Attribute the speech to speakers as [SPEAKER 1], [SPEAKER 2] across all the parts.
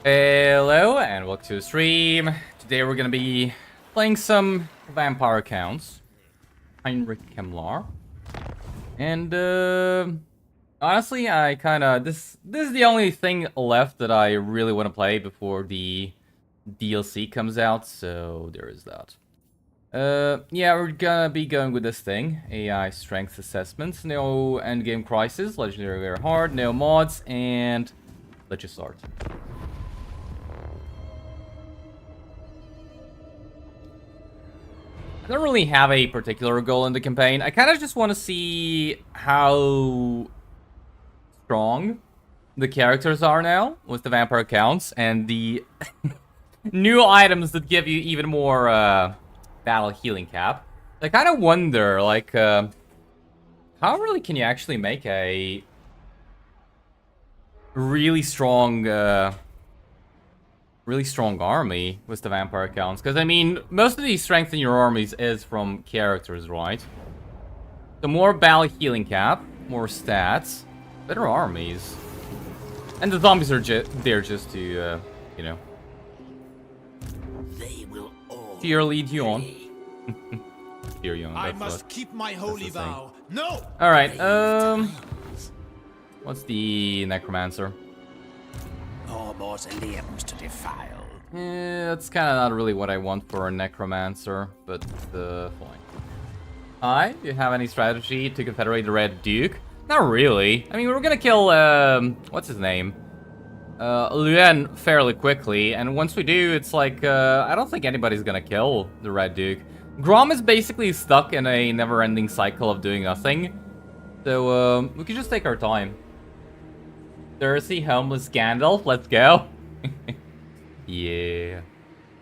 [SPEAKER 1] Hello and welcome to the stream. Today we're gonna be playing some vampire accounts. Heinrich Kemmler. And honestly, I kinda this is the only thing left that I really want to play before the DLC comes out, so there is that. Yeah, we're gonna be going with this thing. AI strength assessments, no endgame crisis, legendary very hard, no mods, and let's just start. I don't really have a particular goal in the campaign. I kind of just want to see how strong the characters are now with the vampire accounts and the new items that give you even more battle healing cap. I kind of wonder, like, how really can you actually make a really strong army with the vampire accounts? Because, I mean, most of the strength in your armies is from characters, right? The more battle healing cap, more stats, better armies. And the zombies are there just to, you know,
[SPEAKER 2] they will all
[SPEAKER 1] fear lead you on. Fear you on.
[SPEAKER 3] I must keep my holy vow. No!
[SPEAKER 1] Alright, what's the necromancer?
[SPEAKER 2] All mausoleums to defile.
[SPEAKER 1] Yeah, that's kind of not really what I want for a necromancer, but fine. Hi, do you have any strategy to confederate the Red Duke? Not really. I mean, we're gonna kill, what's his name? Luen fairly quickly, and once we do, it's like, I don't think anybody's gonna kill the Red Duke. Grom is basically stuck in a never-ending cycle of doing nothing, so, we can just take our time. Thirsty, homeless Gandalf, let's go. Yeah.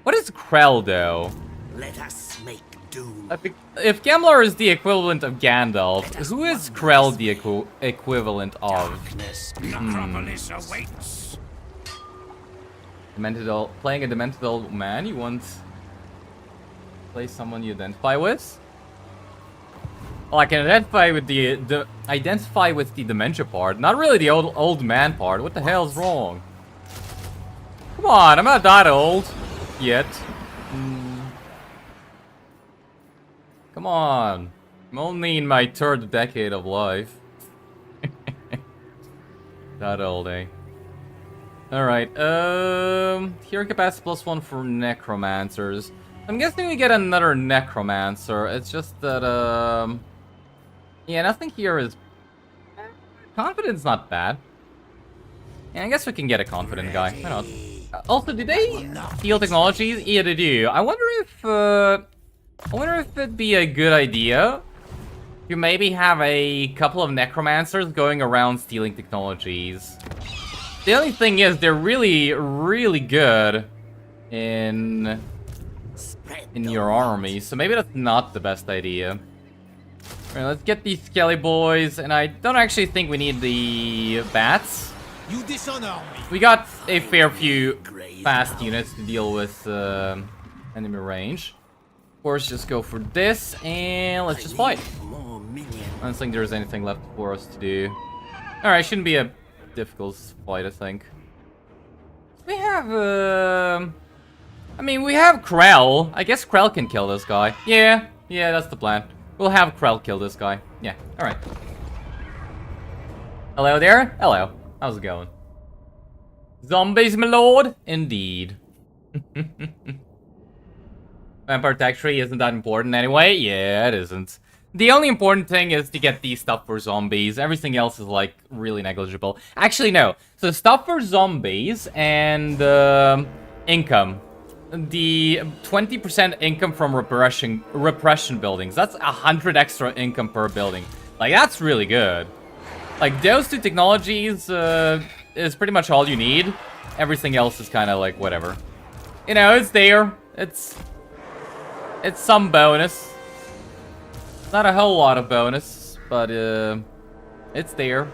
[SPEAKER 1] What is Krell, though?
[SPEAKER 2] Let us make doom.
[SPEAKER 1] If Kemmler is the equivalent of Gandalf, who is Krell the equivalent of?
[SPEAKER 2] Darkness, necropolis awaits.
[SPEAKER 1] Playing a demented old man, you want to play someone you identify with? Well, I can identify with the dementia part, not really the old man part. What the hell's wrong? Come on, I'm not that old yet. Come on, I'm only in my third decade of life. That old, eh? Alright, hearing capacity +1 for necromancers. I'm guessing we get another necromancer. It's just that, yeah, nothing here is... Confidence not bad. Yeah, I guess we can get a confident guy. Why not? Also, do they heal technologies? Yeah, they do. I wonder if it'd be a good idea to maybe have a couple of necromancers going around stealing technologies. The only thing is, they're really, really good in your army, so maybe that's not the best idea. Alright, let's get these skelly boys, and I don't actually think we need the bats.
[SPEAKER 3] You dishonor me.
[SPEAKER 1] We got a fair few fast units to deal with enemy range. Of course, just go for this, and let's just fight. I don't think there's anything left for us to do. Alright, shouldn't be a difficult fight, I think. We have, I mean, we have Krell. I guess Krell can kill this guy. Yeah, that's the plan. We'll have Krell kill this guy. Yeah, alright. Hello there? Hello. How's it going? Zombies, my lord? Indeed. Vampire tech tree isn't that important anyway? Yeah, it isn't. The only important thing is to get the stuff for zombies. Everything else is, like, really negligible. Actually, no. So, stuff for zombies and income. The 20% income from repression buildings. That's 100 extra income per building. Like, that's really good. Like, those two technologies is pretty much all you need. Everything else is kind of like, whatever. You know, it's there. It's some bonus. Not a whole lot of bonus, but it's there.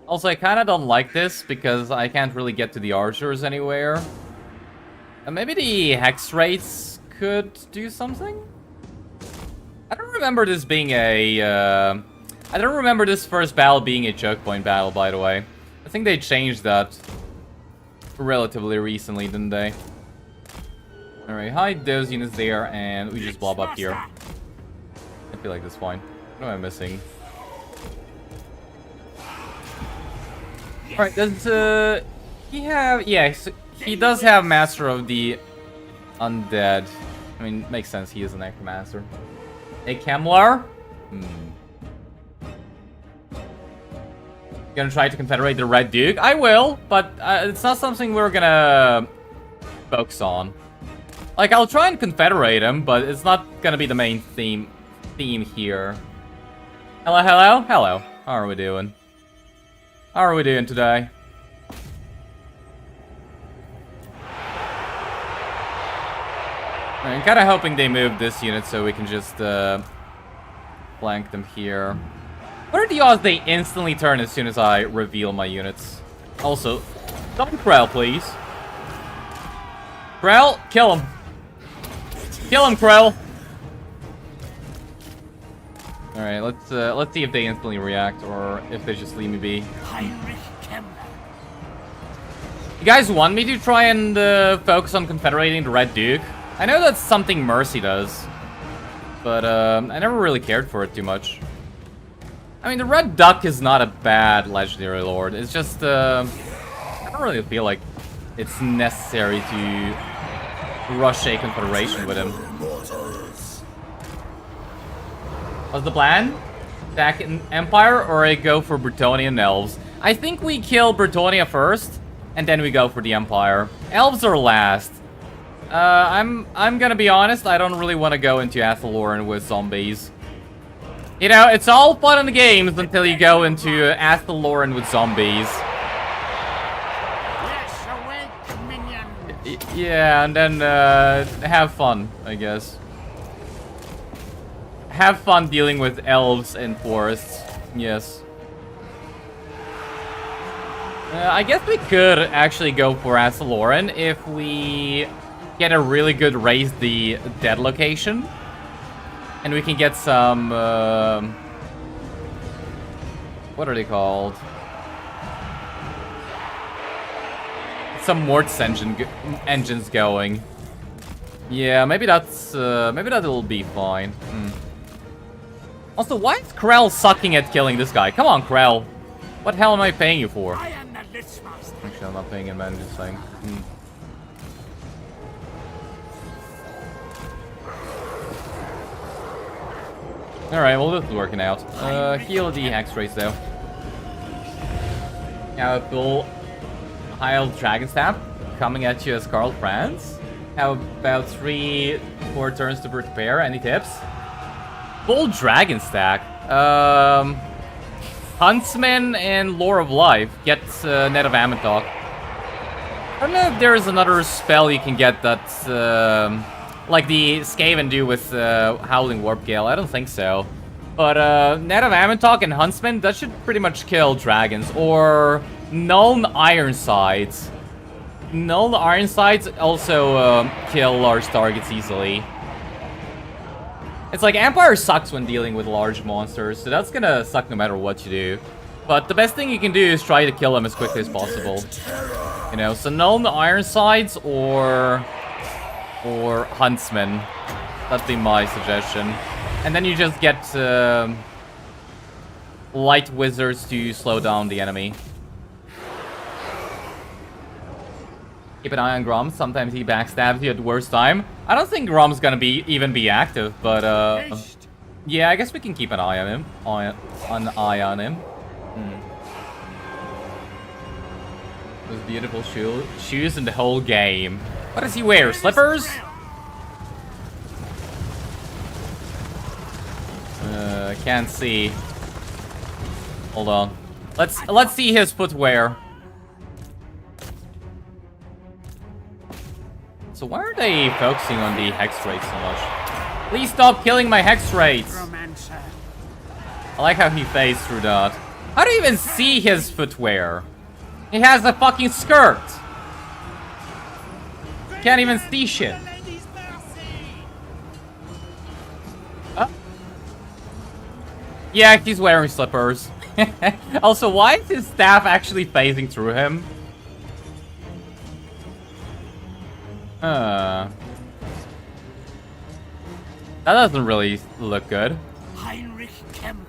[SPEAKER 1] Also, I kind of don't like this because I can't really get to the archers anywhere. And maybe the hex rates could do something? I don't remember this being a... I don't remember this first battle being a choke point battle, by the way. I think they changed that. relatively recently, didn't they? Alright, hide those units there, and we just blob up here. I feel like that's fine. What am I missing? Alright, does he have... Yeah, so he does have Master of the Undead. I mean, makes sense, he is an Necromancer. A Kemmler? Gonna try to confederate the Red Duke? I will, but it's not something we're gonna focus on. Like, I'll try and confederate him, but it's not gonna be the main theme here. Hello, hello? Hello. How are we doing? How are we doing today? I'm kind of hoping they move this unit so we can just flank them here. What are the odds they instantly turn as soon as I reveal my units? Also, double Krell, please. Krell, kill him. Kill him, Krell. All right, let's see if they instantly react or if they just leave me be.
[SPEAKER 2] Heinrich Kemmler.
[SPEAKER 1] You guys want me to try and focus on confederating the Red Duke? I know that's something Mercy does, but I never really cared for it too much. I mean, the Red Duck is not a bad legendary lord. It's just I don't really feel like it's necessary to rush a confederation with him. What's the plan? Attack an Empire or I go for Bretonnia and Elves? I think we kill Bretonnia first, and then we go for the Empire. Elves are last. I'm gonna be honest, I don't really want to go into Athaloran with zombies. You know, it's all fun in the games until you go into Athaloran with zombies.
[SPEAKER 2] Yes, awake, minion.
[SPEAKER 1] Yeah, and then have fun, I guess. Have fun dealing with elves and forests. Yes. I guess we could actually go for Athaloran if we get a really good raise the dead location. And we can get some, what are they called? Some Morts engines going. Yeah, maybe that'll be fine. Also, why is Krell sucking at killing this guy? Come on, Krell. What hell am I paying you for?
[SPEAKER 2] I am the Lich Master.
[SPEAKER 1] Actually, I'm not paying him, man. Just saying. Alright, well, this is working out. Heal the Hex Race, though. Now, full Heil Dragon Stab coming at you as Karl Franz. How about 3-4 turns to prepare? Any tips? Full Dragon Stack. Huntsman and Lore of Life. Get Net of Ammontok. I don't know if there's another spell you can get that's like the Skaven do with Howling Warp Gale. I don't think so. But Net of Ammontok and Huntsman, that should pretty much kill dragons. Or Nuln Ironsides. Nuln Ironsides also kill large targets easily. It's like Empire sucks when dealing with large monsters, so that's gonna suck no matter what you do. But the best thing you can do is try to kill them as quickly as possible. You know, so Nuln Ironsides or Huntsman. That'd be my suggestion. And then you just get light wizards to slow down the enemy. Keep an eye on Grom. Sometimes he backstabs you at the worst time. I don't think Grom's gonna even be active, but yeah, I guess we can keep an eye on him. On him. Those beautiful shoes in the whole game. What does he wear? Slippers? Can't see. Hold on. Let's see his footwear. So why are they focusing on the Hex Rates so much? Please stop killing my Hex Rates! I like how he phased through that. How do you even see his footwear? He has a fucking skirt! Can't even see shit. Yeah, he's wearing slippers. Also, why is his staff actually phasing through him? That doesn't really look good.
[SPEAKER 2] Heinrich Kemmler.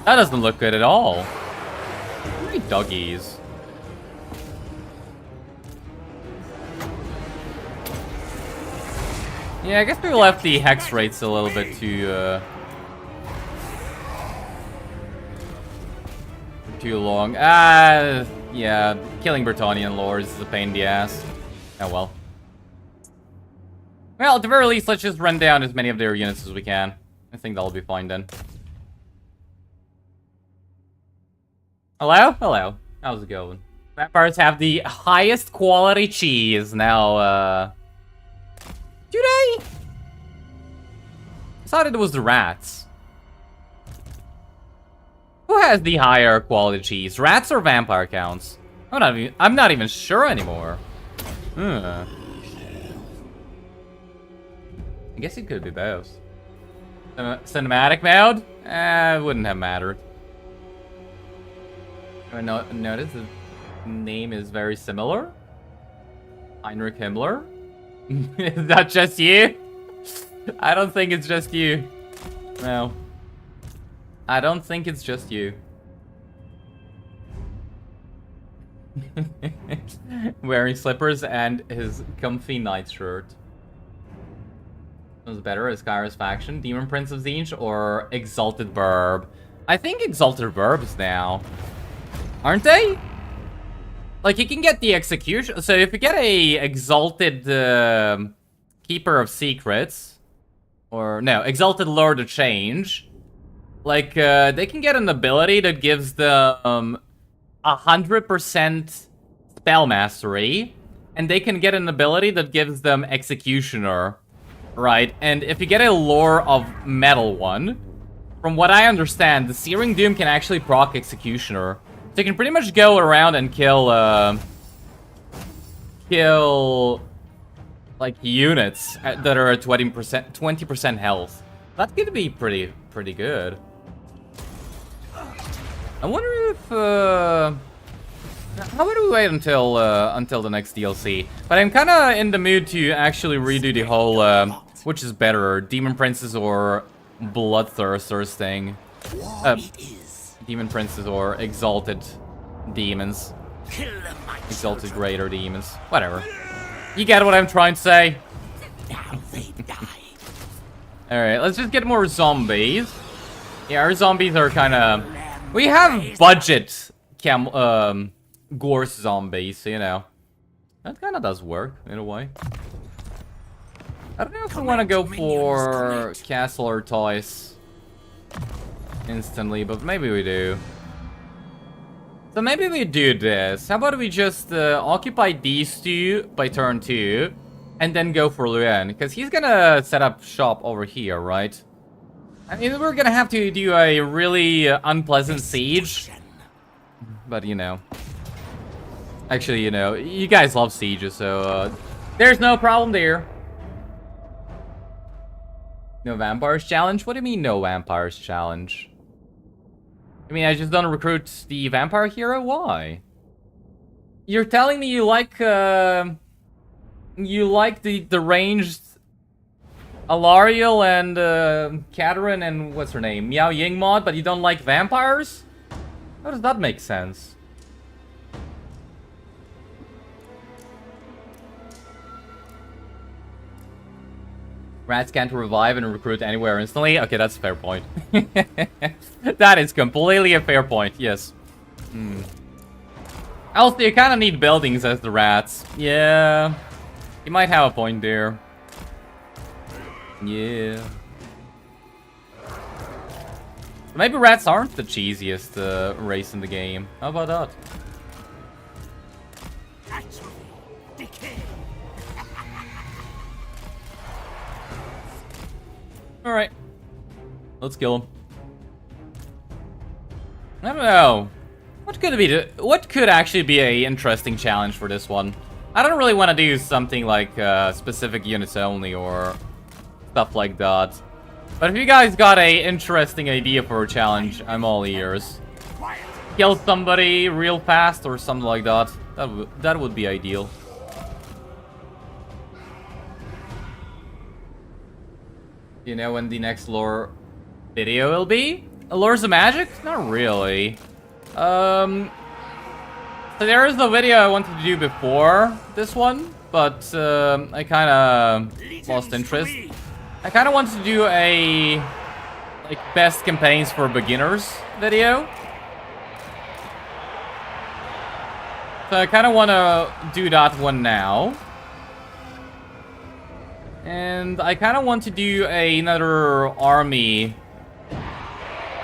[SPEAKER 1] That doesn't look good at all. Three doggies. Yeah, I guess we left the hex rates a little bit too long. Yeah, killing Bretonnian lords is a pain in the ass. Oh well. Well, at the very least, let's just run down as many of their units as we can. I think that'll be fine then. Hello? Hello. How's it going? Vampires have the highest quality cheese now, do they? I thought it was the rats. Who has the higher quality cheese? Rats or vampire counts? I'm not even sure anymore. I guess it could be both. Cinematic mode? It wouldn't have mattered. Notice the name is very similar. Heinrich Himmler? Is that just you? I don't think it's just you. No. I don't think it's just you. Wearing slippers and his comfy nightshirt. What's better, Iskara's faction, Demon Prince of Zinj, or Exalted Verb? I think Exalted Verbs now. Aren't they? Like, you can get the execution. So if you get a Exalted Keeper of Secrets, or no, Exalted Lord of Change, like, they can get an ability that gives them 100% spell mastery, and they can get an ability that gives them Executioner, right? And if you get a Lore of Metal one, from what I understand, the Searing Doom can actually proc Executioner. So you can pretty much go around and kill, like, units that are at 20% health. That could be pretty good. I wonder if, how about we wait until the next DLC? But I'm kind of in the mood to actually redo the whole, which is better, Demon Princes or Bloodthirsters thing. Demon Princes or Exalted Demons. Exalted Greater Demons. Whatever. You get what I'm trying to say? Alright, let's just get more zombies. Yeah, our zombies are kind of... We have budget Gorse zombies, you know. That kind of does work, in a way. I don't know if we want to go for Castle or Toys instantly, but maybe we do. So maybe we do this. How about we just occupy these two by turn 2, and then go for Luen, because he's gonna set up shop over here, right? I mean, we're gonna have to do a really unpleasant siege, but you know. Actually, you know, you guys love sieges, so there's no problem there. No vampires challenge? What do you mean no vampires challenge? I mean, I just don't recruit the vampire hero? Why? You're telling me you like the ranged Alariel and Katarine and what's her name? Miao Ying mod, but you don't like vampires? How does that make sense? Rats can't revive and recruit anywhere instantly? Okay, that's a fair point. That is completely a fair point, yes. Also, you kind of need buildings as the rats. Yeah. You might have a point there. Yeah. Maybe rats aren't the cheesiest race in the game. How about that? Alright. Let's kill him. I don't know. What could actually be a interesting challenge for this one? I don't really want to do something like specific units only or stuff like that. But if you guys got a interesting idea for a challenge, I'm all ears. Kill somebody real fast or something like that. That would be ideal. You know when the next lore video will be? Lores of Magic? Not really. So there is a video I wanted to do before this one, but I kind of lost interest. I kind of wanted to do a like best campaigns for beginners video. So I kind of want to do that one now. And I kind of want to do another army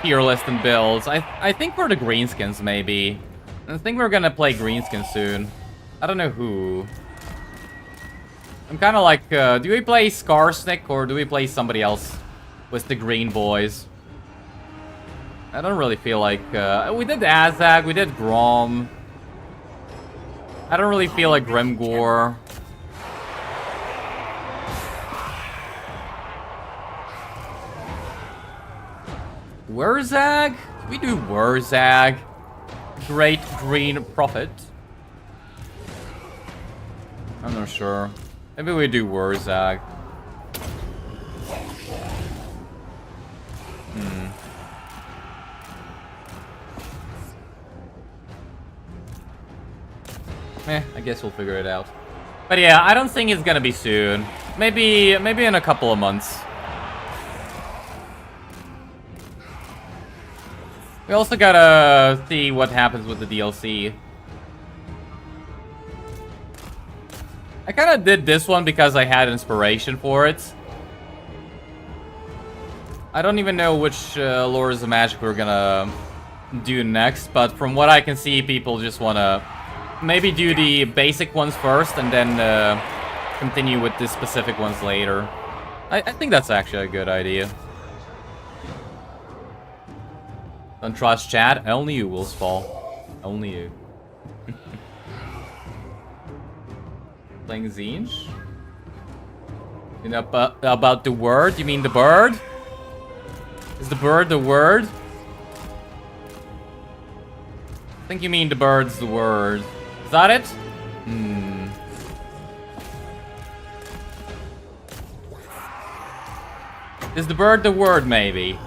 [SPEAKER 1] tier list and builds. I think for the greenskins, maybe. I think we're gonna play greenskins soon. I don't know who. I'm kind of like, do we play Skarsnik or do we play somebody else with the green boys? I don't really feel like, we did Azag, we did Grom. I don't really feel like Grimgor. Wurzag? We do Wurzag. Great Green Prophet. I'm not sure. Maybe we do Wurzag. I guess we'll figure it out. But yeah, I don't think it's gonna be soon. Maybe in a couple of months. We also gotta see what happens with the DLC. I kind of did this one because I had inspiration for it. I don't even know which Lores of Magic we're gonna do next, but from what I can see, people just wanna maybe do the basic ones first and then continue with the specific ones later. I think that's actually a good idea. Don't trust chat. Only you will fall. Only you. Playing Zinj? You know about the word? You mean the bird? Is the bird the word? I think you mean the bird's the word. Is that it? Is the bird the word, maybe?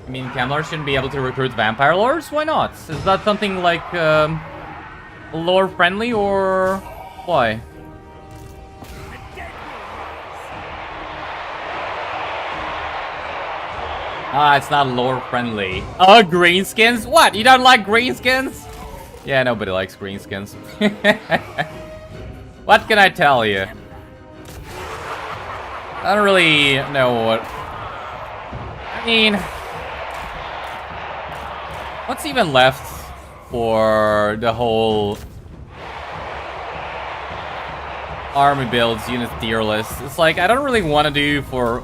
[SPEAKER 1] I mean, Kemmler shouldn't be able to recruit vampire lords? Why not? Is that something like lore friendly or why? Ah, it's not lore friendly. Oh, greenskins? What? You don't like greenskins? Yeah, nobody likes greenskins. What can I tell you? I don't really know what... I mean... What's even left for the whole... army builds, unit tier list? It's like, I don't really want to do for...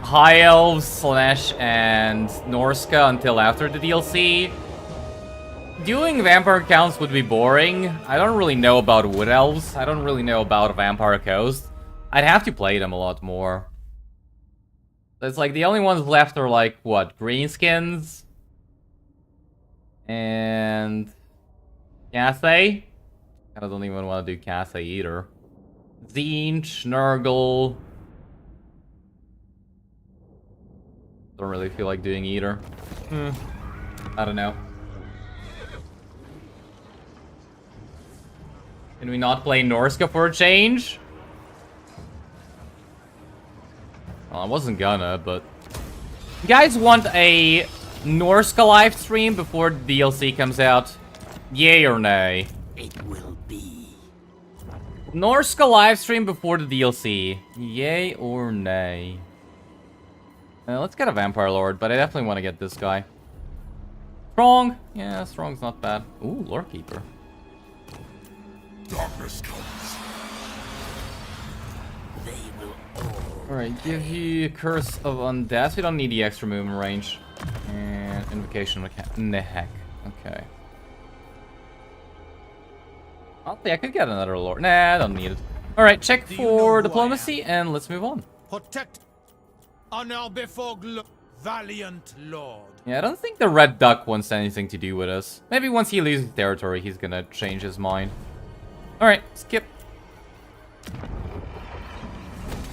[SPEAKER 1] High Elves, Slanesh, and Norska until after the DLC. Doing vampire counts would be boring. I don't really know about Wood Elves. I don't really know about Vampire Coast. I'd have to play them a lot more. It's like the only ones left are like, what, Greenskins? And... Cathay? I don't even want to do Cathay either. Zinj, Nurgle... Don't really feel like doing either. I don't know. Can we not play Norska for a change? Well, I wasn't gonna, but... You guys want a Norska live stream before the DLC comes out? Yay or nay?
[SPEAKER 2] It will be.
[SPEAKER 1] Norska live stream before the DLC. Yay or nay? Let's get a Vampire Lord, but I definitely want to get this guy. Strong? Yeah, Strong's not bad. Ooh, Lore Keeper.
[SPEAKER 2] Darkness comes. They will all...
[SPEAKER 1] Alright, give you Curse of Undeath. We don't need the extra movement range. And Invocation of Nehek. Okay. Honestly, I could get another Lord. Nah, I don't need it. Alright, check for Diplomacy, and let's move on.
[SPEAKER 3] Protect. Honor before valiant lord.
[SPEAKER 1] Yeah, I don't think the Red Duck wants anything to do with us. Maybe once he loses territory, he's gonna change his mind. Alright, skip.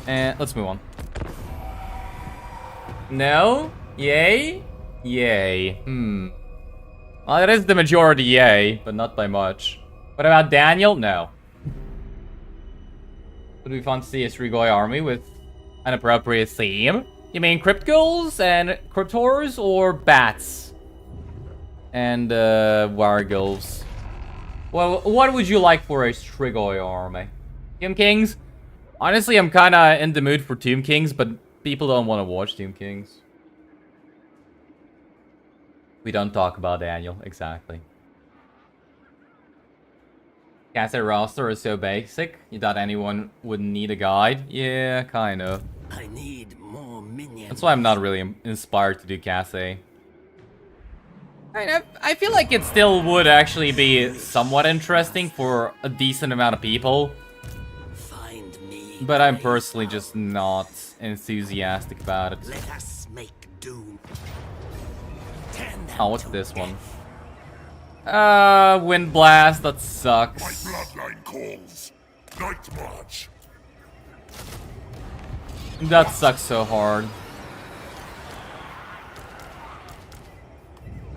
[SPEAKER 1] And let's move on. No? Yay? Yay. Well, it is the majority yay, but not by much. What about Daniel? No. Would be fun to see a Strigoi army with an appropriate theme. You mean crypt ghouls and cryptors or bats? And wargulfs. Well, what would you like for a Strigoi army? Tomb Kings? Honestly, I'm kinda in the mood for Tomb Kings, but people don't want to watch Tomb Kings. We don't talk about Daniel, exactly. Caster roster is so basic, you thought anyone would need a guide? Yeah, kind of.
[SPEAKER 2] I need more minions.
[SPEAKER 1] That's why I'm not really inspired to do Casse. I feel like it still would actually be somewhat interesting for a decent amount of people.
[SPEAKER 2] Find me.
[SPEAKER 1] But I'm personally just not enthusiastic about it.
[SPEAKER 2] Let us make doom. Turn them
[SPEAKER 1] Oh, what's
[SPEAKER 2] to
[SPEAKER 1] this one?
[SPEAKER 2] death.
[SPEAKER 1] Wind Blast, that sucks.
[SPEAKER 4] My bloodline calls. Night March.
[SPEAKER 1] That sucks so hard.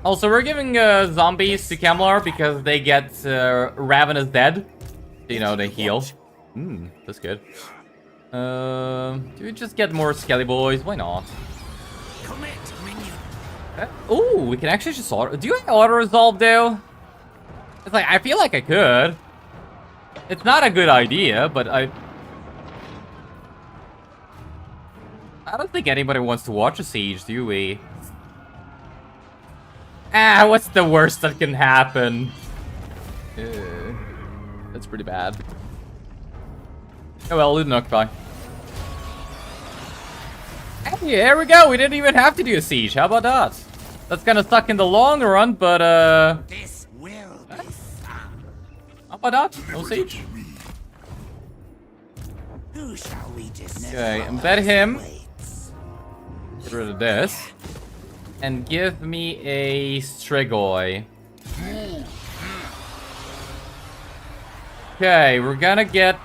[SPEAKER 1] Also, we're giving zombies to Kemmler because they get Ravenous Dead. You know, they heal. That's good. Do we just get more Skelly Boys? Why not?
[SPEAKER 2] Commit, minion.
[SPEAKER 1] Ooh, we can actually just auto. Do you auto-resolve, though? It's like, I feel like I could. It's not a good idea, but I don't think anybody wants to watch a siege, do we? Ah, what's the worst that can happen? That's pretty bad. Oh well, Ludenock, bye. Hey, there we go. We didn't even have to do a siege. How about that? That's gonna suck in the long run, but
[SPEAKER 2] This will be fun.
[SPEAKER 1] how about that? No siege.
[SPEAKER 2] Who shall we just
[SPEAKER 1] Okay, embed him. Get rid of this. And give me a Strigoi. Okay, we're gonna get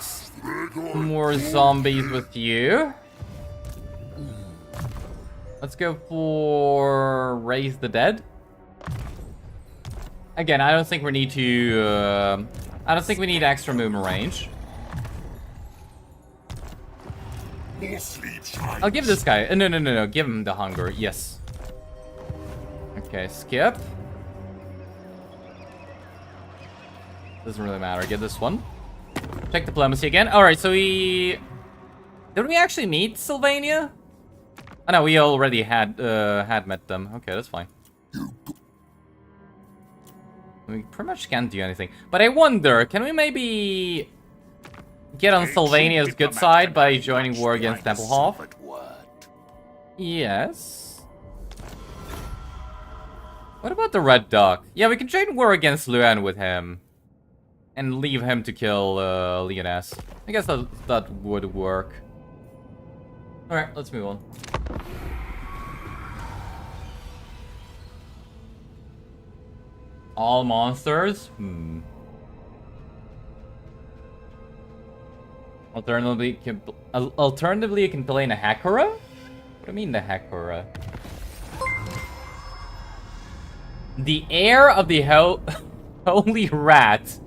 [SPEAKER 1] more zombies with you. Let's go for Raise the Dead. Again, I don't think we need to... I don't think we need extra movement range.
[SPEAKER 4] More sleep shine.
[SPEAKER 1] I'll give this guy... No. Give him the hunger. Yes. Okay, skip. Doesn't really matter. Get this one. Check diplomacy again. Alright, so we... Did we actually meet Sylvania? Oh no, we already had met them. Okay, that's fine. We pretty much can't do anything. But I wonder, can we maybe get on Sylvania's good side by joining war against Templehof? Yes. What about the Red Duck? Yeah, we can join war against Luan with him. And leave him to kill Leoness. I guess that would work. Alright, let's move on. All monsters? Alternatively, you can play in a Hakura? What do you mean the Hakura? The heir of the Holy Rat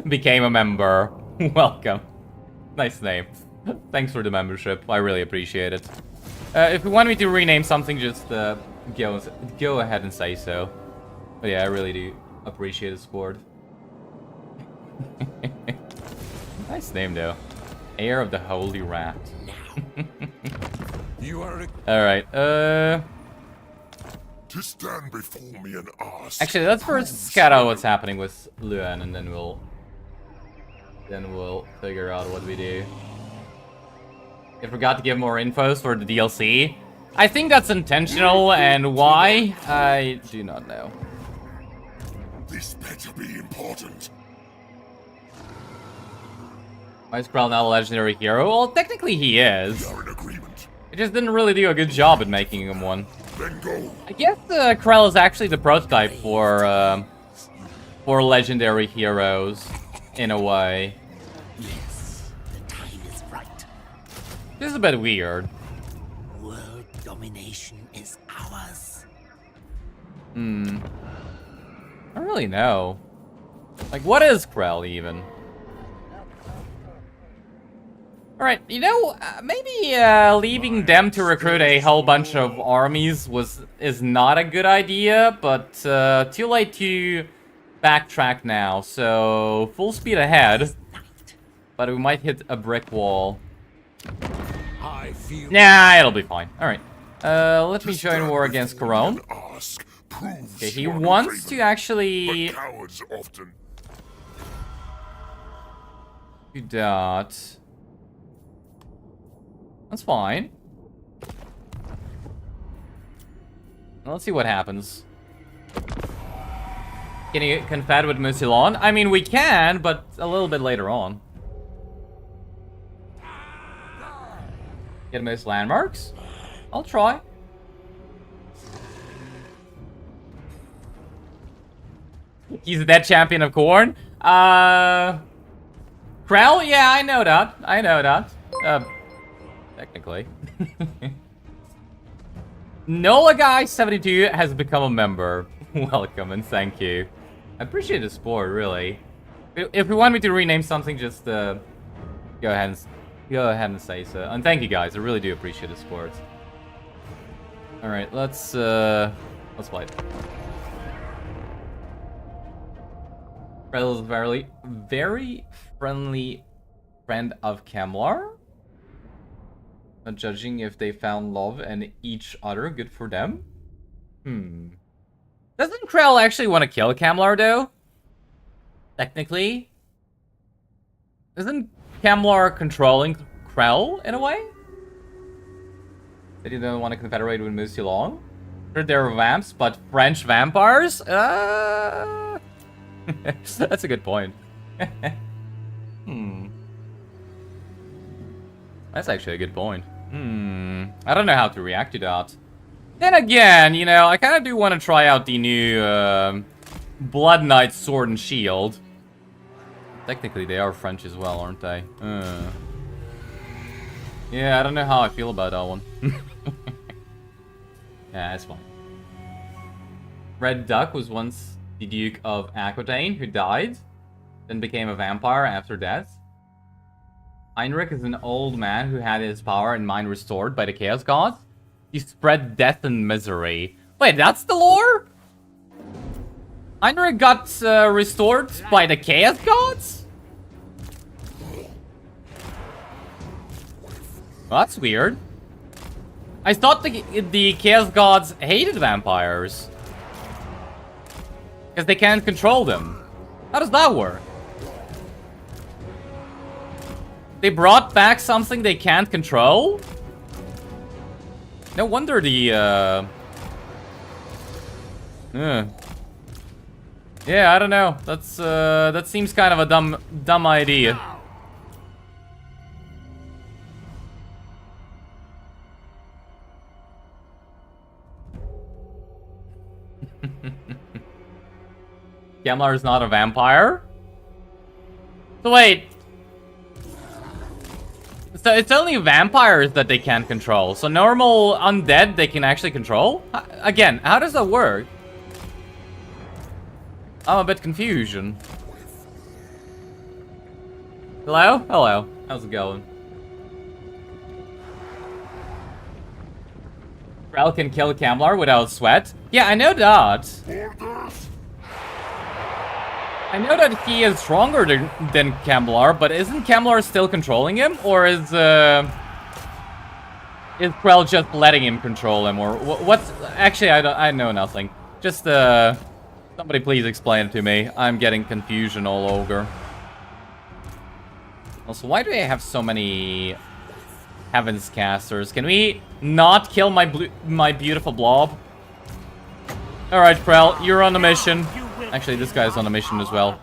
[SPEAKER 1] became a member. Welcome. Nice name. Thanks for the membership. I really appreciate it. If you want me to rename something, just go ahead and say so. But yeah, I really do appreciate the support. Nice name, though. Heir of the Holy Rat.
[SPEAKER 3] You are
[SPEAKER 1] Alright,
[SPEAKER 4] To stand before me and ask.
[SPEAKER 1] actually, let's first scout out what's happening with Luan, and then we'll figure out what we do. I forgot to give more infos for the DLC. I think that's intentional, and why? I do not know.
[SPEAKER 4] This better be important.
[SPEAKER 1] Why is Krell not a legendary hero? Well, technically he
[SPEAKER 4] We
[SPEAKER 1] is.
[SPEAKER 4] are in agreement.
[SPEAKER 1] It just didn't really do a good job at making him one.
[SPEAKER 4] Then go.
[SPEAKER 1] I guess Krell is actually the prototype for legendary heroes, in a way.
[SPEAKER 2] Yes, the time
[SPEAKER 1] This is a bit weird.
[SPEAKER 2] World domination is ours.
[SPEAKER 1] I don't really know. Like, what is Krell even? Alright, you know, maybe leaving them to recruit a whole bunch of armies is not a good idea, but too late to backtrack now, so full speed ahead. But we might hit a brick wall.
[SPEAKER 3] I feel
[SPEAKER 1] Nah, it'll be fine. Alright. Let me join war against Couronne. Okay, he wants to actually
[SPEAKER 4] Cowards often.
[SPEAKER 1] do that. That's fine. Let's see what happens. Can you confed with Musilon? I mean, we can, but a little bit later on. Get most landmarks? I'll try. He's the dead champion of Khorne. Krell? Yeah, I know that. I know that. Technically. Nola Guy 72 has become a member. Welcome and thank you. I appreciate the support, really. If you want me to rename something, just go ahead and say so. And thank you guys. I really do appreciate the support. All right, let's fight. Krell is very friendly friend of Kemmler. Not judging if they found love and each other. Good for them. Doesn't Krell actually want to kill Kemmler, though? Technically? Isn't Kemmler controlling Krell, in a way? They didn't want to confederate with Musilon? Sure, they're vamps, but French vampires? That's a good point. That's actually a good point. I don't know how to react to that. Then again, you know, I kind of do want to try out the new Blood Knight Sword and Shield. Technically, they are French as well, aren't they? Yeah, I don't know how I feel about that one. Yeah, that's fine. Red Duck was once the Duke of Aquitaine, who died, then became a vampire after death. Heinrich is an old man who had his power and mind restored by the Chaos Gods. He spread death and misery. Wait, that's the lore? Heinrich got restored by the Chaos Gods? Well, that's weird. I thought the Chaos Gods hated vampires. Because they can't control them. How does that work? They brought back something they can't control? No wonder the, Yeah, I don't know. That's, that seems kind of a dumb idea. Kemmler is not a vampire? So wait. So it's only vampires that they can't control. So normal undead they can actually control? Again, how does that work? I'm a bit confused. Hello? Hello. How's it going? Krell can kill Kemmler without sweat? Yeah, I know that. I know that he is stronger than Kemmler, but isn't Kemmler still controlling him? Or is Krell just letting him control him? Or what's... Actually, I know nothing. Just, somebody please explain it to me. I'm getting confusion all over. Also, why do they have so many Heavens casters? Can we not kill my beautiful blob? Alright, Krell, you're on a mission. Actually, this guy's on a mission as well.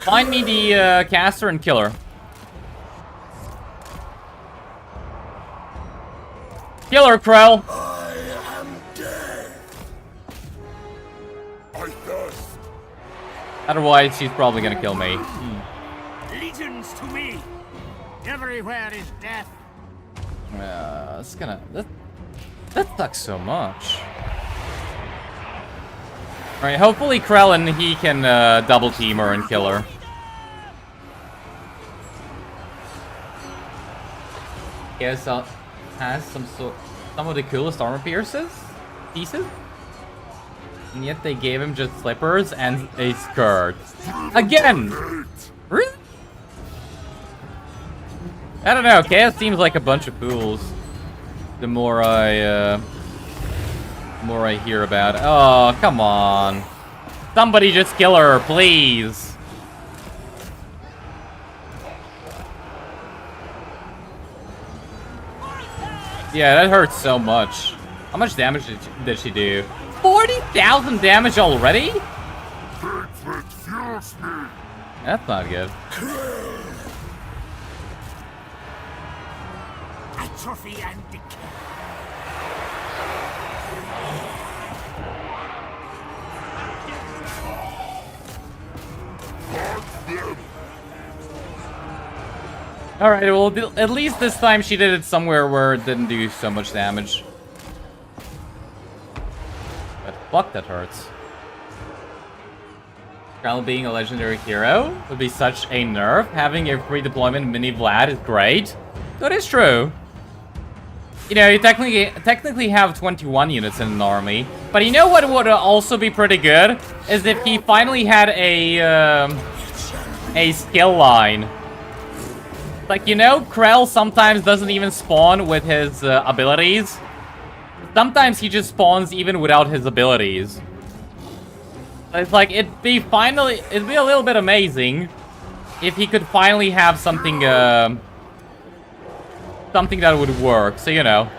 [SPEAKER 1] Find me the caster and kill her. Kill her, Krell!
[SPEAKER 4] I am dead. I thirst.
[SPEAKER 1] Otherwise, she's probably gonna kill me.
[SPEAKER 2] Legions to me. Everywhere is death.
[SPEAKER 1] It's gonna... That sucks so much. Alright, hopefully Krellin, he can double team her and kill her. He has some of the coolest armor pieces, and yet they gave him just slippers and a skirt. Again! Really? I don't know, Chaos seems like a bunch of fools. The more I hear about it. Oh, come on. Somebody just kill her, please. Yeah, that hurts so much. How much damage did she do? 40,000 damage already? That's not good.
[SPEAKER 2] Atrophy and decay.
[SPEAKER 1] Alright, well, at least this time she did it somewhere where it didn't do so much damage. But fuck, that hurts. Krell being a legendary hero would be such a nerf. Having a free deployment mini Vlad is great. That is true. You know, you technically have 21 units in an army. But you know what would also be pretty good? Is if he finally had a skill line. Like, you know, Krell sometimes doesn't even spawn with his abilities. Sometimes he just spawns even without his abilities. It's like, it'd be a little bit amazing if he could finally have something, something that would work. So, you know.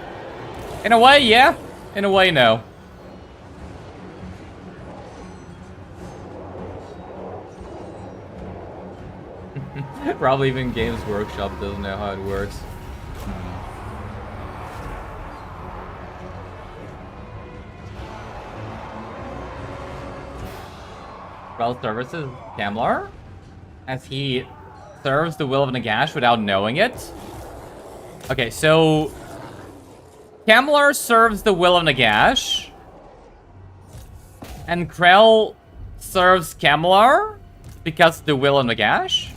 [SPEAKER 1] In a way, yeah. In a way, no. Probably even Games Workshop doesn't know how it works. Krell services Kemmler as he serves the will of Nagash without knowing it. Okay, so Kemmler serves the will of Nagash, and Krell serves Kemmler because of the will of Nagash.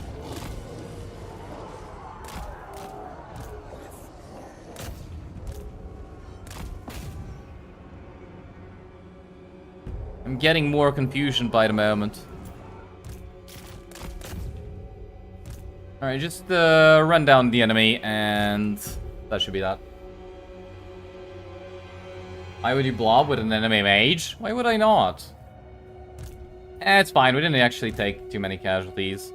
[SPEAKER 1] I'm getting more confusion by the moment. Alright, just run down the enemy, and that should be that. Why would you blob with an enemy mage? Why would I not? It's fine, we didn't actually take too many casualties.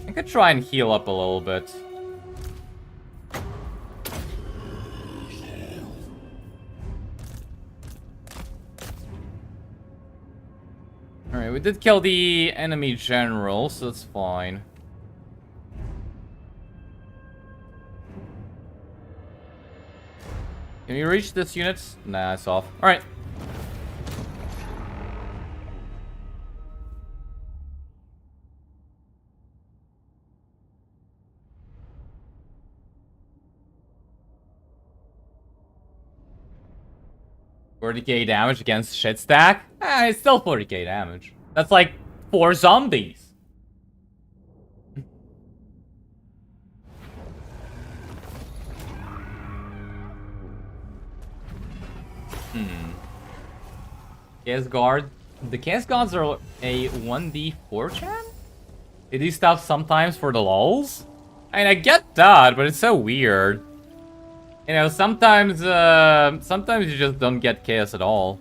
[SPEAKER 1] I could try and heal up a little bit. Alright, we did kill the enemy general, so that's fine. Can you reach this unit? Nah, it's off. Alright. $40k damage against shit stack? It's still 40k damage. That's like 4 zombies. Chaos Guard. The Chaos Guards are a 1d4 chan? They do stuff sometimes for the lulz? I mean, I get that, but it's so weird. You know, sometimes you just don't get chaos at all.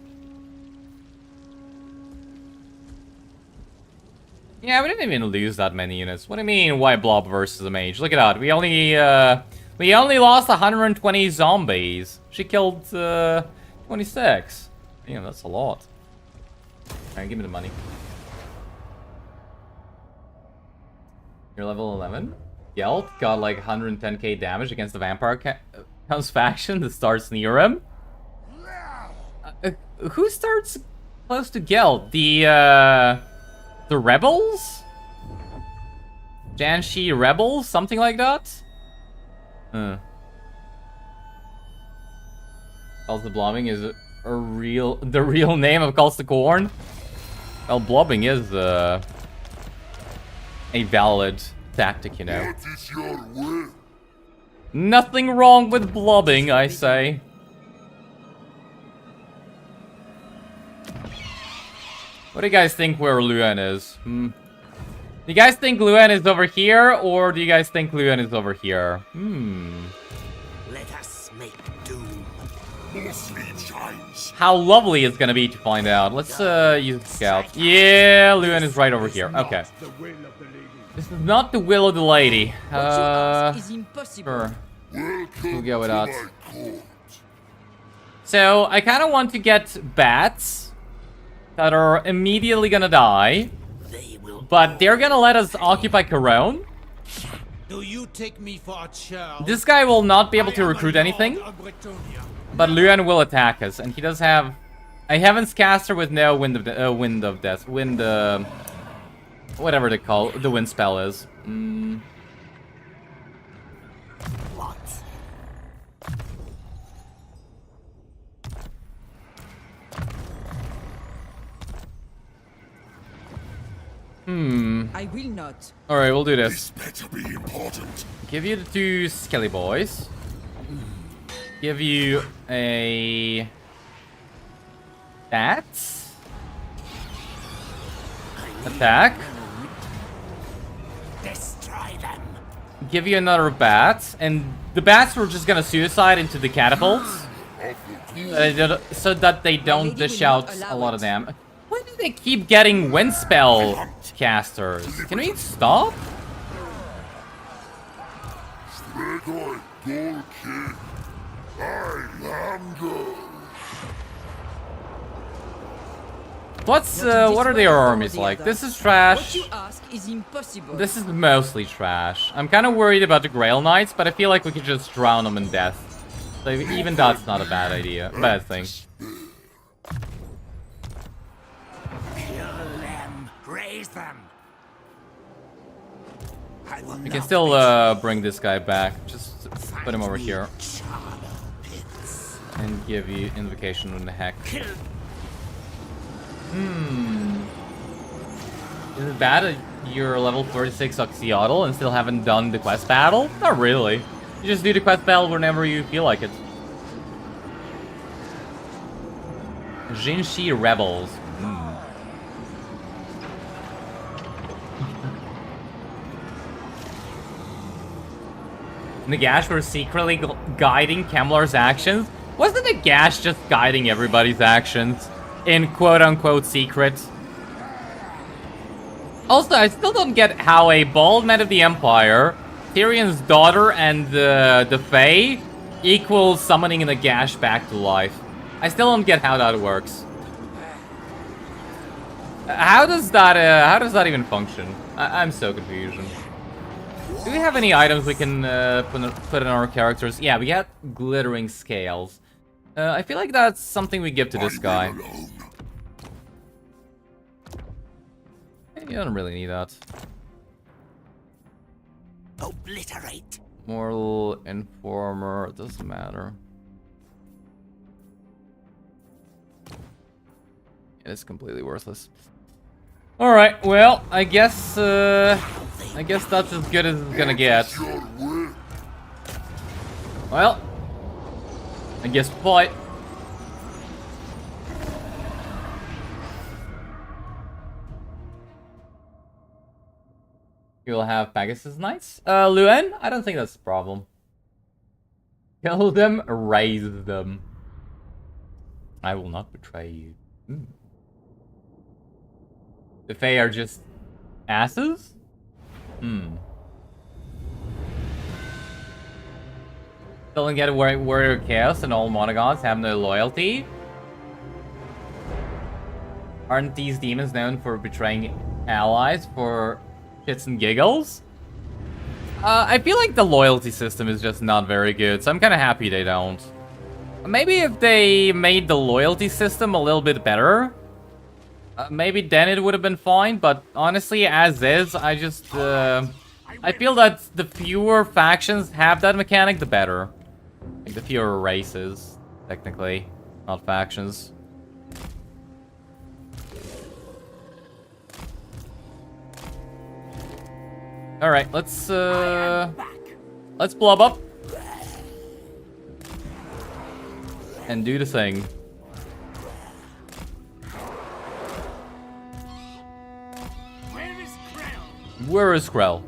[SPEAKER 1] Yeah, we didn't even lose that many units. What do you mean, white blob versus a mage? Look at that. We only lost 120 zombies. She killed 26. Damn, that's a lot. Alright, give me the money. You're level 11. Gelt got like 110k damage against the Vampire House faction that starts near him. Who starts close to Gelt? The Rebels? Janshi Rebels? Something like that? Also, blobbing is the real name of Khorne. Well, blobbing is a valid tactic, you know.
[SPEAKER 4] What is your will?
[SPEAKER 1] Nothing wrong with blobbing, I say. What do you guys think where Luen is? Do you guys think Luen is over here, or do you guys think Luen is over here?
[SPEAKER 2] Let us make doom.
[SPEAKER 4] More sleep shines.
[SPEAKER 1] How lovely it's gonna be to find out. Let's use the scout. Yeah, Luen is right over here. Okay.
[SPEAKER 3] The will of the lady.
[SPEAKER 1] This is not the will of the lady.
[SPEAKER 5] What you ask is impossible.
[SPEAKER 1] Sure.
[SPEAKER 4] Welcome
[SPEAKER 1] We'll go with
[SPEAKER 4] to
[SPEAKER 1] that.
[SPEAKER 4] my court.
[SPEAKER 1] So, I kind of want to get bats that are immediately gonna die,
[SPEAKER 2] They will.
[SPEAKER 1] but they're gonna let us occupy Couronne.
[SPEAKER 3] Do you take me for a child?
[SPEAKER 1] This guy will not be able to recruit anything, but Luen will attack us, and he does have a Heaven's Caster with no Wind of Death. Whatever they call the wind spell is.
[SPEAKER 2] What?
[SPEAKER 5] I will not.
[SPEAKER 1] Alright, we'll do this.
[SPEAKER 4] This better be important.
[SPEAKER 1] Give you the 2 Skelly Boys. Give you a... Bat. Attack.
[SPEAKER 2] Destroy them.
[SPEAKER 1] Give you another bat. And the bats were just gonna suicide into the catapults. So that they don't dish out a lot of damage. Why do they keep getting wind spell casters? Can we stop?
[SPEAKER 4] Stregoi Golki. I am good.
[SPEAKER 1] What are their armies like? This is trash.
[SPEAKER 5] What you ask is impossible.
[SPEAKER 1] This is mostly trash. I'm kind of worried about the Grail Knights, but I feel like we could just drown them in death. So even that's not a bad idea. Bad thing.
[SPEAKER 2] Kill them. Raise them. I will
[SPEAKER 1] We can still bring this guy back. Just put him over here. And give you Invocation in the heck. Is it bad that you're level 36 Oxyotl and still haven't done the quest battle? Not really. You just do the quest battle whenever you feel like it. Jinshi Rebels. Nagash were secretly guiding Kemmler's actions? Wasn't Nagash just guiding everybody's actions? In quote-unquote secret? Also, I still don't get how a bald man of the Empire, Tyrion's daughter, and the Fae equals summoning Nagash back to life. I still don't get how that works. How does that even function? I'm so confused. Do we have any items we can put in our characters? Yeah, we got glittering scales. I feel like that's something we give to this guy. You don't really need that.
[SPEAKER 2] Obliterate.
[SPEAKER 1] Mortal Informer, it doesn't matter. It's completely worthless. Alright, well, I guess that's as good as it's gonna get. Well, I guess fight. You'll have Pegasus Knights? Luen? I don't think that's a problem. Kill them, raise them. I will not betray you. The Fae are just asses? Still don't get Warrior Chaos and all Monogons have no loyalty? Aren't these demons known for betraying allies for shits and giggles? I feel like the loyalty system is just not very good, so I'm kind of happy they don't. Maybe if they made the loyalty system a little bit better, maybe then it would have been fine, but honestly, as is, I just, I feel that the fewer factions have that mechanic, the better. Like, the fewer races. technically, not factions. All right, let's blob up and do the thing. Where is Krell?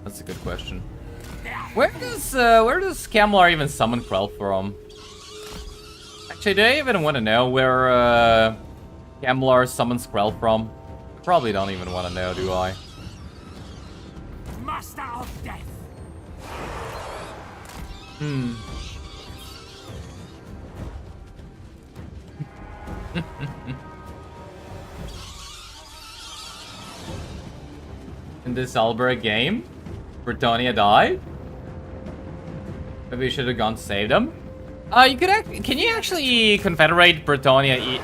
[SPEAKER 1] That's a good question. Where does Kemmler even summon Krell from? Actually, do I even want to know where Kemmler summons Krell from? I probably don't even want to know, do I?
[SPEAKER 3] Master of death.
[SPEAKER 1] In this Albrecht game, Britannia died. Maybe we should have gone to save them. You could can you actually confederate Britannia,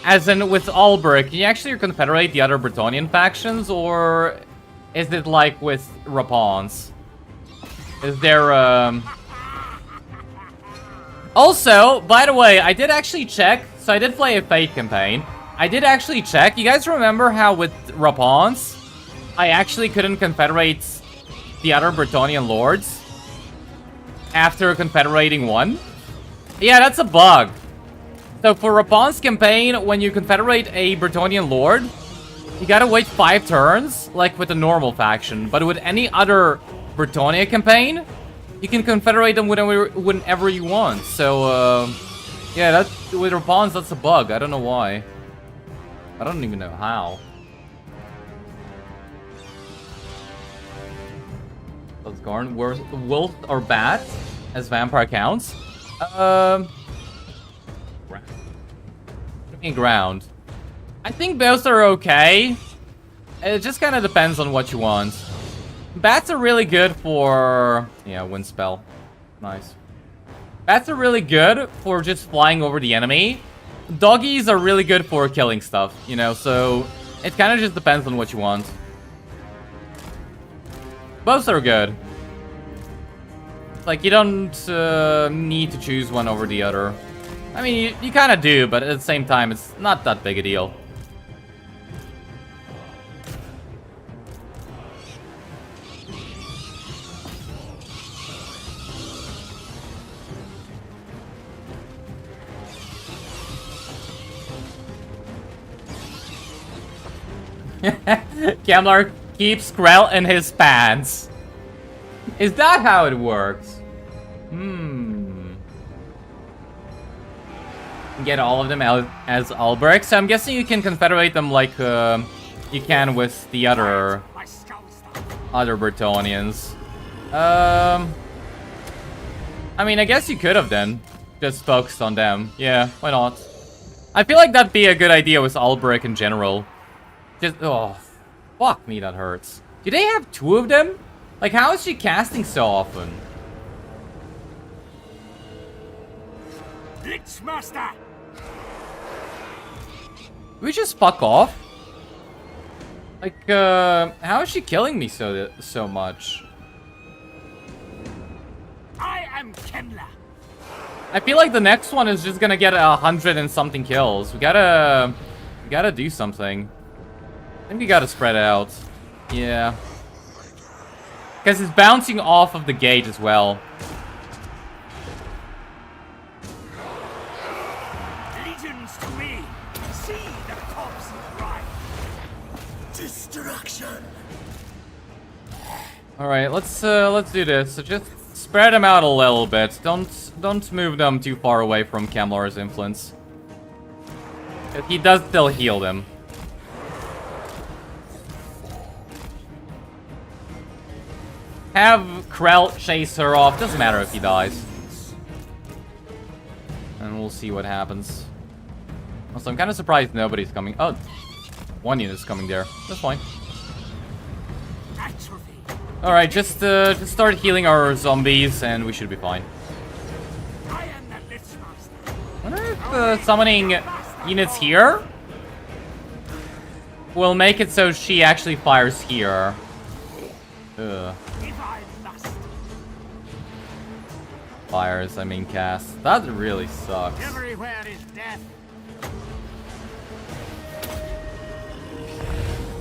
[SPEAKER 1] as in with Albrecht? Can you actually confederate the other Britannian factions, or is it like with Rapons? Is there Also, by the way, I did actually check. So I did play a Fate campaign. I did actually check. You guys remember how with Rapons, I actually couldn't confederate the other Britannian lords after confederating one? Yeah, that's a bug. So for Rapon's campaign, when you confederate a Britannian lord, you gotta wait 5 turns, like with a normal faction. But with any other Britannia campaign, you can confederate them whenever you want. So, yeah, that's, with Rapon's, that's a bug. I don't know why. I don't even know how. Let's go on. Wolf or bat as vampire counts? Ground. I think both are okay. It just kind of depends on what you want. Bats are really good for... Yeah, wind spell. Nice. Bats are really good for just flying over the enemy. Doggies are really good for killing stuff, you know, so it kind of just depends on what you want. Both are good. Like, you don't need to choose one over the other. I mean, you kind of do, but at the same time, it's not that big a deal. Kemmler keeps Krell in his pants. Is that how it works? Get all of them as Albrecht. So I'm guessing you can confederate them like you can with the other Bretonnians. I mean, I guess you could have then just focused on them. Yeah, why not? I feel like that'd be a good idea with Albrecht in general. Just, oh, fuck me, that hurts. Do they have 2 of them? Like, how is she casting so often?
[SPEAKER 3] Blitzmaster.
[SPEAKER 1] We just fuck off? Like, how is she killing me so much?
[SPEAKER 3] I am Kemmler.
[SPEAKER 1] I feel like the next one is just gonna get 100 and something kills. We gotta do something. I think we gotta spread out. Yeah. Because it's bouncing off of the gate as well.
[SPEAKER 3] Legions to me. See the corpse ride. Destruction.
[SPEAKER 1] All right, let's do this. So just spread them out a little bit. Don't move them too far away from Kemmler's influence. He does still heal them. Have Krell chase her off. Doesn't matter if he dies. And we'll see what happens. Also, I'm kind of surprised nobody's coming. Oh, one unit's coming there. That's fine. All right, just start healing our zombies, and we should be fine. I wonder if summoning units here will make it so she actually fires here. Ugh. fires, I mean cast. That really sucks.
[SPEAKER 3] Everywhere is death.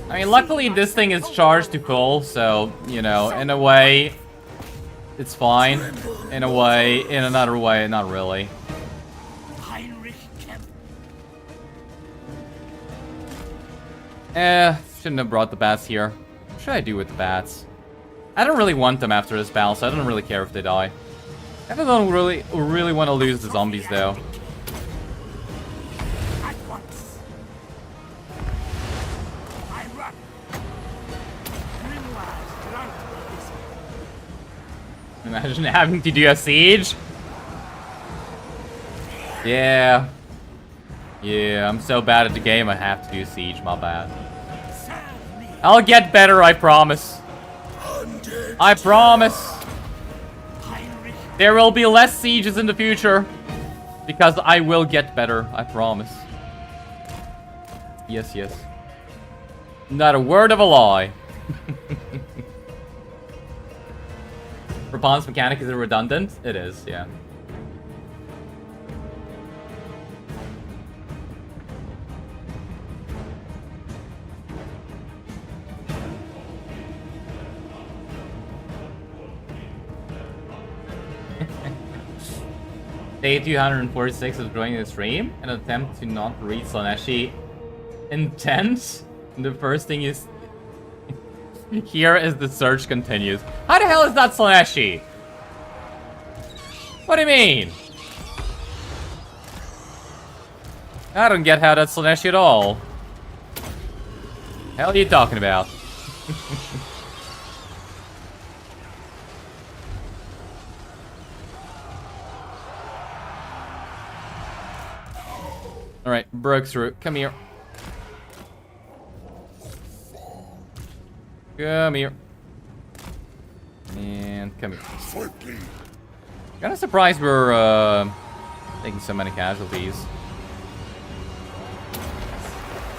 [SPEAKER 1] I mean, luckily this thing is charged to full, so, you know, in a way, it's fine. In a way, in another way, not really.
[SPEAKER 3] Heinrich
[SPEAKER 1] Kemmler. Shouldn't have brought the bats here. What should I do with the bats? I don't really want them after this battle, so I don't really care if they die. I don't really want to lose the zombies, though.
[SPEAKER 3] At once. I run. Grimwise, drunk with this.
[SPEAKER 1] Imagine having to do a siege. Yeah. Yeah, I'm so bad at the game, I have to do a siege, my bad.
[SPEAKER 3] Serve me.
[SPEAKER 1] I'll get better, I promise. I promise.
[SPEAKER 3] Heinrich.
[SPEAKER 1] There will be less sieges in the future. Because I will get better, I promise. Yes, yes. Not a word of a lie. Preponderance mechanic, is it redundant? It is, yeah. Day 246 of joining the stream. An attempt to not read Slaneshi intent. The first thing is here as the search continues. How the hell is that Slaneshi? What do you mean? I don't get how that's Slaneshi at all. Hell are you talking about? Alright, broke through. Come here. Come here. And come here. Kinda surprised we're taking so many casualties.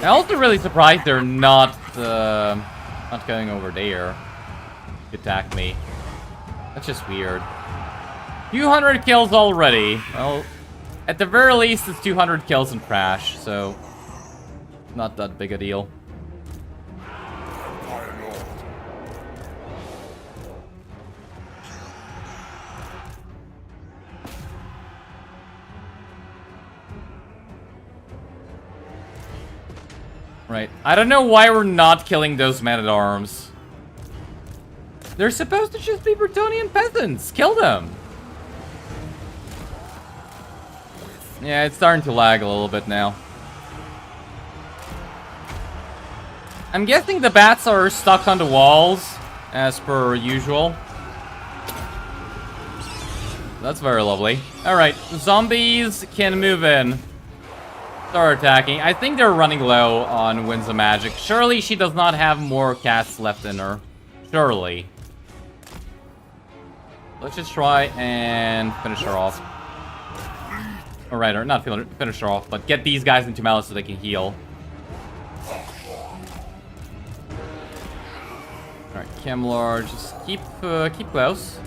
[SPEAKER 1] I'm also really surprised they're not going over there to attack me. That's just weird. 200 kills already. Well, at the very least, it's 200 kills in Crash, so not that big a deal. Right. I don't know why we're not killing those men-at-arms. They're supposed to just be Bretonnian peasants. Kill them. Yeah, it's starting to lag a little bit now. I'm guessing the bats are stuck on the walls, as per usual. That's very lovely. Alright, zombies can move in. Start attacking. I think they're running low on Winds of Magic. Surely she does not have more casts left in her. Surely. Let's just try and finish her off. Alright, or not finish her off, but get these guys into Malice so they can heal. Alright, Kemmler, just keep close.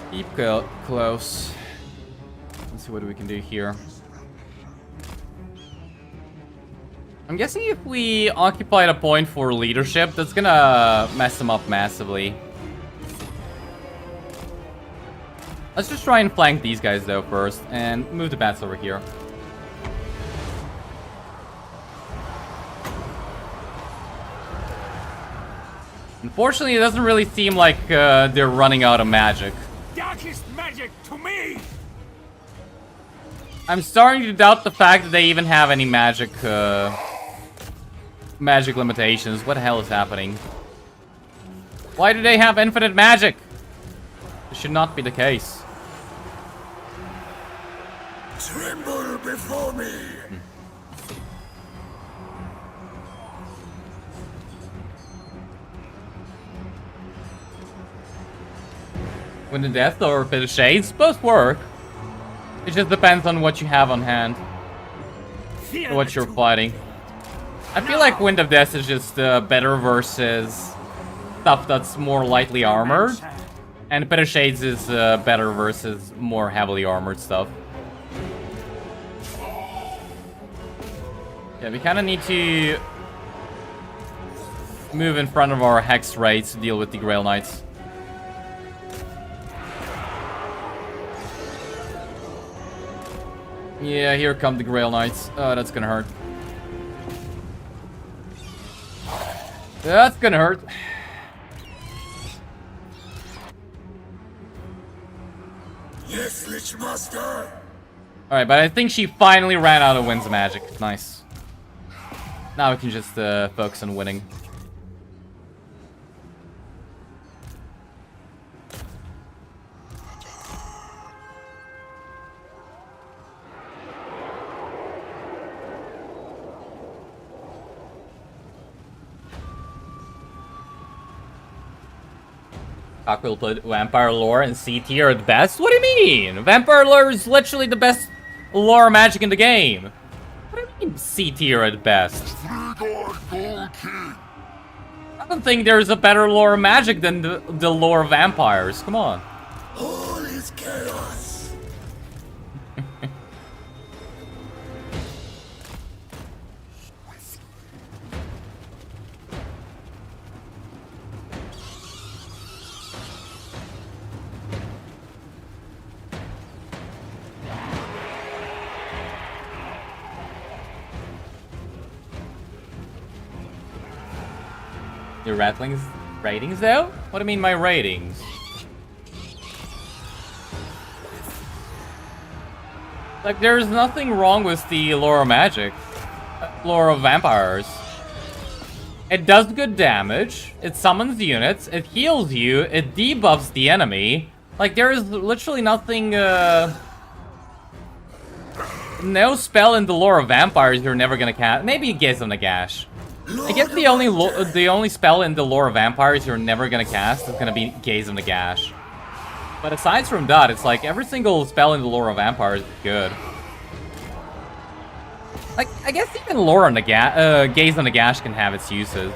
[SPEAKER 1] Keep close. Let's see what we can do here. I'm guessing if we occupy a point for leadership, that's gonna mess them up massively. Let's just try and flank these guys though first, and move the bats over here. Unfortunately, it doesn't really seem like they're running out of magic.
[SPEAKER 3] Darkest magic to me.
[SPEAKER 1] I'm starting to doubt the fact that they even have any magic magic limitations. What the hell is happening? Why do they have infinite magic? This should not be the case.
[SPEAKER 4] Tremble before me.
[SPEAKER 1] Wind of Death or Bit of Shades, both work. It just depends on what you have on hand, or what you're fighting. I feel like Wind of Death is just better versus stuff that's more lightly armored. And Better Shades is better versus more heavily armored stuff. Yeah, we kind of need to move in front of our Hex raids to deal with the Grail Knights. Yeah, here come the Grail Knights. Oh, that's gonna hurt. That's gonna hurt.
[SPEAKER 4] Yes, Lich Master.
[SPEAKER 1] Alright, but I think she finally ran out of Wind's magic. Nice. Now we can just focus on winning. Cock will put Vampire Lore and C tier at best? What do you mean? Vampire Lore is literally the best lore magic in the game. What do you mean C tier at best? I don't think there's a better lore magic than the lore vampires. Come on.
[SPEAKER 4] All is chaos.
[SPEAKER 1] Your ratings though? What do you mean my ratings? Like, there's nothing wrong with the lore magic. Lore of vampires. It does good damage, it summons units, it heals you, it debuffs the enemy. Like, there is literally nothing, no spell in the lore of vampires you're never gonna cast. Maybe Gaze of Nagash. I guess the only spell in the lore of vampires you're never gonna cast is gonna be Gaze of Nagash. But aside from that, it's like every single spell in the lore of vampires is good. Like, I guess even lore of Gaze of Nagash can have its uses.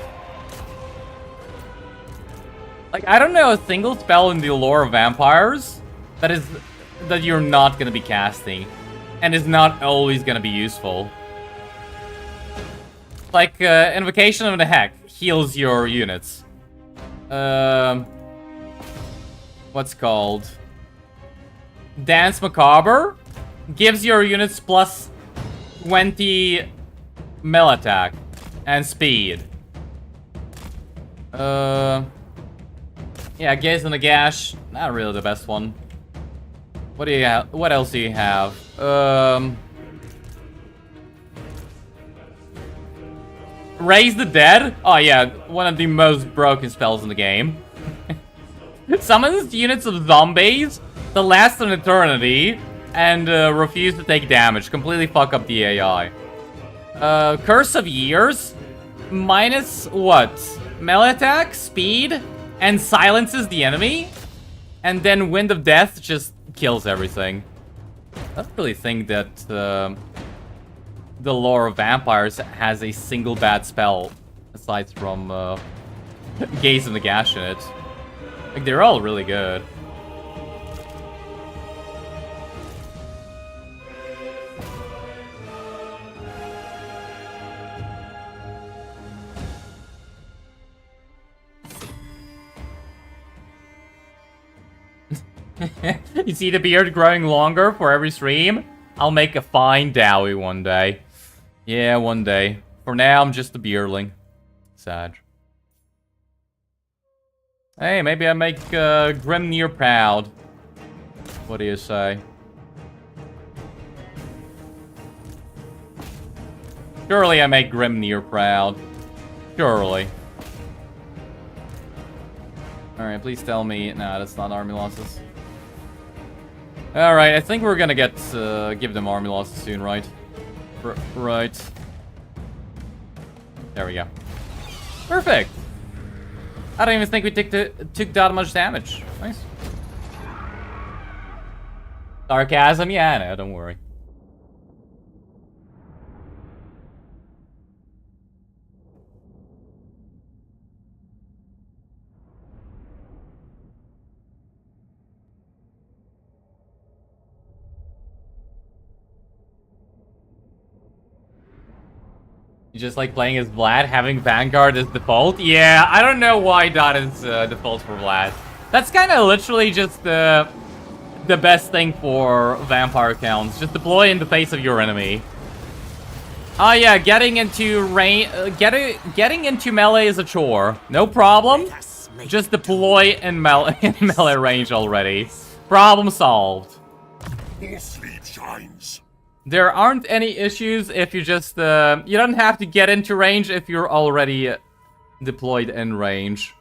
[SPEAKER 1] Like, I don't know a single spell in the lore of vampires that you're not gonna be casting, and is not always gonna be useful. Like, Invocation of the Heck heals your units. What's called? Dance Macabre gives your units plus 20 melee attack and speed. Yeah, Gaze on the Gash, not really the best one. What do you have? What else do you have? Raise the Dead? Oh yeah, one of the most broken spells in the game. Summons units of zombies that last an eternity and refuse to take damage. Completely fuck up the AI. Curse of Years? Minus what? Melee attack, speed, and silences the enemy? And then Wind of Death just kills everything. I don't really think that the lore of vampires has a single bad spell aside from Gaze of Nagash in it. Like, they're all really good. You see the beard growing longer for every stream? I'll make a fine Dowie one day. Yeah, one day. For now, I'm just a beardling. Sad. Hey, maybe I make Grimnir proud. What do you say? Surely I make Grimnir proud. Surely. Alright, please tell me... Nah, that's not army losses. Alright, I think we're gonna get give them army losses soon, right? Right. There we go. Perfect! I don't even think we took that much damage. Nice. Sarcasm? Yeah, no, don't worry. You just like playing as Vlad, having Vanguard as default? Yeah, I don't know why that is default for Vlad. That's kind of literally just the best thing for vampire counts. Just deploy in the face of your enemy. Oh yeah, getting into getting into melee is a chore. No problem. Just deploy in melee range already. Problem solved.
[SPEAKER 4] More sleep shines.
[SPEAKER 1] There aren't any issues if you just, you don't have to get into range if you're already deployed in range.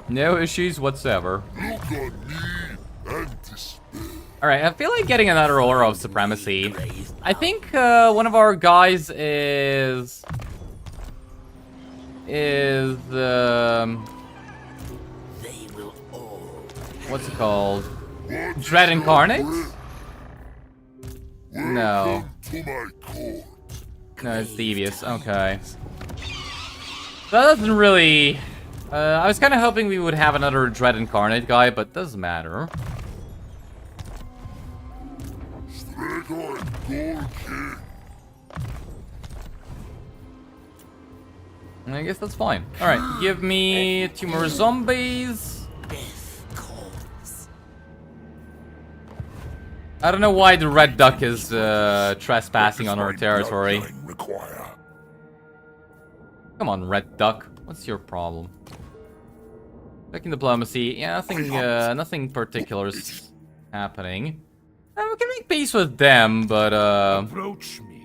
[SPEAKER 1] No issues whatsoever.
[SPEAKER 4] Look on me and despair.
[SPEAKER 1] Alright, I feel like getting another Aura of Supremacy. I think, one of our guys is...
[SPEAKER 4] They will all
[SPEAKER 1] what's it called? Dread Incarnate? No.
[SPEAKER 4] to my court.
[SPEAKER 1] No, it's Devious. Okay. That doesn't really... I was kind of hoping we would have another Dread Incarnate guy, but doesn't matter. I guess that's fine. Alright, give me 2 more zombies. I don't know why the red duck is trespassing on our territory. Come on, red duck. What's your problem? Checking diplomacy. Yeah, nothing particular is happening. We can make peace with them, but
[SPEAKER 3] Approach me.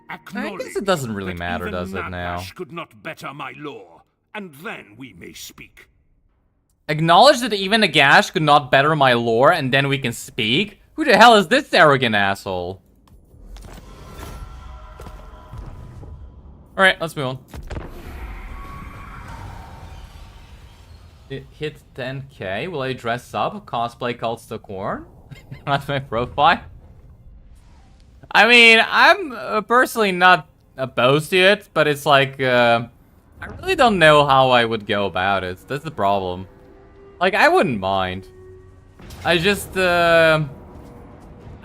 [SPEAKER 1] I guess it doesn't really matter, does it now?
[SPEAKER 3] Could not better my law, and then we may speak.
[SPEAKER 1] Acknowledge that even a gash could not better my lore, and then we can speak? Who the hell is this arrogant asshole? Alright, let's move on. It hit 10k. Will I dress up? Cosplay cults to Khorne? That's my profile. I mean, I'm personally not opposed to it, but it's like, I really don't know how I would go about it. That's the problem. Like, I wouldn't mind. I just, I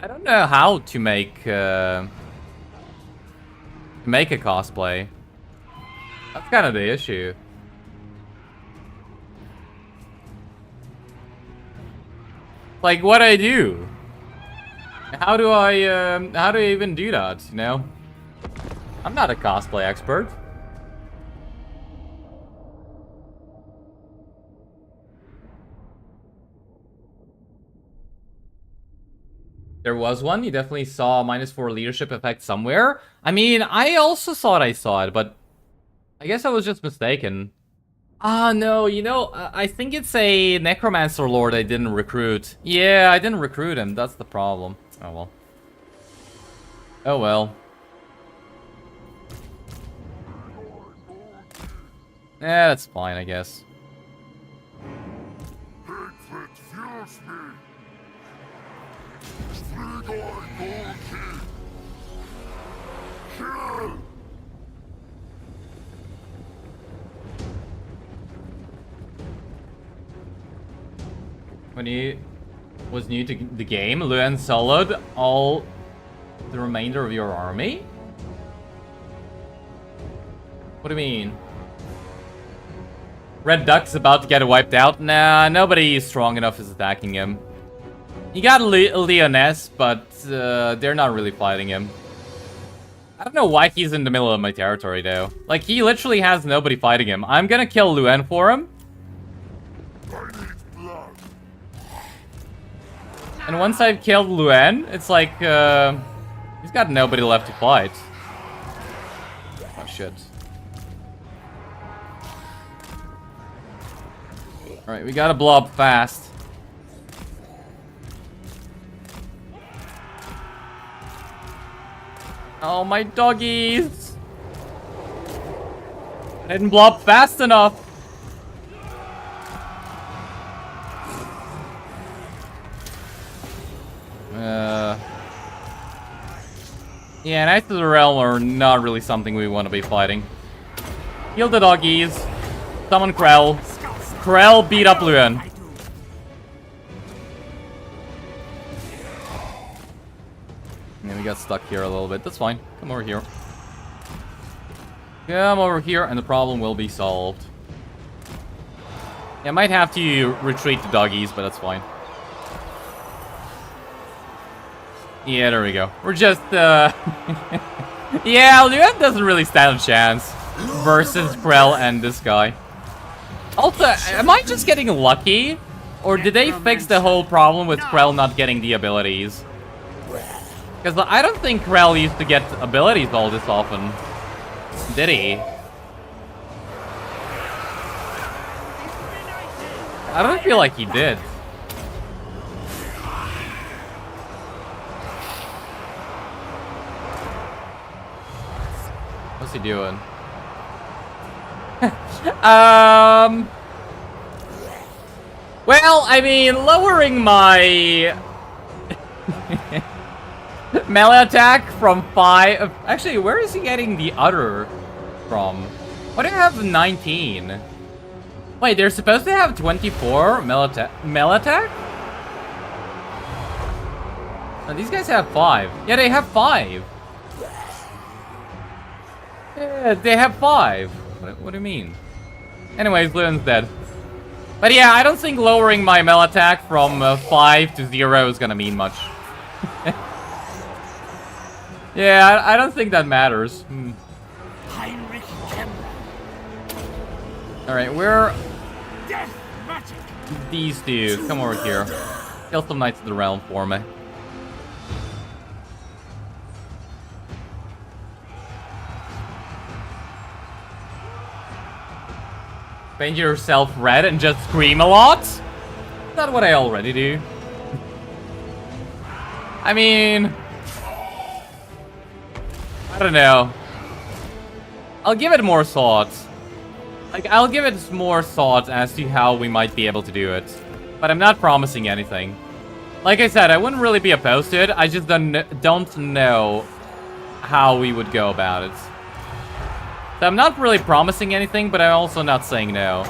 [SPEAKER 1] don't know how to make a cosplay. That's kind of the issue. Like, what do I do? How do I even do that, you know? I'm not a cosplay expert. There was one. You definitely saw -4 leadership effect somewhere. I mean, I also thought I saw it, but I guess I was just mistaken. Ah, no, you know, I think it's a Necromancer Lord I didn't recruit. Yeah, I didn't recruit him. That's the problem. Oh, well. Oh, well. Yeah, that's fine, I guess. When he was new to the game, Luan soloed all the remainder of your army? What do you mean? Red Duck's about to get wiped out? Nah, nobody strong enough is attacking him. You got Leoness, but they're not really fighting him. I don't know why he's in the middle of my territory, though. Like, he literally has nobody fighting him. I'm gonna kill Luan for him. And once I've killed Luan, it's like, he's got nobody left to fight. Oh, shit. Alright, we gotta blow up fast. Oh, my doggies! I didn't blow up fast enough. Yeah, Knights of the Realm are not really something we want to be fighting. Heal the doggies. Summon Krell. Krell beat up Luan. Yeah, we got stuck here a little bit. That's fine. Come over here. Come over here and the problem will be solved. Yeah, I might have to retreat the doggies, but that's fine. Yeah, there we go. We're just, yeah, Luan doesn't really stand a chance versus Krell and this guy. Also, am I just getting lucky? Or did they fix the whole problem with Krell not getting the abilities? Because I don't think Krell used to get abilities all this often. Did he? I don't feel like he did. What's he doing? Well, I mean, lowering my melee attack from 5... Actually, where is he getting the other from? Why do I have 19? Wait, they're supposed to have 24 melee attack? Oh, these guys have 5. Yeah, they have 5. Yeah, they have 5. What do you mean? Anyways, Luan's dead. But yeah, I don't think lowering my melee attack from 5 to 0 is gonna mean much. Yeah, I don't think that matters.
[SPEAKER 3] Heinrich Kemmler.
[SPEAKER 1] Alright, where
[SPEAKER 3] Death magic.
[SPEAKER 1] these two? Come over here. Kill some Knights of the Realm for me. Paint yourself red and just scream a lot? Is that what I already do? I mean... I don't know. I'll give it more thought. Like, I'll give it more thought as to how we might be able to do it. But I'm not promising anything. Like I said, I wouldn't really be opposed to it. I just don't know how we would go about it. So I'm not really promising anything, but I'm also not saying no.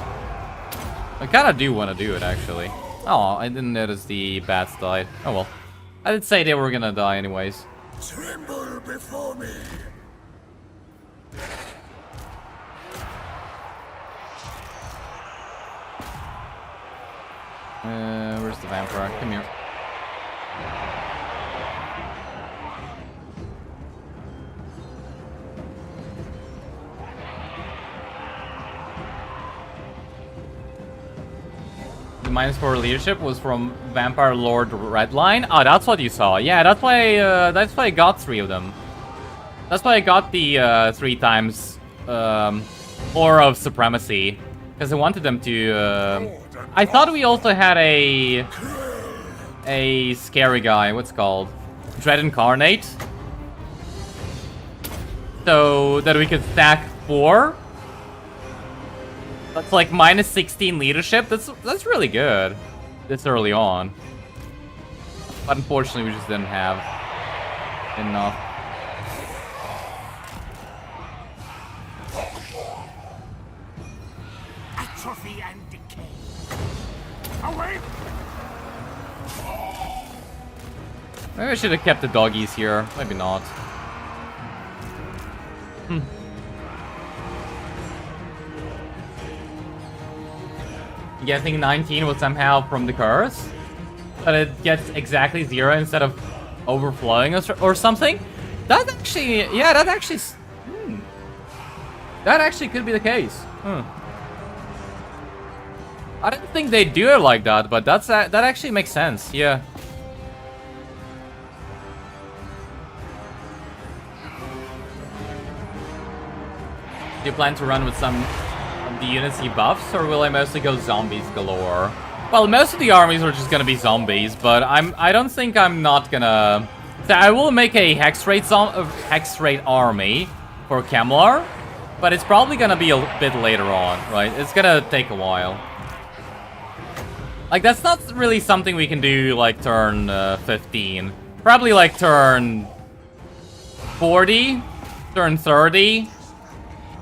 [SPEAKER 1] I kind of do want to do it, actually. Oh, I didn't notice the bats died. Oh well. I did say they were gonna die anyways.
[SPEAKER 4] Tremble before me.
[SPEAKER 1] Where's the vampire? Come here. The -4 leadership was from Vampire Lord Redline. Oh, that's what you saw. Yeah, that's why I got 3 of them. That's why I got the 3 times Aura of Supremacy, because I wanted them to. I thought we also had a scary guy. What's it called? Dread Incarnate. So that we could stack 4. That's like -16 leadership. That's really good. This early on. But unfortunately, we just didn't have enough.
[SPEAKER 3] Atrophy and decay. Away!
[SPEAKER 1] Maybe I should have kept the doggies here. Maybe not. Guessing 19 was somehow from the curse, but it gets exactly 0 instead of overflowing or something. That actually, yeah, that actually could be the case. I didn't think they'd do it like that, but that actually makes sense. Yeah. Do you plan to run with some of the units he buffs, or will I mostly go zombies galore? Well, most of the armies are just gonna be zombies, but I don't think I'm not gonna. So I will make a hex rate army for Kemmler, but it's probably gonna be a bit later on, right? It's gonna take a while. Like, that's not really something we can do like turn 15. Probably like turn 40, turn 30.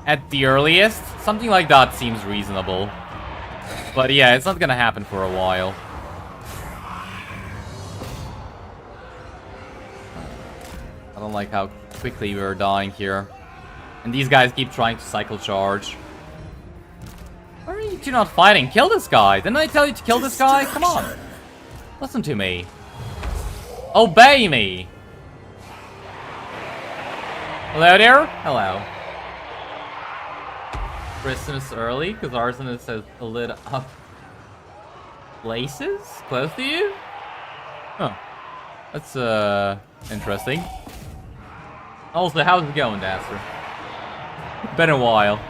[SPEAKER 1] At the earliest. Something like that seems reasonable. But yeah, it's not gonna happen for a while. I don't like how quickly we're dying here. And these guys keep trying to cycle charge. Why are you two not fighting? Kill this guy! Didn't I tell you to kill this guy? Come on! Listen to me. Obey me! Hello there? Hello. Christmas early, because Arsonist has lit up places close to you? Huh. That's, interesting. Also, how's it going, Daster? Been a while.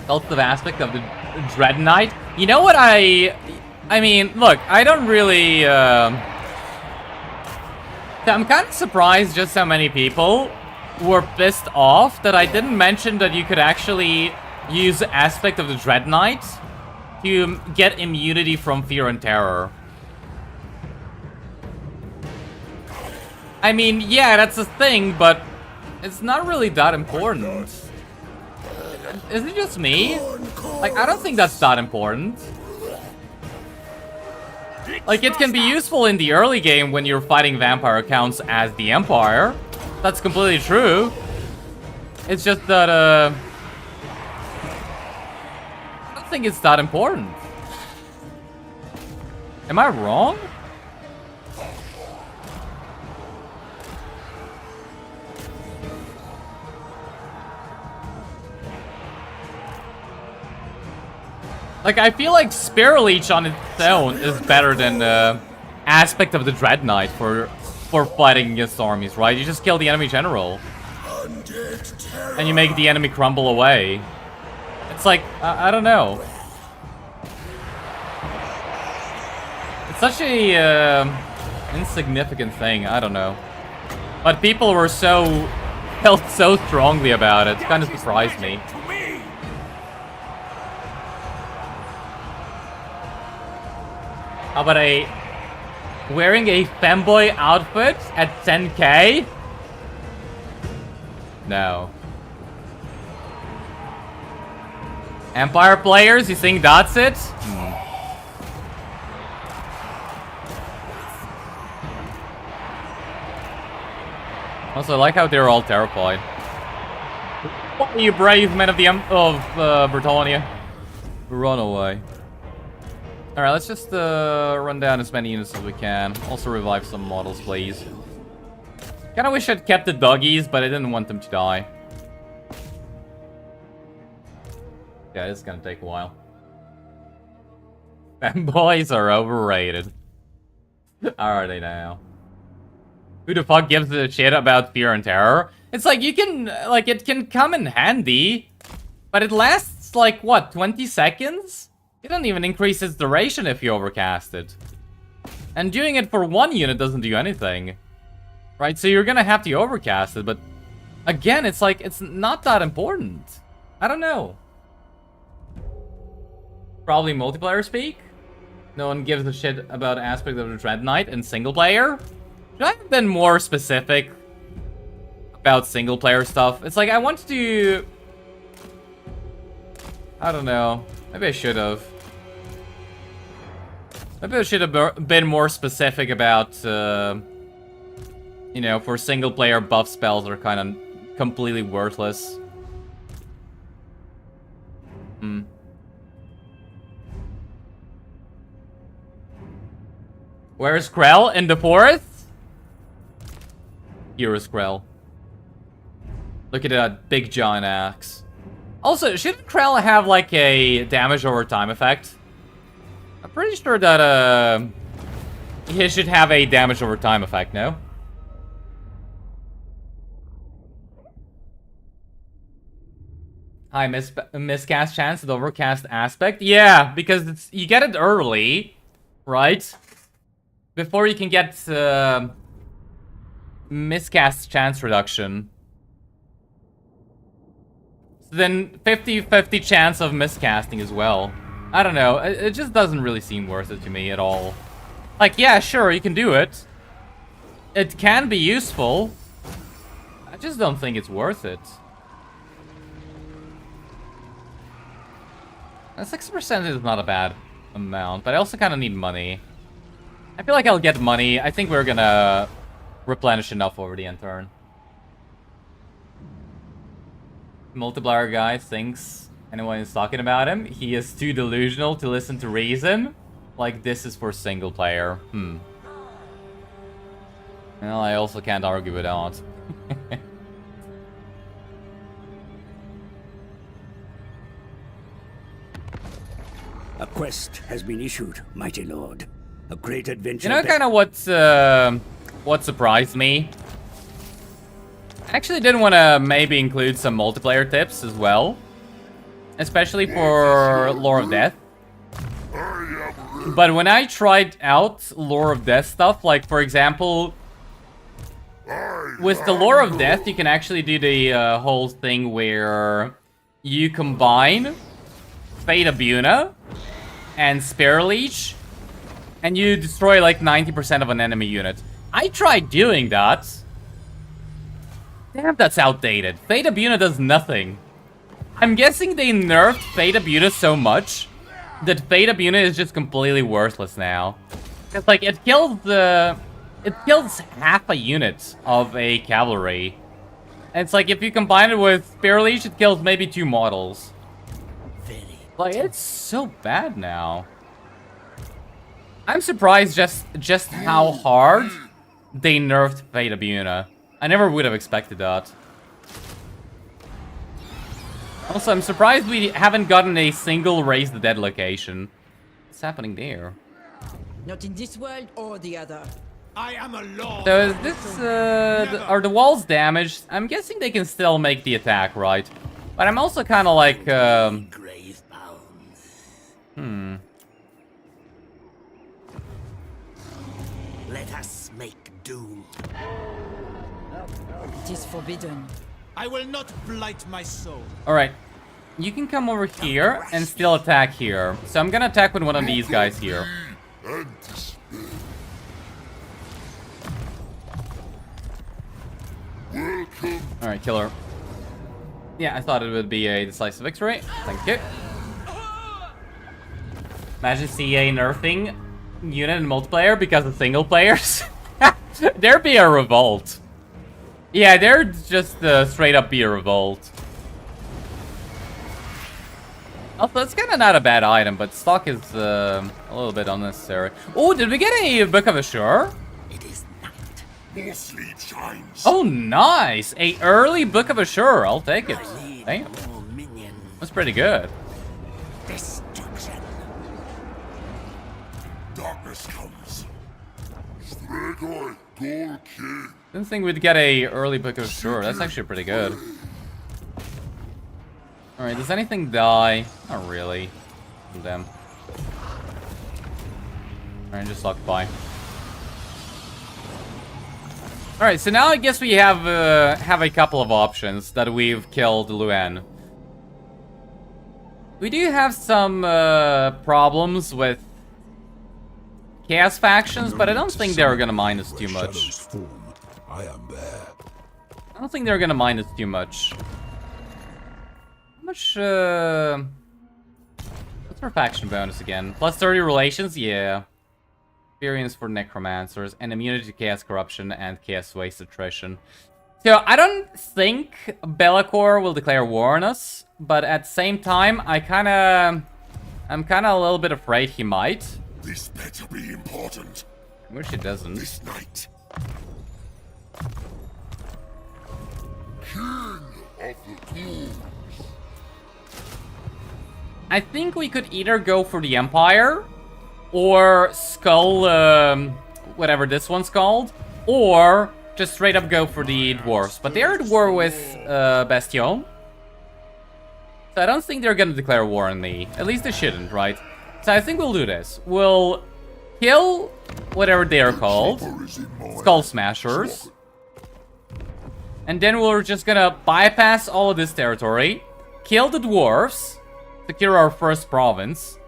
[SPEAKER 1] Relative aspect of the Dread Knight. You know what I mean, look, I don't really, I'm kind of surprised just how many people were pissed off that I didn't mention that you could actually use the aspect of the Dread Knight to get immunity from fear and terror. I mean, yeah, that's a thing, but it's not really that important. Is it just me? Like, I don't think that's that important. Like, it can be useful in the early game when you're fighting vampire accounts as the Empire. That's completely true. It's just that, I don't think it's that important. Am I wrong? Like, I feel like Spear Leech on its own is better than aspect of the Dread Knight for fighting against armies, right? You just kill the enemy general. And you make the enemy crumble away. It's like, I don't know. It's such a insignificant thing, I don't know. But people were felt so strongly about it, it kind of surprised me. How about wearing a femboy outfit at 10k? No. Empire players, you think that's it? Also, I like how they're all terrified. What, you brave men of Britannia? Run away. Alright, let's just run down as many units as we can. Also revive some models, please. Kinda wish I'd kept the doggies, but I didn't want them to die. Yeah, this is gonna take a while. Fanboys are overrated. Are they now? Who the fuck gives a shit about fear and terror? It's like, you can, like, it can come in handy, but it lasts, like, what, 20 seconds? It doesn't even increase its duration if you overcast it. And doing it for one unit doesn't do anything. Right, so you're gonna have to overcast it, but again, it's like, it's not that important. I don't know. Probably multiplayer speak? No one gives a shit about aspect of the Dread Knight in single player? Should I have been more specific about single player stuff? It's like, I want to... I don't know. Maybe I should have. Maybe I should have been more specific about, you know, for single player buff spells that are kind of completely worthless. Where's Krell? In the forest? Here is Krell. Look at that big giant axe. Also, shouldn't Krell have like a damage over time effect? I'm pretty sure that he should have a damage over time effect, no? Hi, miscast chance of the overcast aspect? Yeah, because it's, you get it early, right? Before you can get miscast chance reduction. So then 50-50 chance of miscasting as well. I don't know, it just doesn't really seem worth it to me at all. Like, yeah, sure, you can do it. It can be useful. I just don't think it's worth it. 6% is not a bad amount, but I also kind of need money. I feel like I'll get money. I think we're gonna replenish enough over the end turn. Multiplier guy thinks anyone is talking about him. He is too delusional to listen to reason. Like, this is for single player. Well, I also can't argue with that.
[SPEAKER 2] A quest has been issued, mighty lord. A great adventure.
[SPEAKER 1] You know, kind of what surprised me? I actually did want to maybe include some multiplayer tips as well, especially for Lore of Death. But when I tried out Lore of Death stuff, like for example, with the Lore of Death, you can actually do the whole thing where you combine Fate of Buna and Spear Leech, and you destroy like 90% of an enemy unit. I tried doing that. Damn, that's outdated. Fate of Buna does nothing. I'm guessing they nerfed Fate of Buna so much that Fate of Buna is just completely worthless now. It's like, it kills half a unit of a cavalry. And it's like, if you combine it with Spear Leech, it kills maybe 2 models. Like, it's so bad now. I'm surprised just how hard they nerfed Fate of Buna. I never would have expected that. Also, I'm surprised we haven't gotten a single Raise the Dead location. What's happening there?
[SPEAKER 5] Not in this world or the other.
[SPEAKER 3] I am a lord.
[SPEAKER 1] So is this, are the walls damaged? I'm guessing they can still make the attack, right? But I'm also kind of like,
[SPEAKER 2] Grave bound. Let us make doom.
[SPEAKER 5] It is forbidden.
[SPEAKER 3] I will not blight my soul.
[SPEAKER 1] Alright. You can come over here and still attack here. So I'm gonna attack with one of these guys here. Alright, killer. Yeah, I thought it would be a decisive victory. Thank you. Imagine CA nerfing unit and multiplayer because of single players. There'd be a revolt. Yeah, there'd just straight up be a revolt. Also, it's kind of not a bad item, but stock is a little bit unnecessary. Oh, did we get a Book of Assure?
[SPEAKER 4] It is night. More sleep shines.
[SPEAKER 1] Oh, nice! A early Book of Assure. I'll take it. Damn.
[SPEAKER 2] More minions.
[SPEAKER 1] That's pretty good.
[SPEAKER 2] Destruction.
[SPEAKER 4] Darkness comes. Stregoi, Gol King.
[SPEAKER 1] Didn't think we'd get a early Book of Assure. That's actually pretty good. Alright, does anything die? Not really. Them. Alright, just occupy. Alright, so now I guess we have a couple of options that we've killed Luen. We do have some problems with Chaos factions, but I don't think they're gonna mind us too much.
[SPEAKER 4] I am there.
[SPEAKER 1] I don't think they're gonna mind us too much. How much, what's our faction bonus again? Plus 30 relations? Yeah. Experience for necromancers, and immunity to chaos corruption and chaos waste attrition. So, I don't think Be'lakor will declare war on us, but at the same time, I'm kinda a little bit afraid he might.
[SPEAKER 4] This better be important.
[SPEAKER 1] I wish it doesn't.
[SPEAKER 4] This night. King of the Ghouls.
[SPEAKER 1] I think we could either go for the Empire, or Skull, whatever this one's called, or just straight up go for the Dwarfs. But they're at war with Bastion. So I don't think they're gonna declare war on me. At least they shouldn't, right? So I think we'll do this. We'll kill whatever they are called, Skull Smashers. And then we're just gonna bypass all of this territory, kill the Dwarfs, secure our first province,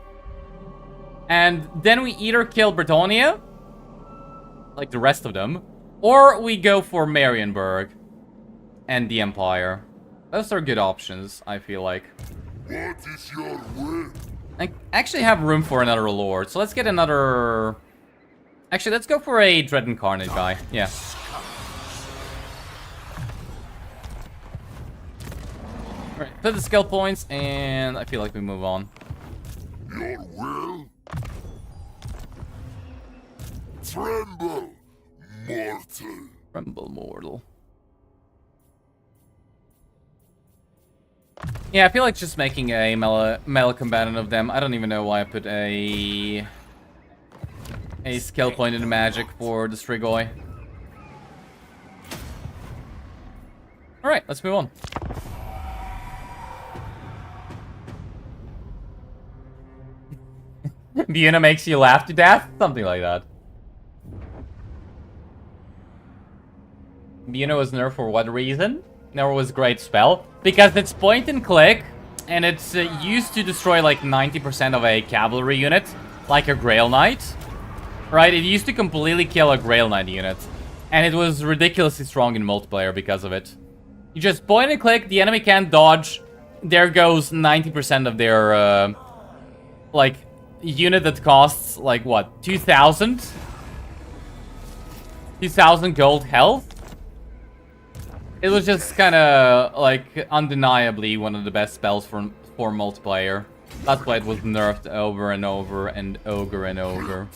[SPEAKER 1] and then we either kill Bretonnia, like the rest of them, or we go for Marienburg and the Empire. Those are good options, I feel like.
[SPEAKER 4] What is your will?
[SPEAKER 1] I actually have room for another lord, so let's get another Actually, let's go for a Dread Incarnate guy. Yeah. Alright, put the skill points, and I feel like we move on.
[SPEAKER 4] Your will? Tremble, mortal.
[SPEAKER 1] Tremble mortal. Yeah, I feel like just making a melee combatant of them. I don't even know why I put a skill point in the magic for the Strigoi. Alright, let's move on. Buna makes you laugh to death? Something like that. Buna was nerfed for what reason? Nerf was a great spell. Because it's point and click, and it's used to destroy like 90% of a cavalry unit, like a Grail Knight. Right? It used to completely kill a Grail Knight unit. And it was ridiculously strong in multiplayer because of it. You just point and click, the enemy can't dodge. There goes 90% of their, like, unit that costs, like, what? 2,000? 2,000 gold health? It was just kind of, like, undeniably one of the best spells for multiplayer. That's why it was nerfed over and over and over and over.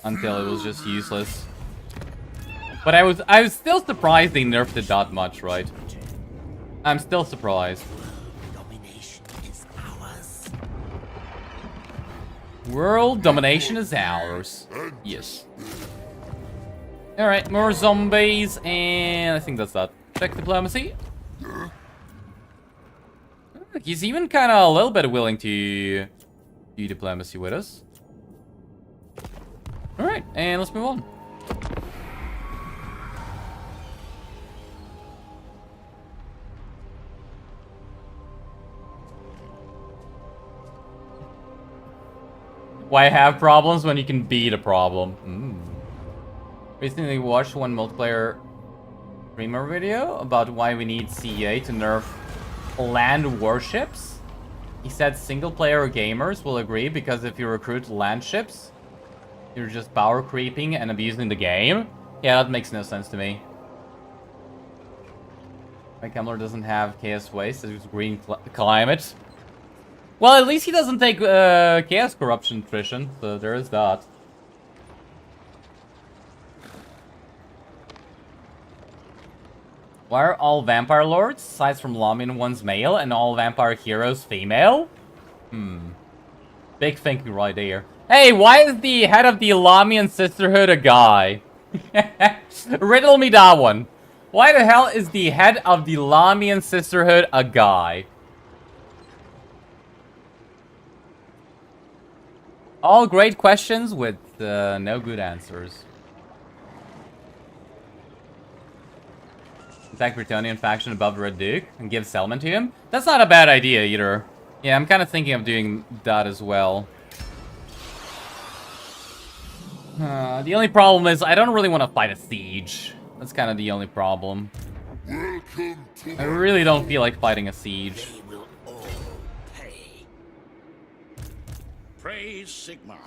[SPEAKER 1] Until it was just useless. But I was still surprised they nerfed it that much, right? I'm still surprised.
[SPEAKER 3] Domination is ours.
[SPEAKER 1] World domination is ours. Yes. Alright, more zombies, and I think that's that. Check diplomacy. He's even kind of a little bit willing to do diplomacy with us. Alright, and let's move on. Why have problems when you can beat a problem? Recently watched one multiplayer streamer video about why we need CEA to nerf land warships. He said single player gamers will agree because if you recruit land ships, you're just power creeping and abusing the game. Yeah, that makes no sense to me. My Kemmler doesn't have chaos waste, it's green climate. Well, at least he doesn't take chaos corruption attrition, so there is that. Why are all vampire lords, aside from Lamian ones, male, and all vampire heroes female? Big thinking right there. Hey, why is the head of the Lamian Sisterhood a guy? Riddle me that one. Why the hell is the head of the Lamian Sisterhood a guy? All great questions with no good answers. Attack Bretonnian faction above the Red Duke and give Selman to him? That's not a bad idea either. Yeah, I'm kind of thinking of doing that as well. The only problem is I don't really want to fight a siege. That's kind of the only problem.
[SPEAKER 4] Welcome to
[SPEAKER 1] I really don't feel like fighting a siege.
[SPEAKER 3] They will all pay. Praise Sigmar.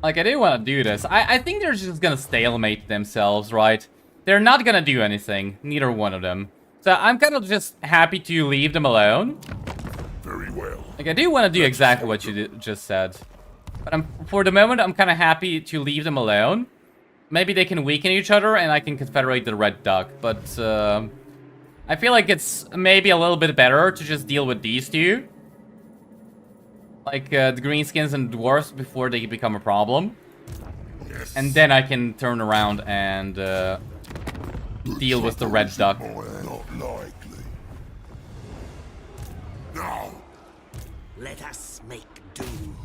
[SPEAKER 1] Like, I do want to do this. I think they're just gonna stalemate themselves, right? They're not gonna do anything. Neither one of them. So I'm kind of just happy to leave them alone.
[SPEAKER 4] very well.
[SPEAKER 1] Like, I do want to do exactly what you just said. But for the moment, I'm kind of happy to leave them alone. Maybe they can weaken each other and I can confederate the Red Duck. But I feel like it's maybe a little bit better to just deal with these two. Like the Greenskins and Dwarfs before they become a problem.
[SPEAKER 4] Yes.
[SPEAKER 1] And then I can turn around and deal with the Red Duck.
[SPEAKER 4] Not likely. Now,
[SPEAKER 3] Let us make doom.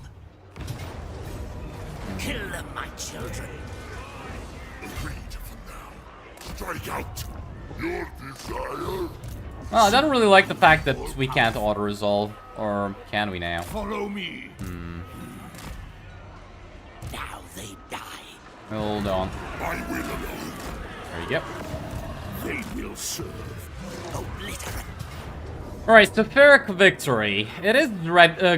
[SPEAKER 3] Kill them, my children.
[SPEAKER 4] agreed for now. Strike out. Your desire.
[SPEAKER 1] Well, I don't really like the fact that we can't auto-resolve. Or can we now?
[SPEAKER 4] Follow me.
[SPEAKER 3] Now they die.
[SPEAKER 1] Hold on.
[SPEAKER 4] I will alone.
[SPEAKER 1] There you go.
[SPEAKER 4] They will serve.
[SPEAKER 3] Obliterate.
[SPEAKER 1] Alright, so Ferric victory. It is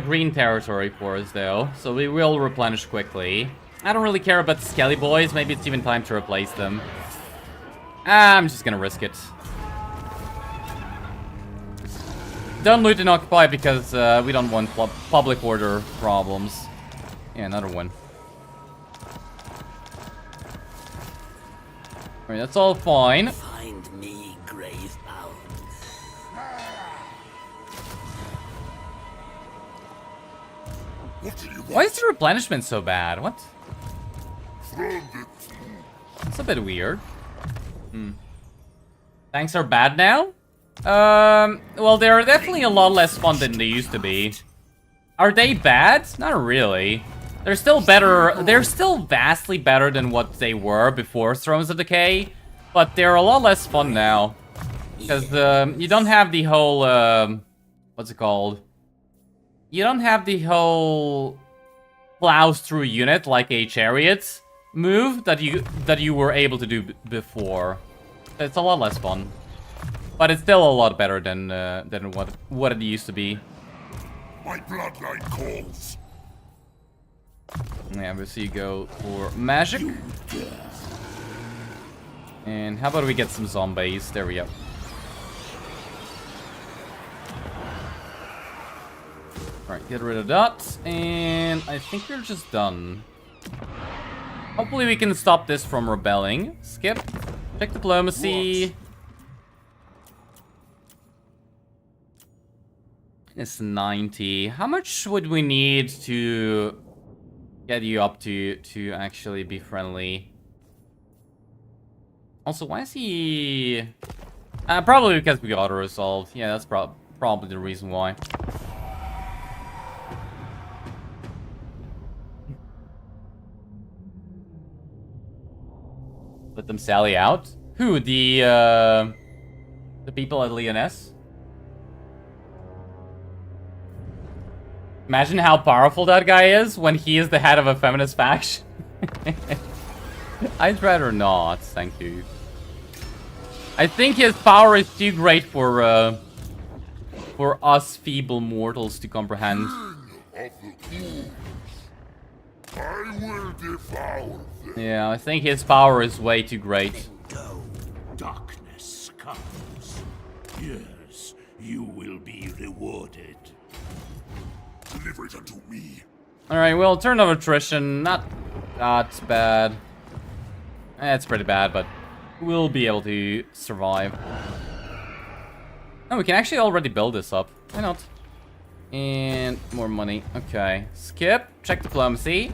[SPEAKER 1] green territory for us, though, so we will replenish quickly. I don't really care about the Skelly Boys. Maybe it's even time to replace them. I'm just gonna risk it. Don't loot and occupy because we don't want public order problems. Yeah, another one. Alright, that's all fine.
[SPEAKER 2] Find me, grave bound.
[SPEAKER 4] What do you want?
[SPEAKER 1] Why is the replenishment so bad? What?
[SPEAKER 4] From the
[SPEAKER 1] It's a bit weird. Tanks are bad now? Well, they're definitely a lot less fun than they used to be. Are they bad? Not really. They're still better. They're still vastly better than what they were before Thrones of Decay, but they're a lot less fun now. Because you don't have the whole what's it called? You don't have the whole plows through unit like a chariot move that you were able to do before. It's a lot less fun, but it's still a lot better than what it used to be.
[SPEAKER 4] My bloodline calls.
[SPEAKER 1] Yeah, we'll see you go for magic. And how about we get some zombies? There we go. Alright, get rid of that. And I think we're just done. Hopefully we can stop this from rebelling. Skip. Check diplomacy. It's 90. How much would we need to get you up to actually be friendly? Also, why is he... probably because we auto-resolved. Yeah, that's probably the reason why. Let them sally out? Who? The people at Lyonesse? Imagine how powerful that guy is when he is the head of a feminist faction. I'd rather not, thank you. I think his power is too great for us feeble mortals to comprehend.
[SPEAKER 4] Of the ghouls. I will devour them.
[SPEAKER 1] Yeah, I think his power is way too great.
[SPEAKER 2] Go.
[SPEAKER 3] Darkness comes. Yes, you will be rewarded.
[SPEAKER 4] Deliver it unto me.
[SPEAKER 1] Alright, well, turn of attrition, not that bad. It's pretty bad, but we'll be able to survive. Oh, we can actually already build this up. Why not? And more money. Okay. Skip. Check diplomacy.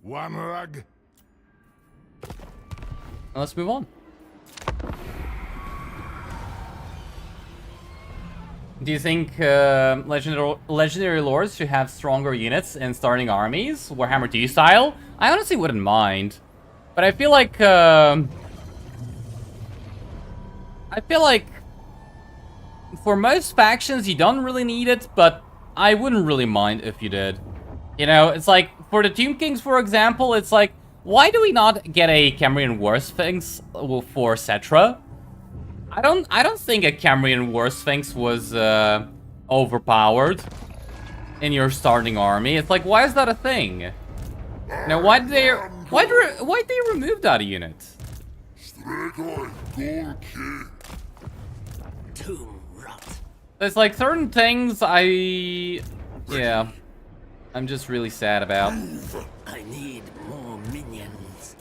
[SPEAKER 4] One rug.
[SPEAKER 1] Let's move on. Do you think legendary lords should have stronger units in starting armies, Warhammer 2 style? I honestly wouldn't mind, but I feel like for most factions you don't really need it, but I wouldn't really mind if you did. You know, it's like for the Tomb Kings, for example, it's like, why do we not get a Cambrian War Sphinx for Cetra? I don't think a Cambrian War Sphinx was overpowered in your starting army. It's like, why is that a thing? Now, why did they remove that unit?
[SPEAKER 2] Tomb rot.
[SPEAKER 1] There's like certain things yeah, I'm just really sad about,
[SPEAKER 2] I need more minions.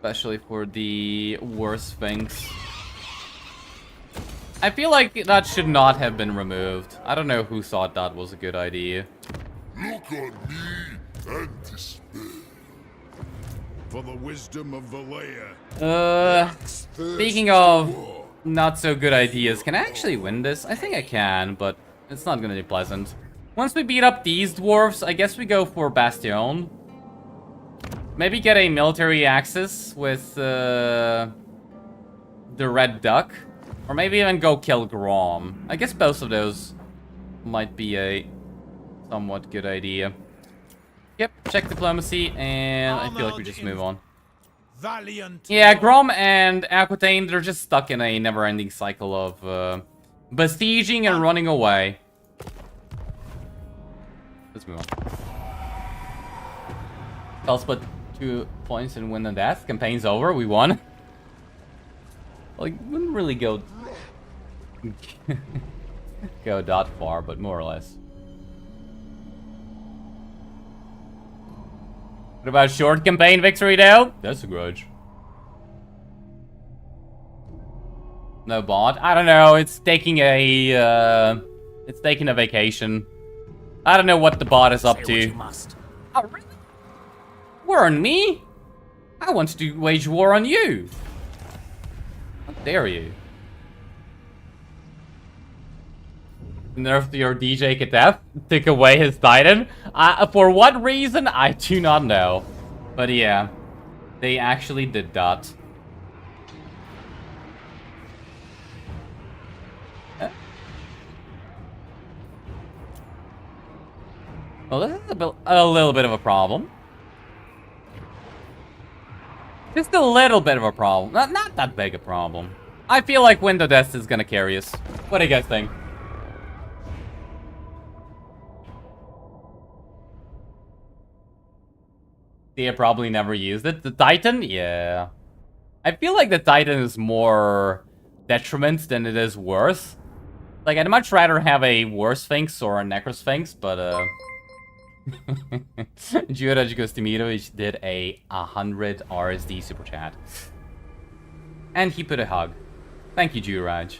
[SPEAKER 1] especially for the War Sphinx. I feel like that should not have been removed. I don't know who thought that was a good idea.
[SPEAKER 4] Look on me and despair.
[SPEAKER 6] For the wisdom of Valea.
[SPEAKER 1] Speaking of not so good ideas, can I actually win this? I think I can, but it's not gonna be pleasant. Once we beat up these dwarves, I guess we go for Bastion. Maybe get a military axis with the Red Duck. Or maybe even go kill Grom. I guess both of those might be a somewhat good idea. Yep, check diplomacy, and I feel like we just move on.
[SPEAKER 3] Valiant.
[SPEAKER 1] Yeah, Grom and Aquitaine, they're just stuck in a never-ending cycle of besieging and running away. Let's move on. I'll split 2 points and win the death. Campaign's over. We won. Like, wouldn't really go that far, but more or less. What about short campaign victory though? That's a grudge. No bot. I don't know. It's taking a vacation. I don't know what the bot is up to. Oh, really? War on me? I want to wage war on you. How dare you? Nerfed your DJ Katef, took away his Titan. For what reason, I do not know. But yeah, they actually did that. Well, this is a little bit of a problem. Just a little bit of a problem. Not that big a problem. I feel like Window Death is gonna carry us. What do you guys think? Thea probably never used it. The Titan? Yeah. I feel like the Titan is more detriment than it is worth. Like, I'd much rather have a War Sphinx or a Necrosphinx, but, Juraj Gostimirovic did a 100 RSD super chat. And he put a hug. Thank you, Juraj.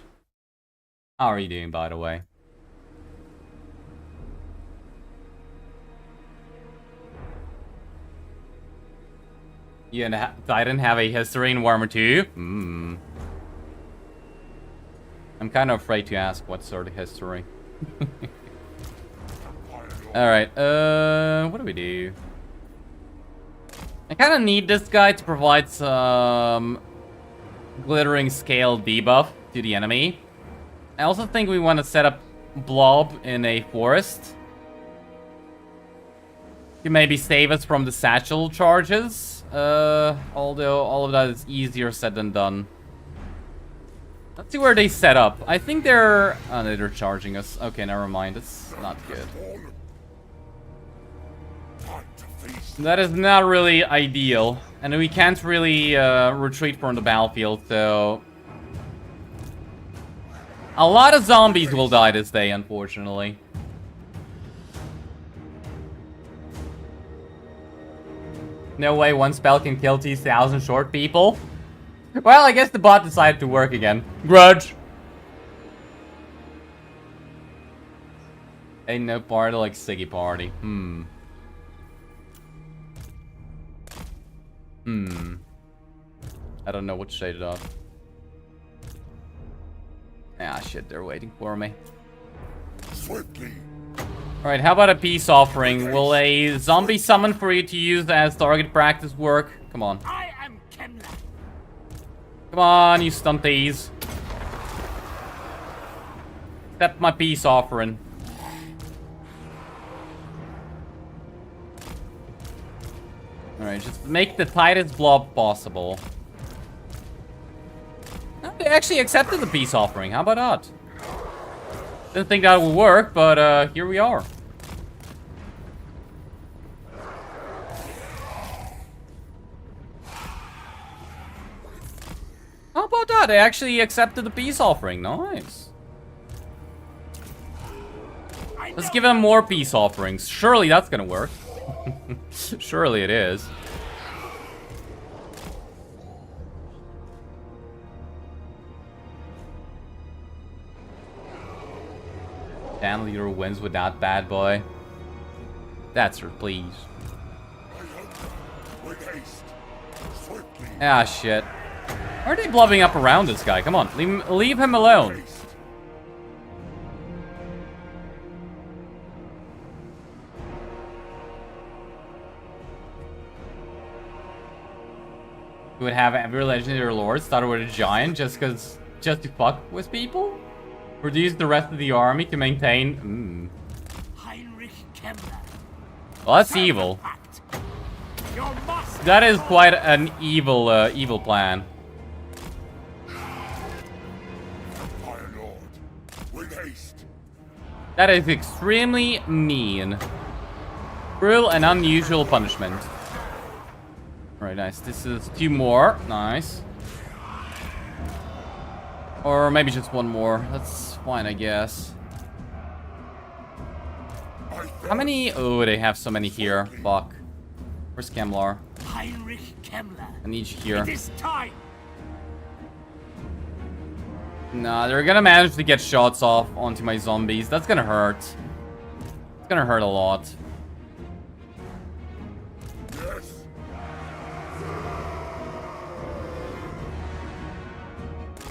[SPEAKER 1] How are you doing, by the way? You and Titan have a history in Warhammer 2? I'm kind of afraid to ask what sort of history. Alright, what do we do? I kind of need this guy to provide some glittering scale debuff to the enemy. I also think we want to set up Blob in a forest. To maybe save us from the satchel charges. Although all of that is easier said than done. Let's see where they set up. I think they're... Oh, no, they're charging us. Okay, never mind. It's not good. That is not really ideal. And we can't really retreat from the battlefield, so... A lot of zombies will die this day, unfortunately. No way one spell can kill 2,000 short people. Well, I guess the bot decided to work again. Grudge. Ain't no party like Siggy Party. I don't know what shaded off. Ah, shit, they're waiting for me.
[SPEAKER 4] Swiftly.
[SPEAKER 1] Alright, how about a peace offering? Will a zombie summon for you to use as target practice work? Come on.
[SPEAKER 3] I am Kemmler.
[SPEAKER 1] Come on, you stunties. Accept my peace offering. Alright, just make the tightest blob possible. Oh, they actually accepted the peace offering. How about that? Didn't think that would work, but here we are. How about that? They actually accepted the peace offering. Nice. Let's give them more peace offerings. Surely that's gonna work. Surely it is. Damn, leader wins with that bad boy. That's her, please. Ah, shit. Why are they blubbing up around this guy? Come on, leave him alone. You would have every legendary lord started with a giant just to fuck with people? Reduce the rest of the army to maintain...
[SPEAKER 3] Heinrich Kemmler.
[SPEAKER 1] Well, that's evil. That is quite an evil, evil plan.
[SPEAKER 4] Fire Lord, with haste.
[SPEAKER 1] That is extremely mean. Cruel and unusual punishment. Alright, nice. This is 2 more. Nice. Or maybe just 1 more. That's fine, I guess. How many? Oh, they have so many here. Fuck. Where's Kemmler?
[SPEAKER 3] Heinrich Kemmler.
[SPEAKER 1] I need you here.
[SPEAKER 3] It is time.
[SPEAKER 1] Nah, they're gonna manage to get shots off onto my zombies. That's gonna hurt. It's gonna hurt a lot.
[SPEAKER 4] Yes.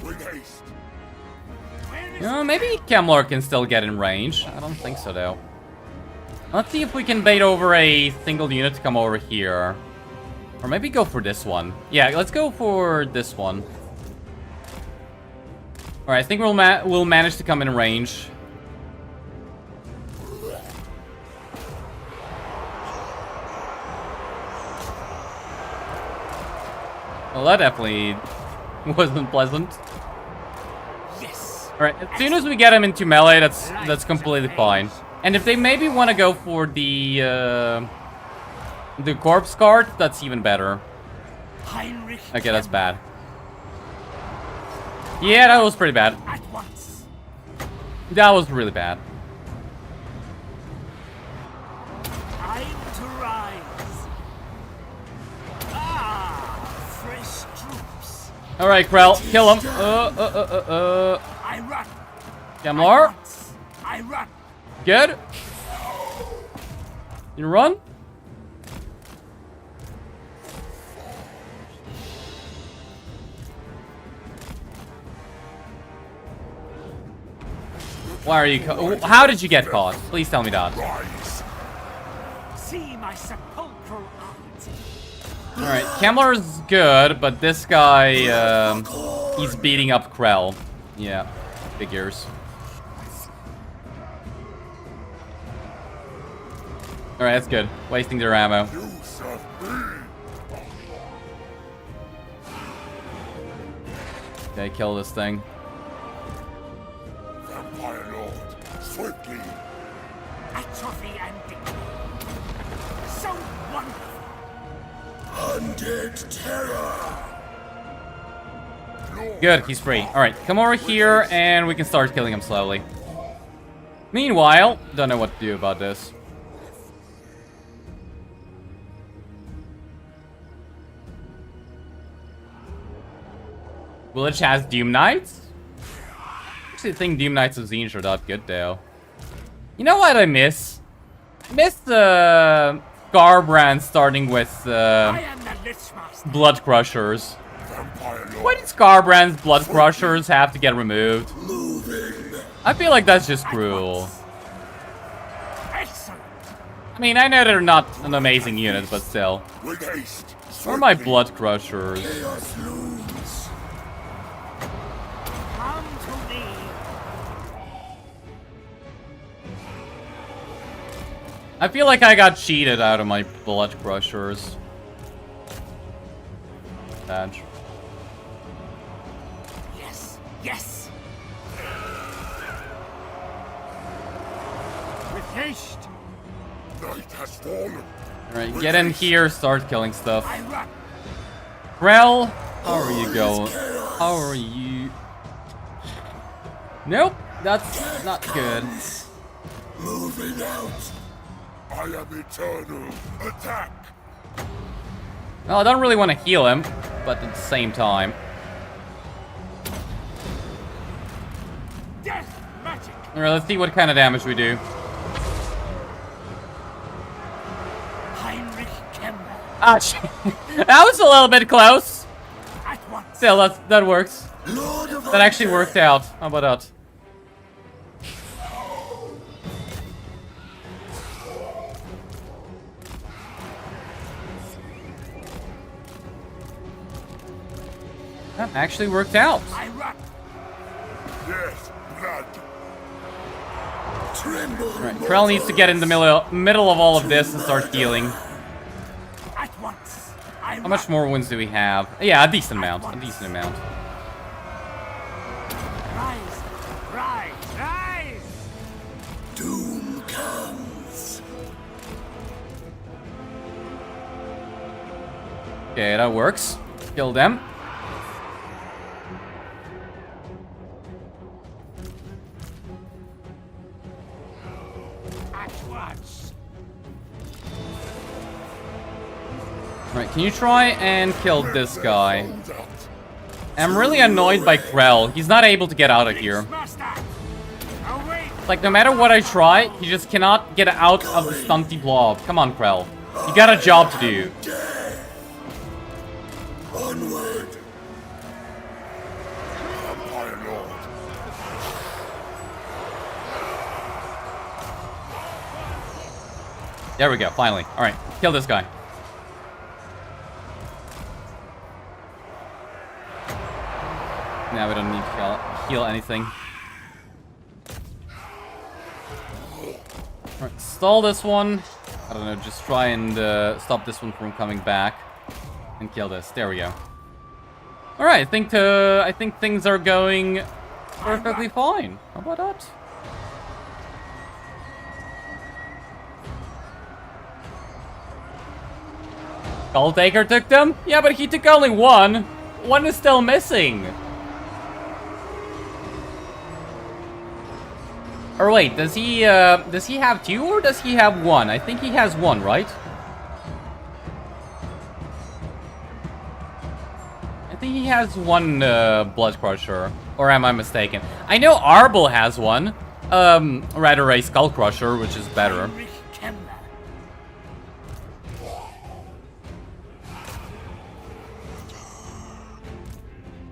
[SPEAKER 4] With haste.
[SPEAKER 3] Where
[SPEAKER 1] You know, maybe Kemmler can still get in range. I don't think so, though. Let's see if we can bait over a single unit to come over here. Or maybe go for this one. Yeah, let's go for this one. Alright, I think we'll manage to come in range. Well, that definitely wasn't pleasant.
[SPEAKER 3] Yes.
[SPEAKER 1] Alright, as soon as we get him into melee, that's completely fine. And if they maybe want to go for the corpse card, that's even better.
[SPEAKER 3] Heinrich.
[SPEAKER 1] Okay, that's bad. Yeah, that was pretty bad.
[SPEAKER 3] At once.
[SPEAKER 1] That was really bad.
[SPEAKER 3] Time to rise. Ah, fresh troops.
[SPEAKER 1] Alright, Krell, kill him.
[SPEAKER 3] I run.
[SPEAKER 1] Kemmler,
[SPEAKER 3] At once. I run.
[SPEAKER 1] good. You run? Why are you how did you get caught? Please tell me that.
[SPEAKER 4] Rise.
[SPEAKER 3] See my sepulchral art.
[SPEAKER 1] Alright, Kemmler's good, but this guy, he's beating up Krell. Yeah, figures. Alright, that's good. Wasting their ammo.
[SPEAKER 4] You serve me.
[SPEAKER 1] Okay, kill this thing.
[SPEAKER 4] Vampire Lord. Swiftly.
[SPEAKER 3] Atrophy and dignity. So wonderful.
[SPEAKER 4] Undead terror. Lord.
[SPEAKER 1] Good, he's free. Alright, come over here and we can start killing him slowly. Meanwhile, don't know what to do about this. Village has Doom Knights? I actually think Doom Knights of Zinj are not good though. You know what I miss? I miss the Garbrand starting with
[SPEAKER 3] I am the Lich Master.
[SPEAKER 1] Blood Crushers.
[SPEAKER 4] Vampire Lord.
[SPEAKER 1] Why did Garbrand's Blood Crushers have to get removed? I feel like that's just cruel.
[SPEAKER 3] Excellent.
[SPEAKER 1] I mean, I know they're not an amazing unit, but still.
[SPEAKER 4] With haste.
[SPEAKER 1] Where are my
[SPEAKER 4] Swiftly.
[SPEAKER 1] Blood Crushers?
[SPEAKER 4] Chaos looms.
[SPEAKER 3] Come to me.
[SPEAKER 1] I feel like I got cheated out of my Blood Crushers. Badge.
[SPEAKER 3] Yes. Yes. With haste.
[SPEAKER 4] Night has fallen.
[SPEAKER 1] Alright, get in here, start killing stuff.
[SPEAKER 3] I run.
[SPEAKER 1] Krell, how are you going? How are you? Nope, that's not good.
[SPEAKER 4] Moving out. I am eternal. Attack.
[SPEAKER 1] Well, I don't really want to heal him, but at the same time.
[SPEAKER 3] Death magic.
[SPEAKER 1] Alright, let's see what kind of damage we do.
[SPEAKER 3] Heinrich Kemmler.
[SPEAKER 1] Ah, shit. That was a little bit close.
[SPEAKER 3] At once.
[SPEAKER 1] Still, that works.
[SPEAKER 4] Lord of
[SPEAKER 1] That actually worked out. How about that? That actually worked out.
[SPEAKER 3] I run.
[SPEAKER 4] Yes, blood. Tremble.
[SPEAKER 1] Right, Krell needs to get in the middle of all of this and start healing.
[SPEAKER 3] At once. I
[SPEAKER 1] How much more wounds do we have? Yeah, a decent amount. A decent amount.
[SPEAKER 3] Rise. Rise. Rise.
[SPEAKER 4] Doom comes.
[SPEAKER 1] Okay, that works. Kill them.
[SPEAKER 3] At once.
[SPEAKER 1] Alright, can you try and kill this guy? I'm really annoyed by Krell. He's not able to get out of here.
[SPEAKER 3] Master. Away.
[SPEAKER 1] Like, no matter what I try, he just cannot get out of the stunty blob. Come on, Krell. You got a job to do.
[SPEAKER 4] Onward! Empire Lord!
[SPEAKER 1] There we go, finally. Alright, kill this guy. Now we don't need to heal anything. Alright, stall this one. I don't know, just try and stop this one from coming back. And kill this. There we go. Alright, I think things are going perfectly fine. How about that? Skulltaker took them? Yeah, but he took only one. One is still missing. Or wait, does he have two or does he have one? I think he has one, right? I think he has one Blood Crusher. Or am I mistaken? I know Arbel has one. Rather a Skull Crusher, which is better.
[SPEAKER 3] Heinrich Kemmler.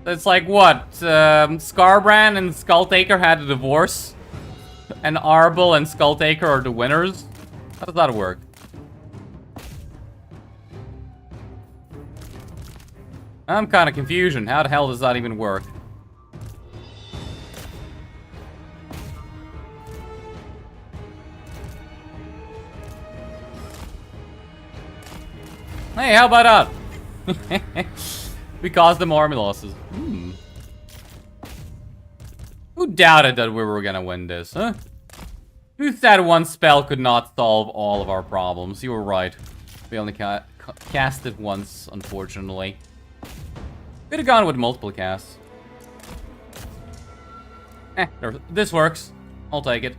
[SPEAKER 1] It's like what? Scarbrand and Skulltaker had a divorce? And Arbel and Skulltaker are the winners? How does that work? I'm kind of confusion. How the hell does that even work? Hey, how about that? We caused them army losses. Who doubted that we were gonna win this, huh? Who said one spell could not solve all of our problems? You were right. We only cast it once, unfortunately. Could have gone with multiple casts. This works. I'll take it.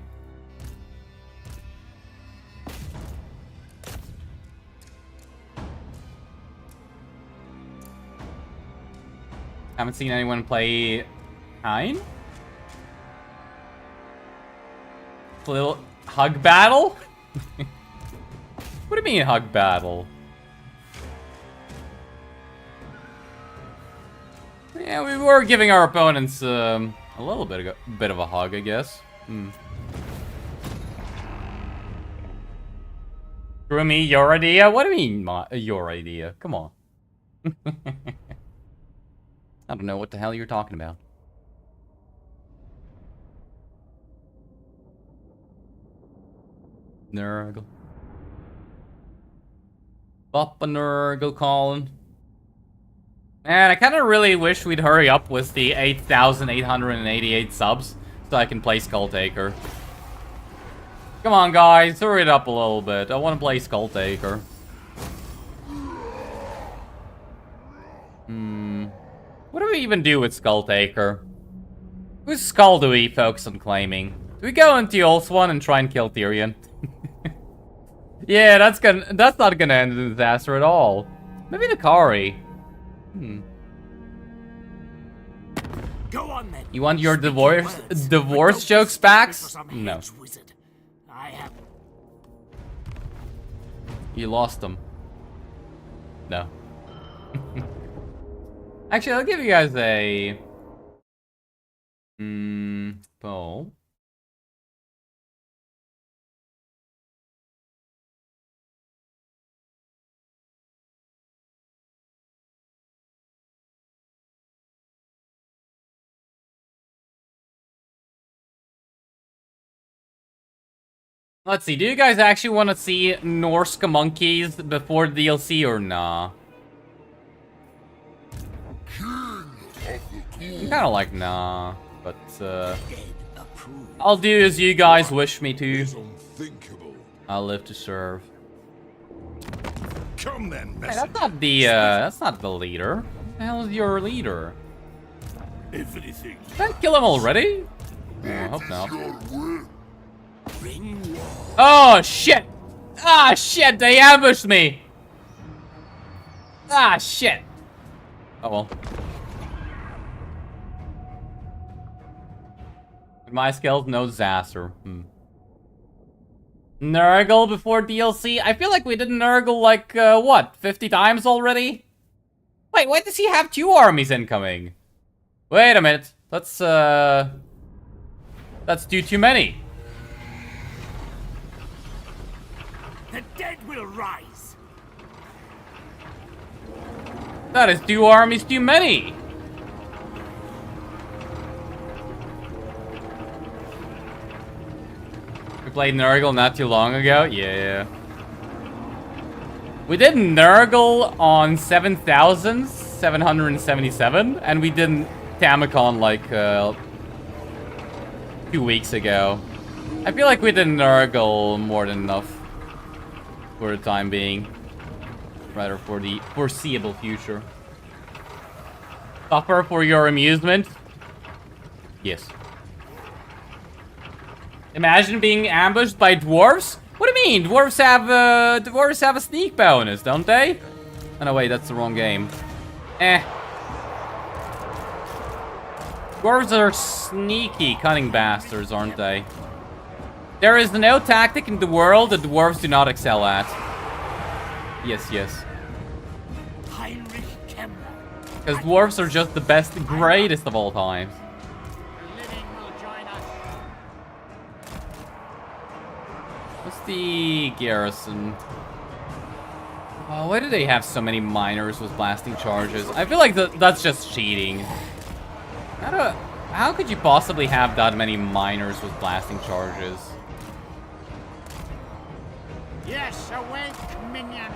[SPEAKER 1] Haven't seen anyone play Hein? Little hug battle? What do you mean hug battle? Yeah, we were giving our opponents a little bit of a hug, I guess. Screw me, your idea? What do you mean your idea? Come on. I don't know what the hell you're talking about. Nurgle. Papa Nurgle calling. Man, I kind of really wish we'd hurry up with the 8,888 subs so I can play Skulltaker. Come on, guys, hurry it up a little bit. I want to play Skulltaker. What do we even do with Skulltaker? Whose skull do we focus on claiming? Do we go into Ulswan and try and kill Tyrion? Yeah, that's not gonna end in a disaster at all. Maybe the Kari.
[SPEAKER 3] Go on then.
[SPEAKER 1] You want your
[SPEAKER 3] Speak your
[SPEAKER 1] divorce
[SPEAKER 3] words.
[SPEAKER 1] jokes
[SPEAKER 3] Don't
[SPEAKER 1] back?
[SPEAKER 3] mistake me for some
[SPEAKER 1] No.
[SPEAKER 3] hedge wizard. I have.
[SPEAKER 1] You lost them. No. Actually, I'll give you guys a... poll. Let's see, do you guys actually want to see Norse monkeys before DLC or nah? I'm kind of like nah, but I'll do as you guys wish me to.
[SPEAKER 6] Unthinkable.
[SPEAKER 1] I'll live to serve.
[SPEAKER 6] Come then,
[SPEAKER 1] Hey,
[SPEAKER 6] messenger.
[SPEAKER 1] that's not the leader. Who the hell is your leader?
[SPEAKER 3] Everything.
[SPEAKER 1] Did I kill him already? I hope not.
[SPEAKER 4] Your will.
[SPEAKER 3] Bring war.
[SPEAKER 1] Oh, shit! Ah, shit, they ambushed me! Ah, shit! Oh, well. With my skills, no disaster. Nurgle before DLC? I feel like we did Nurgle like, what, 50 times already? Wait, why does he have 2 armies incoming? Wait a minute. Let's do too many.
[SPEAKER 3] The dead will rise.
[SPEAKER 1] That is 2 armies too many. We played Nurgle not too long ago. Yeah. We did Nurgle on 7,777, and we did Tamacon like 2 weeks ago. I feel like we did Nurgle more than enough for the time being. Rather for the foreseeable future. Suffer for your amusement? Yes. Imagine being ambushed by dwarves? What do you mean? Dwarves have a sneak bonus, don't they? Oh no, wait, that's the wrong game. Dwarves are sneaky, cunning bastards, aren't they? There is no tactic in the world that dwarves do not excel at. Yes.
[SPEAKER 3] Heinrich Kemmler.
[SPEAKER 1] Because dwarves are just the best, greatest of all times.
[SPEAKER 3] Living will join us.
[SPEAKER 1] What's the garrison? Oh, why do they have so many miners with blasting charges? I feel like that's just cheating. How could you possibly have that many miners with blasting charges?
[SPEAKER 3] Yes, awake, minions.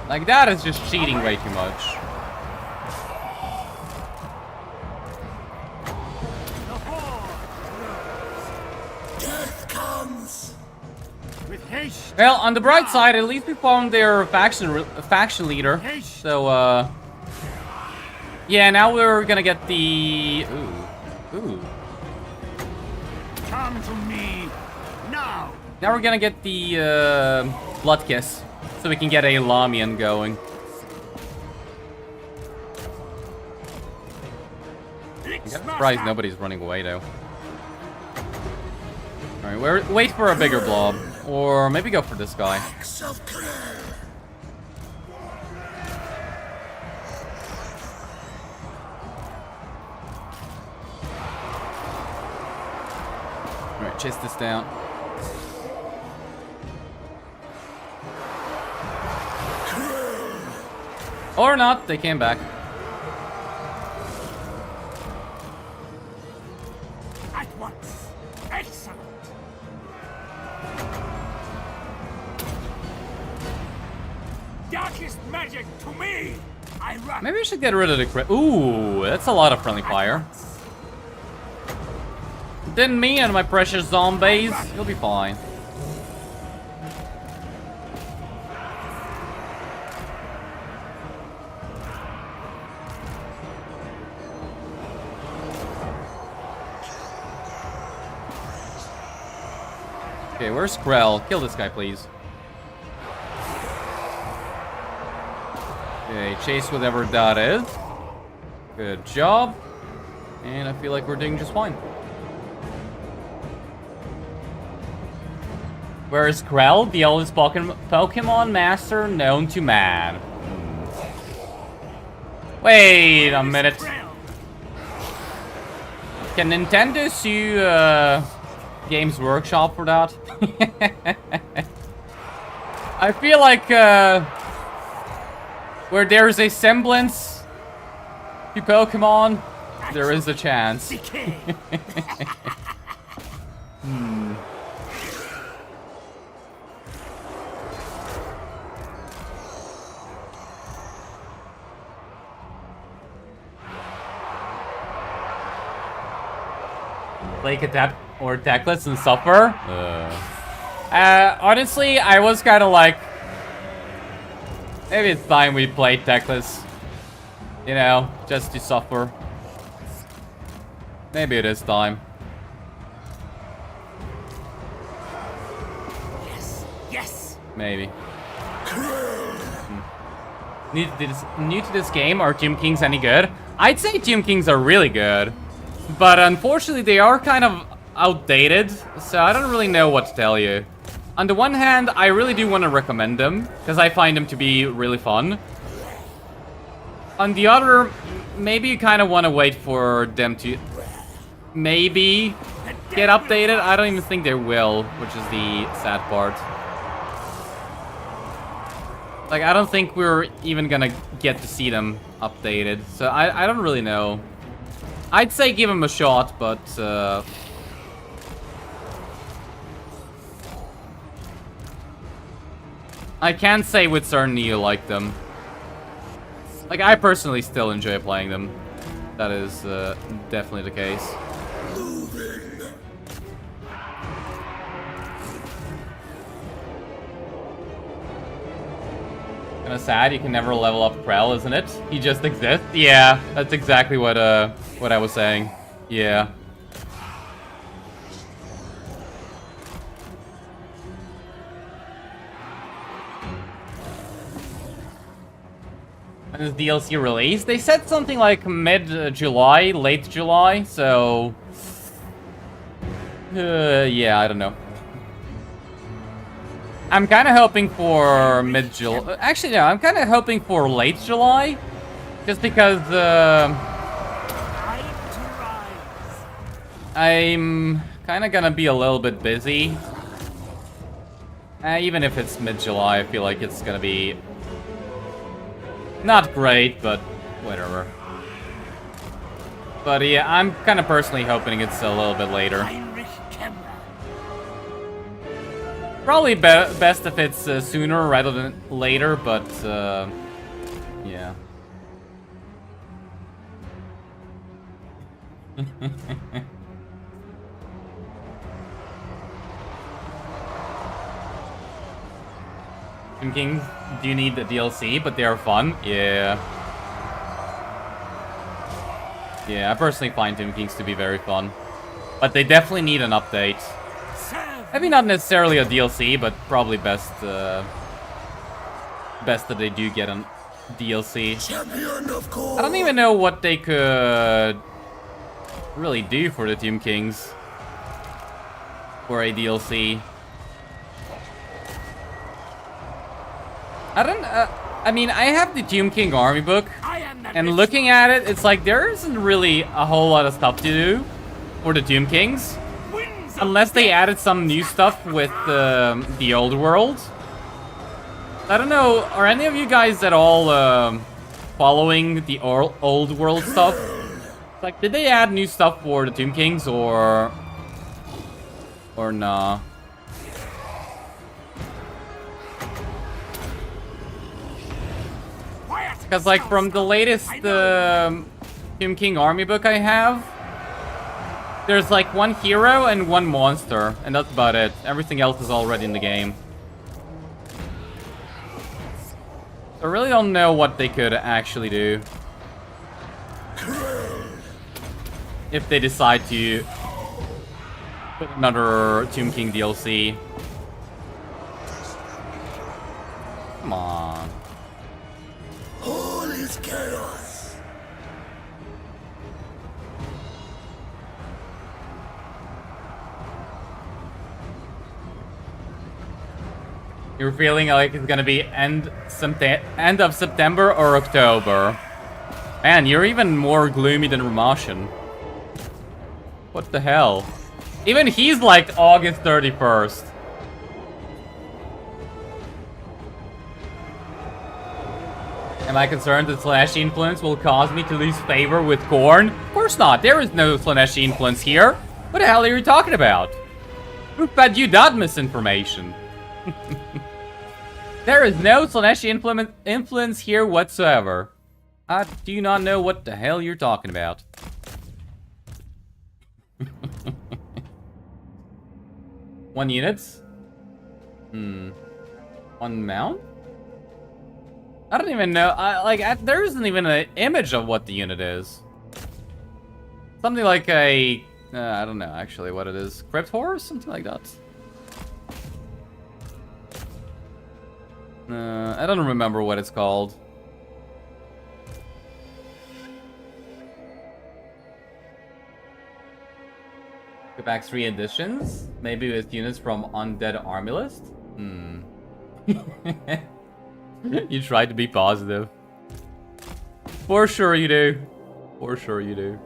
[SPEAKER 1] Like, that is just cheating way too much.
[SPEAKER 3] The horde
[SPEAKER 4] Death comes.
[SPEAKER 3] with haste.
[SPEAKER 1] Well, on the bright side, at least we found their faction leader. So, yeah, now we're gonna get the... Ooh.
[SPEAKER 3] Come to me now.
[SPEAKER 1] Now we're gonna get the, Blood Kiss. So we can get a Lamian going. I'm surprised nobody's running away, though. Alright, wait for a bigger blob. Or maybe go for this guy. Alright, chase this down. Or not, they came back.
[SPEAKER 3] At once. Excellent. Darkest magic to me. I run.
[SPEAKER 1] Maybe we should get rid of the crit. Ooh, that's a lot of friendly fire. Didn't me and my precious zombies. You'll be fine. Okay, where's Krell? Kill this guy, please. Okay, chase whatever that is. Good job. And I feel like we're doing just fine. Where is Krell, the oldest Pokemon master known to man? Wait a minute. Can Nintendo sue Games Workshop for that? I feel like where there's a semblance to Pokemon, there is a chance. Lake Adapt Or Techless and Suffer? Honestly, I was kind of like... Maybe it's time we play Techless. You know, just to suffer. Maybe it is time.
[SPEAKER 3] Yes.
[SPEAKER 1] Maybe. New to this game, are Tomb Kings any good? I'd say Tomb Kings are really good. But unfortunately, they are kind of outdated. So I don't really know what to tell you. On the one hand, I really do want to recommend them. Because I find them to be really fun. On the other, maybe you kind of want to wait for them to maybe get updated. I don't even think they will, which is the sad part. Like, I don't think we're even gonna get to see them updated. So I don't really know. I'd say give them a shot, but... I can't say with certainty you like them. Like, I personally still enjoy playing them. That is definitely the case. Kinda sad you can never level up Krell, isn't it? He just exists? Yeah, that's exactly what I was saying. Yeah. When is DLC released? They said something like mid-July, late July, so... yeah, I don't know. I'm kind of hoping for mid-July. Actually, no, I'm kind of hoping for late July. Just because, I'm kind of gonna be a little bit busy. Even if it's mid-July, I feel like it's gonna be... not great, but whatever. But yeah, I'm kind of personally hoping it's a little bit later.
[SPEAKER 3] Heinrich Kemmler.
[SPEAKER 1] Probably best if it's sooner rather than later, but yeah. Tomb Kings do need the DLC, but they are fun. Yeah. Yeah, I personally find Tomb Kings to be very fun. But they definitely need an update. Maybe not necessarily a DLC, but probably best best that they do get a DLC. I don't even know what they could really do for the Tomb Kings for a DLC. I mean, I have the Tomb King army book, and looking at it, it's like there isn't really a whole lot of stuff to do for the Tomb Kings. Unless they added some new stuff with the old world. I don't know, are any of you guys at all following the old world stuff? Like, did they add new stuff for the Tomb Kings, or nah? Because, like, from the latest Tomb King army book I have, there's, like, one hero and one monster, and that's about it. Everything else is already in the game. I really don't know what they could actually do. If they decide to put another Tomb King DLC. Come on.
[SPEAKER 4] All is chaos.
[SPEAKER 1] You're feeling like it's gonna be end of September or October. Man, you're even more gloomy than Ramashin. What the hell? Even he's like August 31st. Am I concerned that Slaaneshi influence will cause me to lose favor with Khorne? Of course not. There is no Slaaneshi influence here. What the hell are you talking about? Who fed you that misinformation? There is no Slaaneshi influence here whatsoever. I do not know what the hell you're talking about. 1 unit? One mount? I don't even know. There isn't even an image of what the unit is. Something like a... I don't know actually what it is. Crypt horse? Something like that. I don't remember what it's called. Go back 3 editions? Maybe with units from Undead Army List? You try to be positive. For sure you do. For sure you do.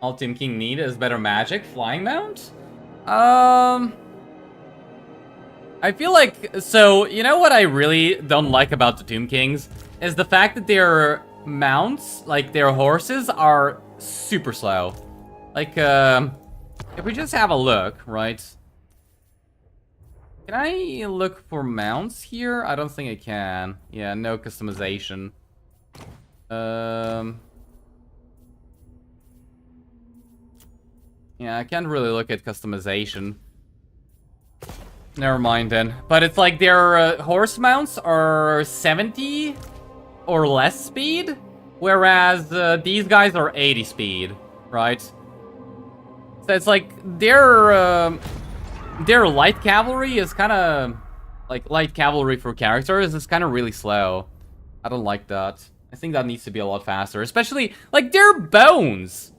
[SPEAKER 1] All Team King need is better magic. Flying mount? I feel like... So, you know what I really don't like about the Tomb Kings? Is the fact that their mounts, like their horses, are super slow. Like, if we just have a look, right? Can I look for mounts here? I don't think I can. Yeah, no customization. Yeah, I can't really look at customization. Never mind then. But it's like their horse mounts are 70 or less speed, whereas these guys are 80 speed, right? So it's like their light cavalry is kind of like light cavalry for characters is kind of really slow. I don't like that. I think that needs to be a lot faster, especially like their bones.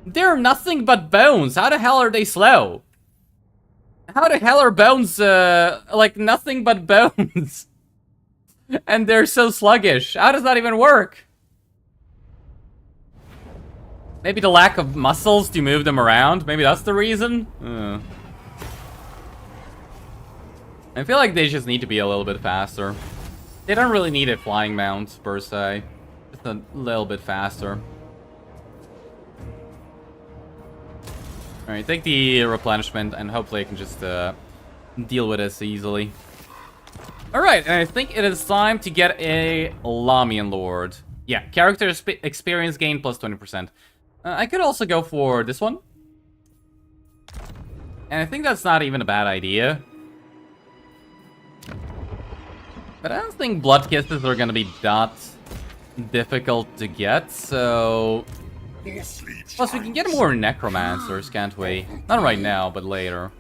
[SPEAKER 1] They're nothing but bones. How the hell are they slow? How the hell are bones like nothing but bones? And they're so sluggish. How does that even work? Maybe the lack of muscles to move them around. Maybe that's the reason. I feel like they just need to be a little bit faster. They don't really need a flying mount per se. Just a little bit faster. Alright, take the replenishment and hopefully I can just deal with this easily. Alright, and I think it is time to get a Lamian Lord. Yeah, character experience gain plus 20%. I could also go for this one. And I think that's not even a bad idea. But I don't think blood kisses are gonna be that difficult to get, so... Plus, we can get more necromancers, can't we? Not right now, but later.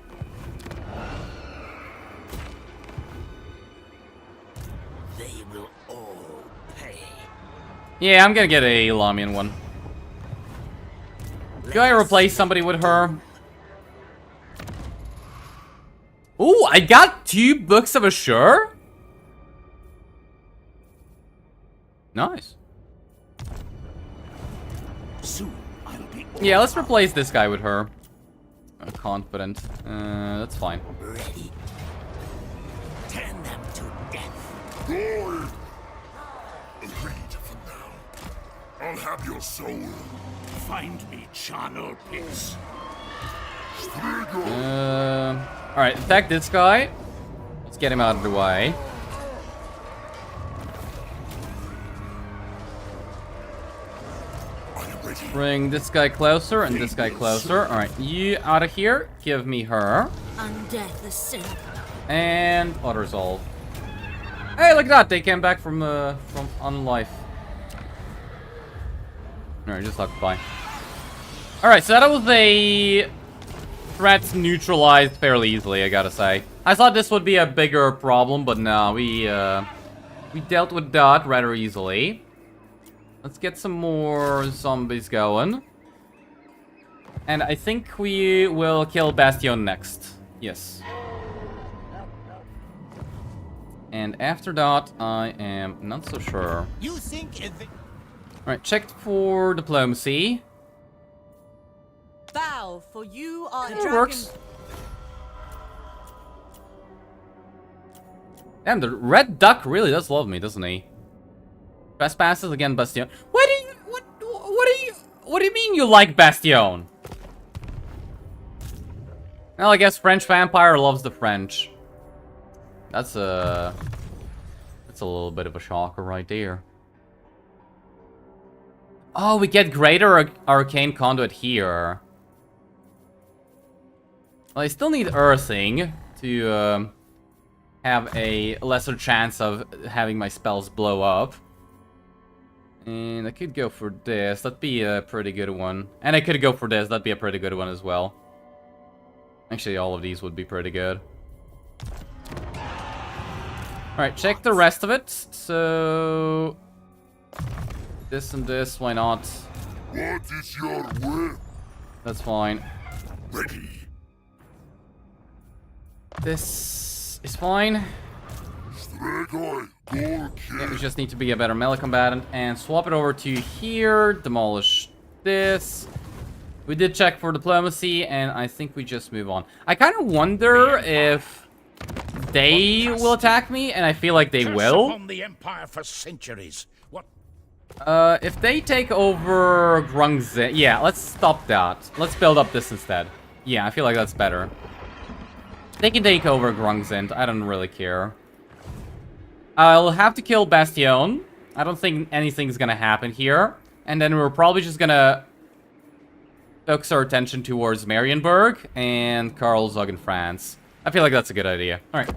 [SPEAKER 2] They will all pay.
[SPEAKER 1] Yeah, I'm gonna get a Lamian one. Do I replace somebody with her? Ooh, I got 2 Books of Assure? Nice.
[SPEAKER 2] Soon I'll be
[SPEAKER 1] Yeah, let's replace this guy with her. Confident. That's fine.
[SPEAKER 2] ready. Turn them to death.
[SPEAKER 4] Glory! Agreed for now. I'll have your soul.
[SPEAKER 3] Find me charnel pits.
[SPEAKER 1] Alright, attack this guy. Let's get him out of the way. Bring this guy closer and this guy closer. Alright, you out of here. Give me her.
[SPEAKER 7] Undeath ascend.
[SPEAKER 1] And auto-resolve. Hey, look at that. They came back from unlife. Alright, just luck. Bye. Alright, so that was a threat neutralized fairly easily, I gotta say. I thought this would be a bigger problem, but no, we dealt with that rather easily. Let's get some more zombies going. And I think we will kill Bastion next. Yes. And after that, I am not so sure.
[SPEAKER 3] You think
[SPEAKER 1] Alright, checked for diplomacy.
[SPEAKER 7] Bow, for you are
[SPEAKER 1] It works. Damn, the red duck really does love me, doesn't he? Trespasses again, Bastion. What do you mean you like Bastion? Well, I guess French vampire loves the French. That's a little bit of a shocker right there. Oh, we get greater arcane conduit here. Well, I still need earthing to have a lesser chance of having my spells blow up. And I could go for this. That'd be a pretty good one. And I could go for this. That'd be a pretty good one as well. Actually, all of these would be pretty good. Alright, check the rest of it. So... this and this, why not?
[SPEAKER 6] What is your will?
[SPEAKER 1] That's fine.
[SPEAKER 6] Ready.
[SPEAKER 1] This is fine.
[SPEAKER 6] Stregoi,
[SPEAKER 1] Yeah, we just need to be a better melee combatant and swap it over to here. Demolish this. We did check for diplomacy, and I think we just move on. I kind of wonder if they will attack me, and I feel like they will.
[SPEAKER 3] Upon the Empire for centuries. What?
[SPEAKER 1] If they take over Grungzin, yeah, let's stop that. Let's build up this instead. Yeah, I feel like that's better. They can take over Grungzin. I don't really care. I'll have to kill Bastion. I don't think anything's gonna happen here. And then we're probably just gonna focus our attention towards Marienburg and Karlsruhe in France. I feel like that's a good idea. Alright.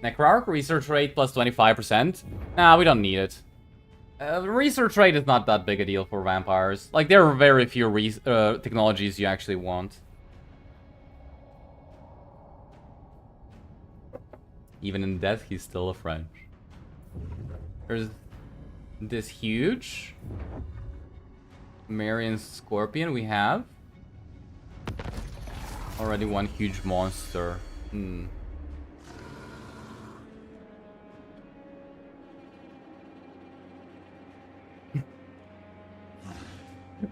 [SPEAKER 1] Necrarch research rate plus 25%. Nah, we don't need it. Research rate is not that big a deal for vampires. Like, there are very few technologies you actually want. Even in death, he's still a French. There's this huge Marian Scorpion we have. Already one huge monster.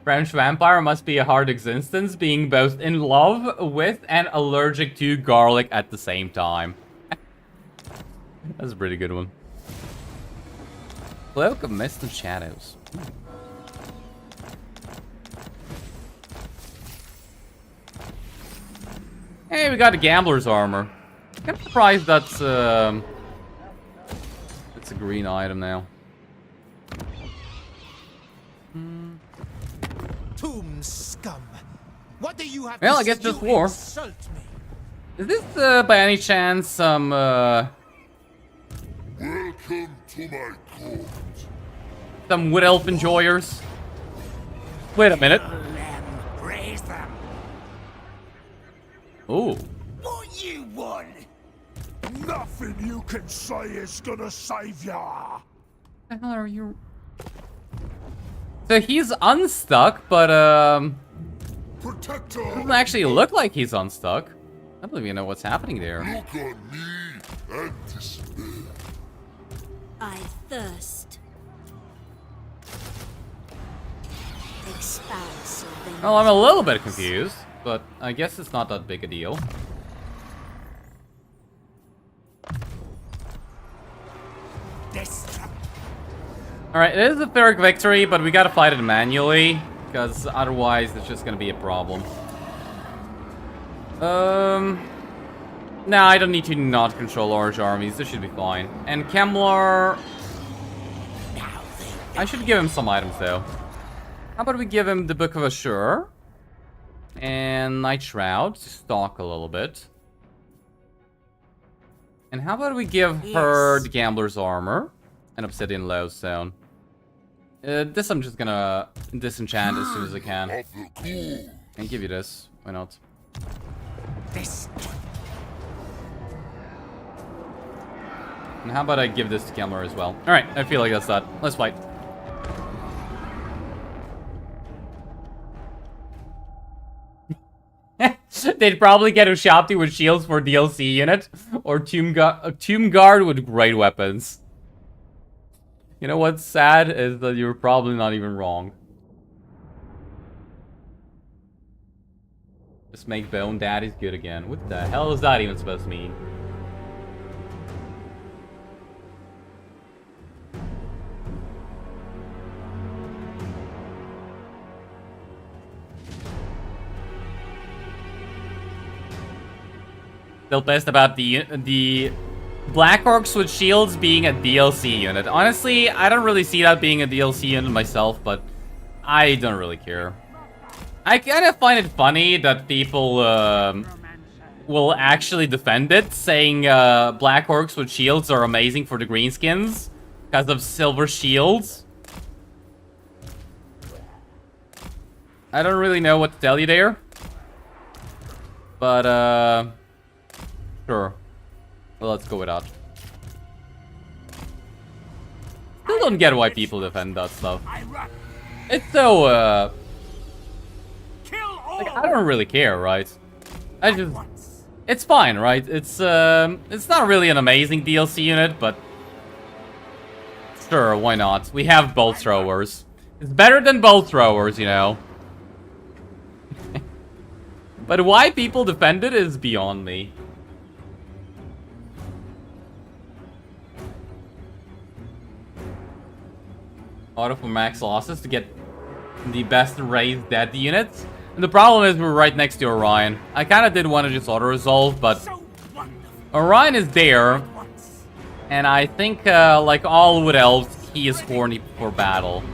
[SPEAKER 1] French vampire must be a hard existence, being both in love with and allergic to garlic at the same time. That's a pretty good one. Cloak of Mist and Shadows. Hey, we got a gambler's armor. I'm surprised that's a green item now.
[SPEAKER 3] Tomb scum. What do you have
[SPEAKER 1] Well,
[SPEAKER 3] to
[SPEAKER 1] I guess
[SPEAKER 3] say?
[SPEAKER 1] just
[SPEAKER 3] You
[SPEAKER 1] war.
[SPEAKER 3] insult me.
[SPEAKER 1] Is this by any chance some
[SPEAKER 6] Welcome to my court.
[SPEAKER 1] some wood elf enjoyers? Wait a minute.
[SPEAKER 3] Them, raise them.
[SPEAKER 1] Ooh.
[SPEAKER 3] What you want?
[SPEAKER 6] Nothing you can say is gonna save ya.
[SPEAKER 1] What the hell are you? So he's unstuck, but
[SPEAKER 6] Protector.
[SPEAKER 1] doesn't actually look like he's unstuck. I don't even know what's happening there.
[SPEAKER 6] Look on me and despair.
[SPEAKER 7] I thirst. Expanse of the
[SPEAKER 1] Well, I'm a little bit confused, but I guess it's not that big a deal. Alright, it is a Pyrrhic victory, but we gotta fight it manually, because otherwise it's just gonna be a problem. Nah, I don't need to not control large armies. This should be fine. And Kemmler... I should give him some items, though. How about we give him the Book of Assure? And Night Shroud to stalk a little bit. And how about we give her the Gambler's Armor and Obsidian Lodestone? This I'm just gonna disenchant as soon as I can.
[SPEAKER 6] Of the cool.
[SPEAKER 1] And give you this. Why not?
[SPEAKER 3] This.
[SPEAKER 1] And how about I give this to Kemmler as well? Alright, I feel like that's that. Let's fight. They'd probably get Ushabti with shields for DLC unit, or Tomb Guard with great weapons. You know what's sad is that you're probably not even wrong. Just make Bone Daddies good again. What the hell is that even supposed to mean? Still pissed about the Black Orcs with shields being a DLC unit. Honestly, I don't really see that being a DLC unit myself, but I don't really care. I kind of find it funny that people will actually defend it, saying Black Orcs with shields are amazing for the greenskins because of silver shields. I don't really know what to tell you there. But, sure. Well, let's go with that. Still don't get why people defend that stuff. It's so, like, I don't really care, right? I just... It's fine, right? It's not really an amazing DLC unit, but... Sure, why not? We have bow throwers. It's better than bow throwers, you know. But why people defend it is beyond me. Auto for max losses to get the best raised dead units. And the problem is we're right next to Orion. I kind of did want to just auto-resolve, but Orion is there. And I think, like all Wood Elves, he is horny for battle.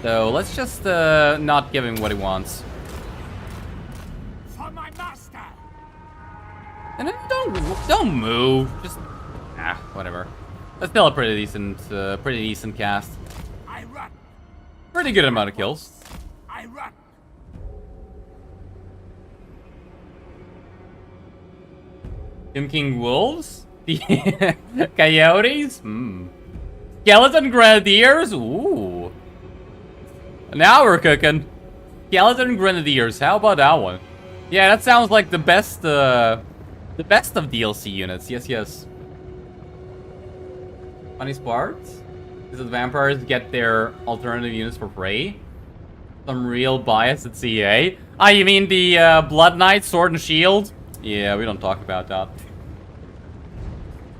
[SPEAKER 1] So let's just not give him what he wants.
[SPEAKER 3] For my master.
[SPEAKER 1] And then don't move. Just whatever. That's still a pretty decent cast.
[SPEAKER 3] I run.
[SPEAKER 1] Pretty good amount of kills.
[SPEAKER 3] I run.
[SPEAKER 1] Tomb King Wolves? The Coyotes? Skeleton Grenadiers? Ooh. Now we're cooking. Skeleton Grenadiers, how about that one? Yeah, that sounds like the best of DLC units. Yes, yes. Funny part is that vampires get their alternative units for free. Some real bias at CA. Ah, you mean the Blood Knight, Sword and Shield? Yeah, we don't talk about that.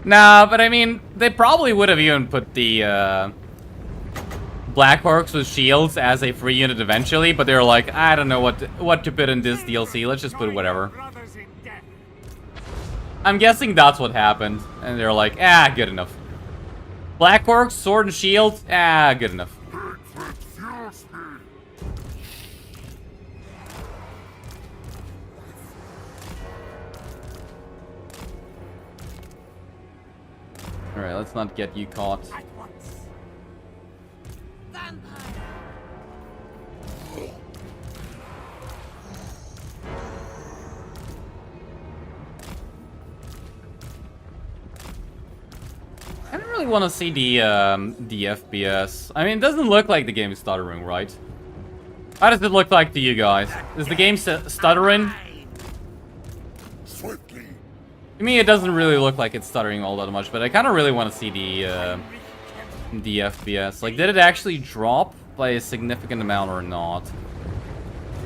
[SPEAKER 1] Nah, but I mean, they probably would have even put the Black Orcs with shields as a free unit eventually, but they're like, I don't know what to put in this DLC. Let's just put whatever. I'm guessing that's what happened, and they're like, good enough. Black Orcs, Sword and Shield, good enough. Alright, let's not get you caught. I don't really want to see the FPS. I mean, it doesn't look like the game is stuttering, right? How does it look like to you guys? Is the game stuttering?
[SPEAKER 4] Swiftly.
[SPEAKER 1] To me, it doesn't really look like it's stuttering all that much, but I kind of really want to see the FPS. Like, did it actually drop by a significant amount or not?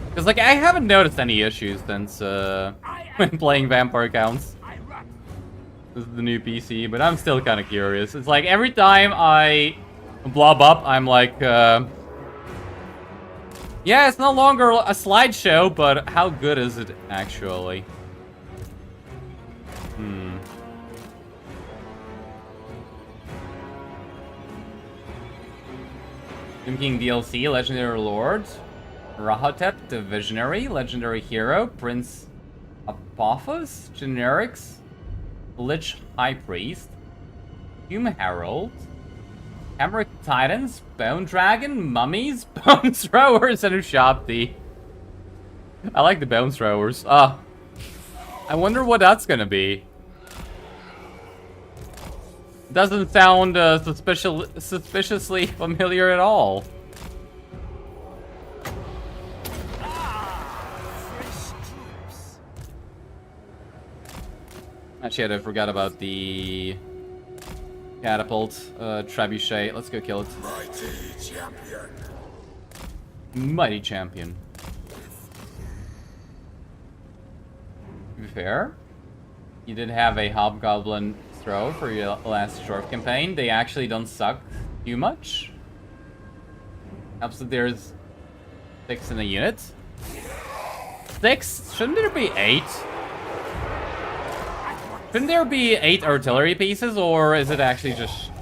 [SPEAKER 1] Because, like, I haven't noticed any issues since when playing Vampire Counts. This is the new PC, but I'm still kind of curious. It's like every time I blob up, I'm like, yeah, it's no longer a slideshow, but how good is it actually? Tomb King DLC, Legendary Lord, Rahotep, the Visionary, Legendary Hero, Prince Apophis, Generics, Lich High Priest, Human Herald, Heinrich Titans, Bone Dragon, Mummies, Bone Throwers, and Ushabti. I like the Bone Throwers. I wonder what that's gonna be. Doesn't sound suspiciously familiar at all. Actually, I forgot about the catapult, trebuchet. Let's go kill it.
[SPEAKER 4] Mighty champion.
[SPEAKER 1] Mighty champion. To be fair, you did have a hobgoblin throw for your last Dwarf campaign. They actually don't suck too much. Helps that there's 6 in a unit. 6? Shouldn't there be 8? Couldn't there be 8 artillery pieces, or is it actually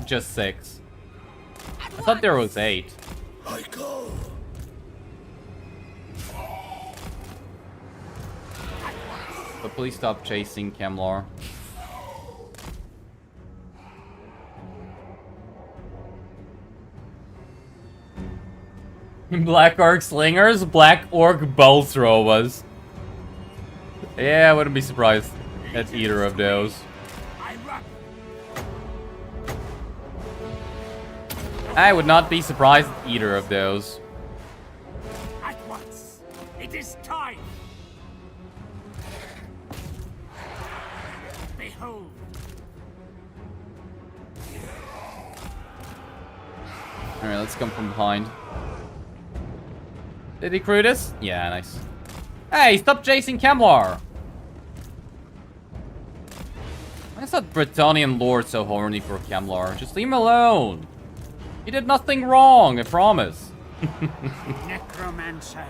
[SPEAKER 1] just 6? I thought there was 8.
[SPEAKER 4] I go.
[SPEAKER 1] But please stop chasing Kemmler. Black Orc Slingers, Black Orc Bow Throwers. Yeah, I wouldn't be surprised at either of those. I would not be surprised at either of those.
[SPEAKER 3] At once. It is time. Behold.
[SPEAKER 1] Alright, let's come from behind. Did he crew this? Yeah, nice. Hey, stop chasing Kemmler! Why is that Bretonnian lord so horny for Kemmler? Just leave him alone! He did nothing wrong, I promise.
[SPEAKER 3] Necromancer.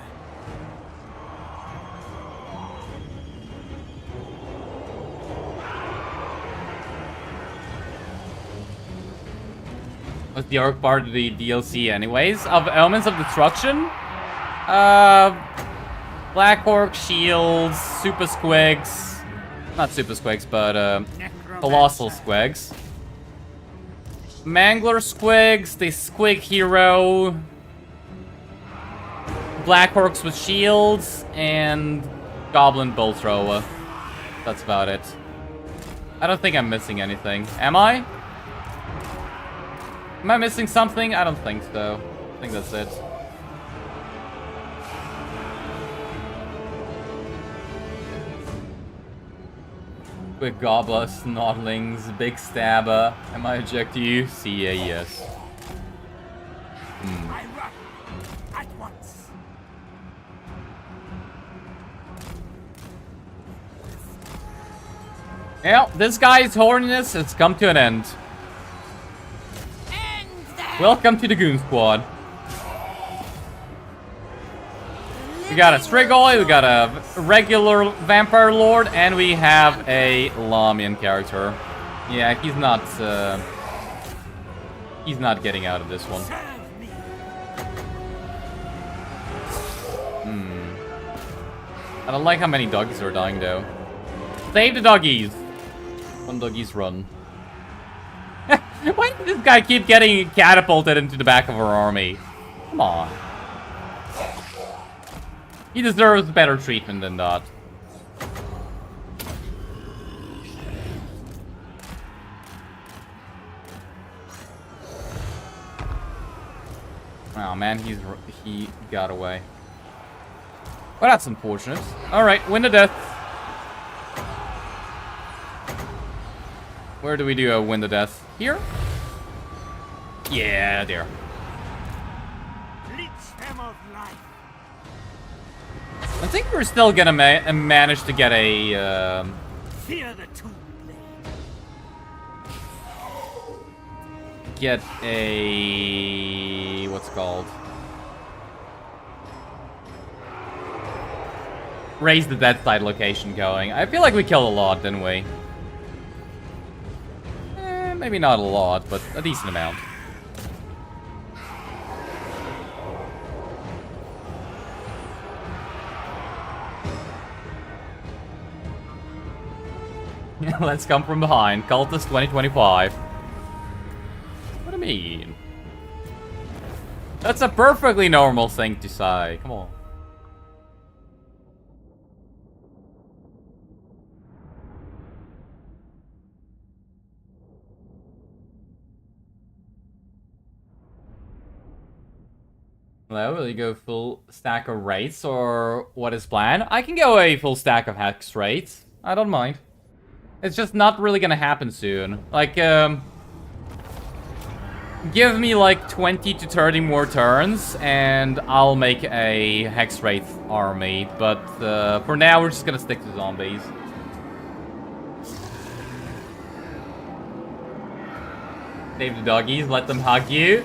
[SPEAKER 1] Was the Orc part of the DLC anyways? Of Elements of Destruction? Black Orc Shields, Super Squigs. Not Super Squigs, but Colossal Squigs. Mangler Squigs, the Squig Hero. Black Orcs with Shields, and Goblin Bow Thrower. That's about it. I don't think I'm missing anything. Am I? Am I missing something? I don't think so. I think that's it. Quick Gobbler, Snotlings, Big Stabber. Am I eject you? CA, yes.
[SPEAKER 3] I run. At once.
[SPEAKER 1] Yeah, this guy's horniness has come to an end. Welcome to the Goon Squad. We got a Strigoi, we got a regular Vampire Lord, and we have a Lamian character. Yeah, he's not getting out of this one. I don't like how many doggies are dying though. Save the doggies! One doggies run. Why does this guy keep getting catapulted into the back of our army? Come on. He deserves better treatment than that. Oh man, he got away. Well, that's unfortunate. Alright, win the death. Where do we do a win the death? Here? Yeah, there.
[SPEAKER 3] Leech them of life.
[SPEAKER 1] I think we're still gonna manage to get a,
[SPEAKER 3] Fear the two blade.
[SPEAKER 1] get a... what's it called? Raise the death side location going. I feel like we killed a lot, didn't we? Maybe not a lot, but a decent amount. Let's come from behind. Cultist 2025. What do you mean? That's a perfectly normal thing to say. Come on. Hello, will you go full stack of Wraiths, or what is planned? I can go a full stack of Hex Wraiths. I don't mind. It's just not really gonna happen soon. Like, give me like 20 to 30 more turns, and I'll make a Hex Wraith army. But for now, we're just gonna stick to zombies. Save the doggies, let them hug you.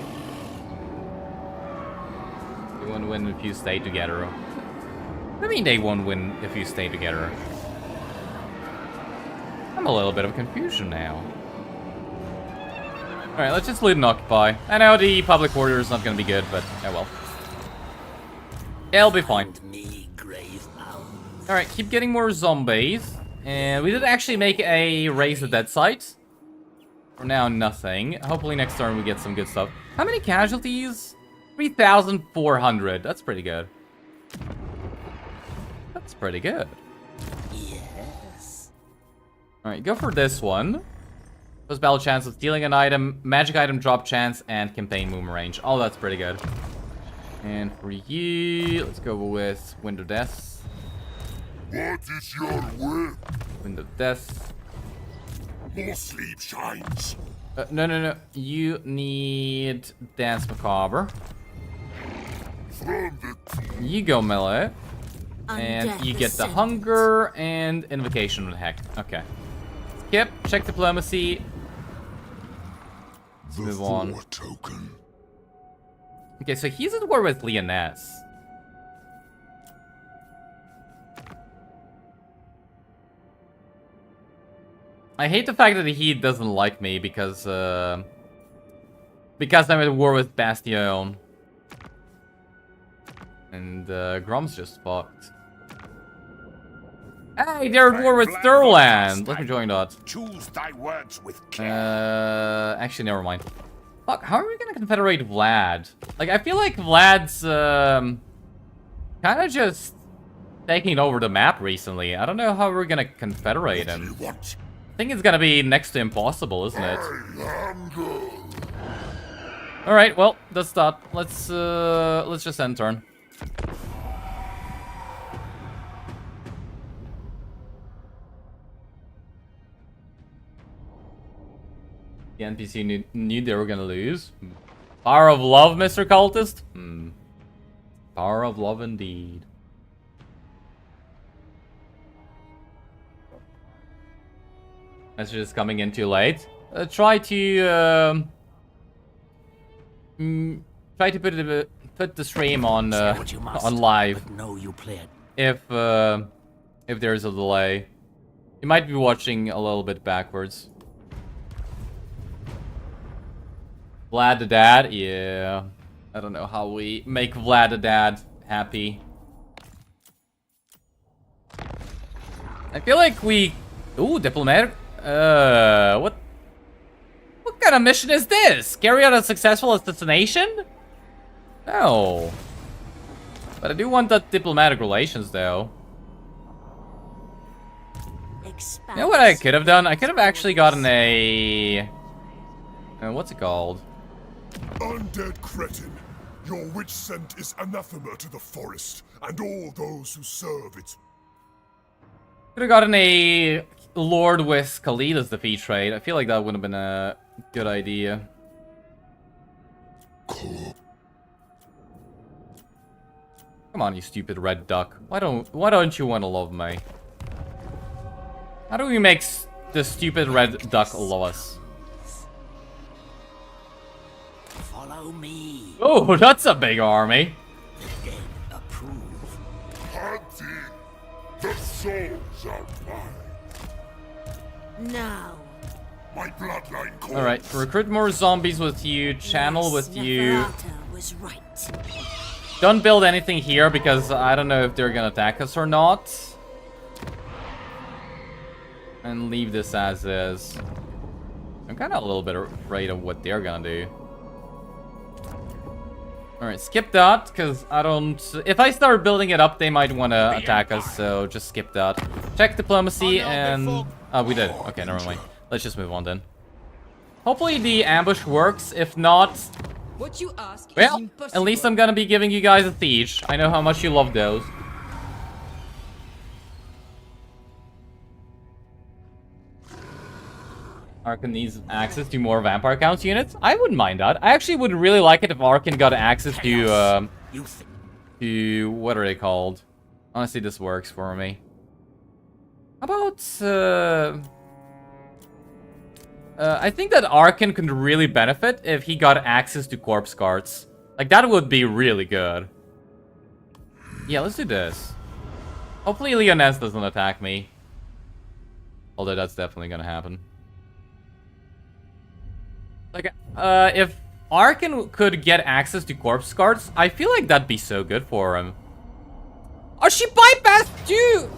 [SPEAKER 1] They won't win if you stay together. What do you mean they won't win if you stay together? I'm a little bit of confusion now. Alright, let's just loot and occupy. I know the public order is not gonna be good, but oh well. It'll be fine. Alright, keep getting more zombies. And we did actually make a Raise the Dead site. For now, nothing. Hopefully next turn we get some good stuff. How many casualties? 3,400. That's pretty good. That's pretty good.
[SPEAKER 2] Yes.
[SPEAKER 1] Alright, go for this one. Post battle chance of stealing an item, magic item drop chance, and campaign movement range. Oh, that's pretty good. And for you, let's go with Window Death.
[SPEAKER 4] What is your will?
[SPEAKER 1] Window Death.
[SPEAKER 4] More sleep shines.
[SPEAKER 1] No. You need Dance Macabre.
[SPEAKER 4] From the
[SPEAKER 1] You go melee. And
[SPEAKER 7] Undeath
[SPEAKER 1] you get the
[SPEAKER 7] Ascent.
[SPEAKER 1] Hunger and Invocation with Heck. Okay. Skip, check Diplomacy.
[SPEAKER 4] the
[SPEAKER 1] Move on.
[SPEAKER 4] Four token.
[SPEAKER 1] Okay, so he's at war with Leoness. I hate the fact that he doesn't like me because I'm at war with Bastion. And Grom's just fucked. Hey, they're at war with Thurland. Let me join that.
[SPEAKER 3] Choose thy words with care.
[SPEAKER 1] Actually, never mind. Fuck, how are we gonna confederate Vlad? Like, I feel like Vlad's, kind of just taking over the map recently. I don't know how we're gonna confederate him.
[SPEAKER 4] What?
[SPEAKER 1] I think it's gonna be next to impossible, isn't it?
[SPEAKER 4] I am good.
[SPEAKER 1] Alright, well, that's that. Let's just end turn. The NPC knew they were gonna lose. Power of love, Mr. Cultist? Power of love indeed. Message is coming in too late. Try to put the stream on
[SPEAKER 2] Say what you must,
[SPEAKER 1] on live
[SPEAKER 2] but know you play it.
[SPEAKER 1] if there's a delay. You might be watching a little bit backwards. Vlad the Dad? Yeah. I don't know how we make Vlad the Dad happy. I feel like we... Ooh, diplomatic... what kind of mission is this? Carry out a successful assassination? No. But I do want that diplomatic relations, though. You know what I could have done? I could have actually gotten a... what's it called?
[SPEAKER 6] Undead cretin, your witch scent is anathema to the forest and all those who serve its...
[SPEAKER 1] Could have gotten a Lord with Khalid as the fee trade. I feel like that would have been a good idea. Come on, you stupid red duck. Why don't you want to love me? How do we make the stupid red duck love us?
[SPEAKER 2] Follow me.
[SPEAKER 1] Oh, that's a big army.
[SPEAKER 2] Dead approve.
[SPEAKER 4] Hunting. The souls are mine.
[SPEAKER 7] Now.
[SPEAKER 4] My bloodline calls.
[SPEAKER 1] All right, recruit more zombies with you. Channel with you.
[SPEAKER 7] Neferata was right.
[SPEAKER 1] Don't build anything here because I don't know if they're gonna attack us or not. And leave this as is. I'm kind of a little bit afraid of what they're gonna do. Alright, skip that, because I don't... If I start building it up, they might want to attack us, so just skip that. Check diplomacy and... Oh, we did. Okay, never mind. Let's just move on then. Hopefully the ambush works. If not...
[SPEAKER 5] What you ask
[SPEAKER 1] Well,
[SPEAKER 5] is impossible.
[SPEAKER 1] at least I'm gonna be giving you guys a siege. I know how much you love those. Arkan needs access to more vampire counts units. I wouldn't mind that. I actually would really like it if Arkan got access to what are they called? Honestly, this works for me. How about I think that Arkan could really benefit if he got access to corpse carts. Like, that would be really good. Yeah, let's do this. Hopefully Leoness doesn't attack me. Although that's definitely gonna happen. Like, if Arkin could get access to corpse cards, I feel like that'd be so good for him. Oh, she bypassed you!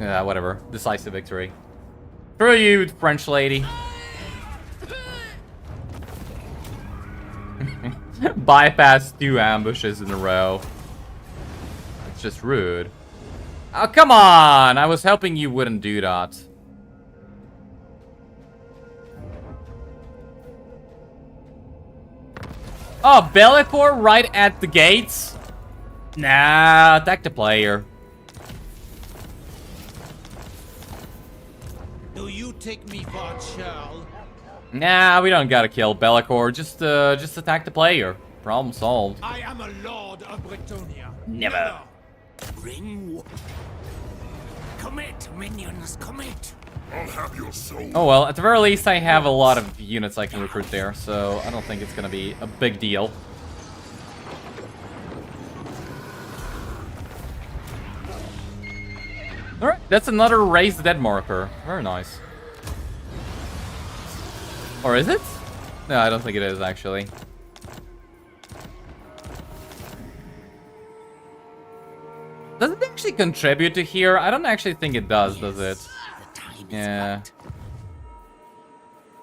[SPEAKER 1] Yeah, whatever. Decisive victory. Screw you, French lady. Bypass 2 ambushes in a row. It's just rude. Oh, come on! I was hoping you wouldn't do that. Oh, Bellicor right at the gates? Nah, attack the player.
[SPEAKER 3] Do you take me for a child?
[SPEAKER 1] Nah, we don't gotta kill Bellicor. Just attack the player. Problem solved.
[SPEAKER 3] I am a lord of Bretonia.
[SPEAKER 1] Never.
[SPEAKER 2] Bring. Commit, minions, commit.
[SPEAKER 6] I'll have your soul.
[SPEAKER 1] Oh well, at the very least I have a lot of units I can recruit there, so I don't think it's gonna be a big deal. Alright, that's another Raise the Dead marker. Very nice. Or is it? No, I don't think it is, actually. Does it actually contribute to here? I don't actually think it does it? Yeah.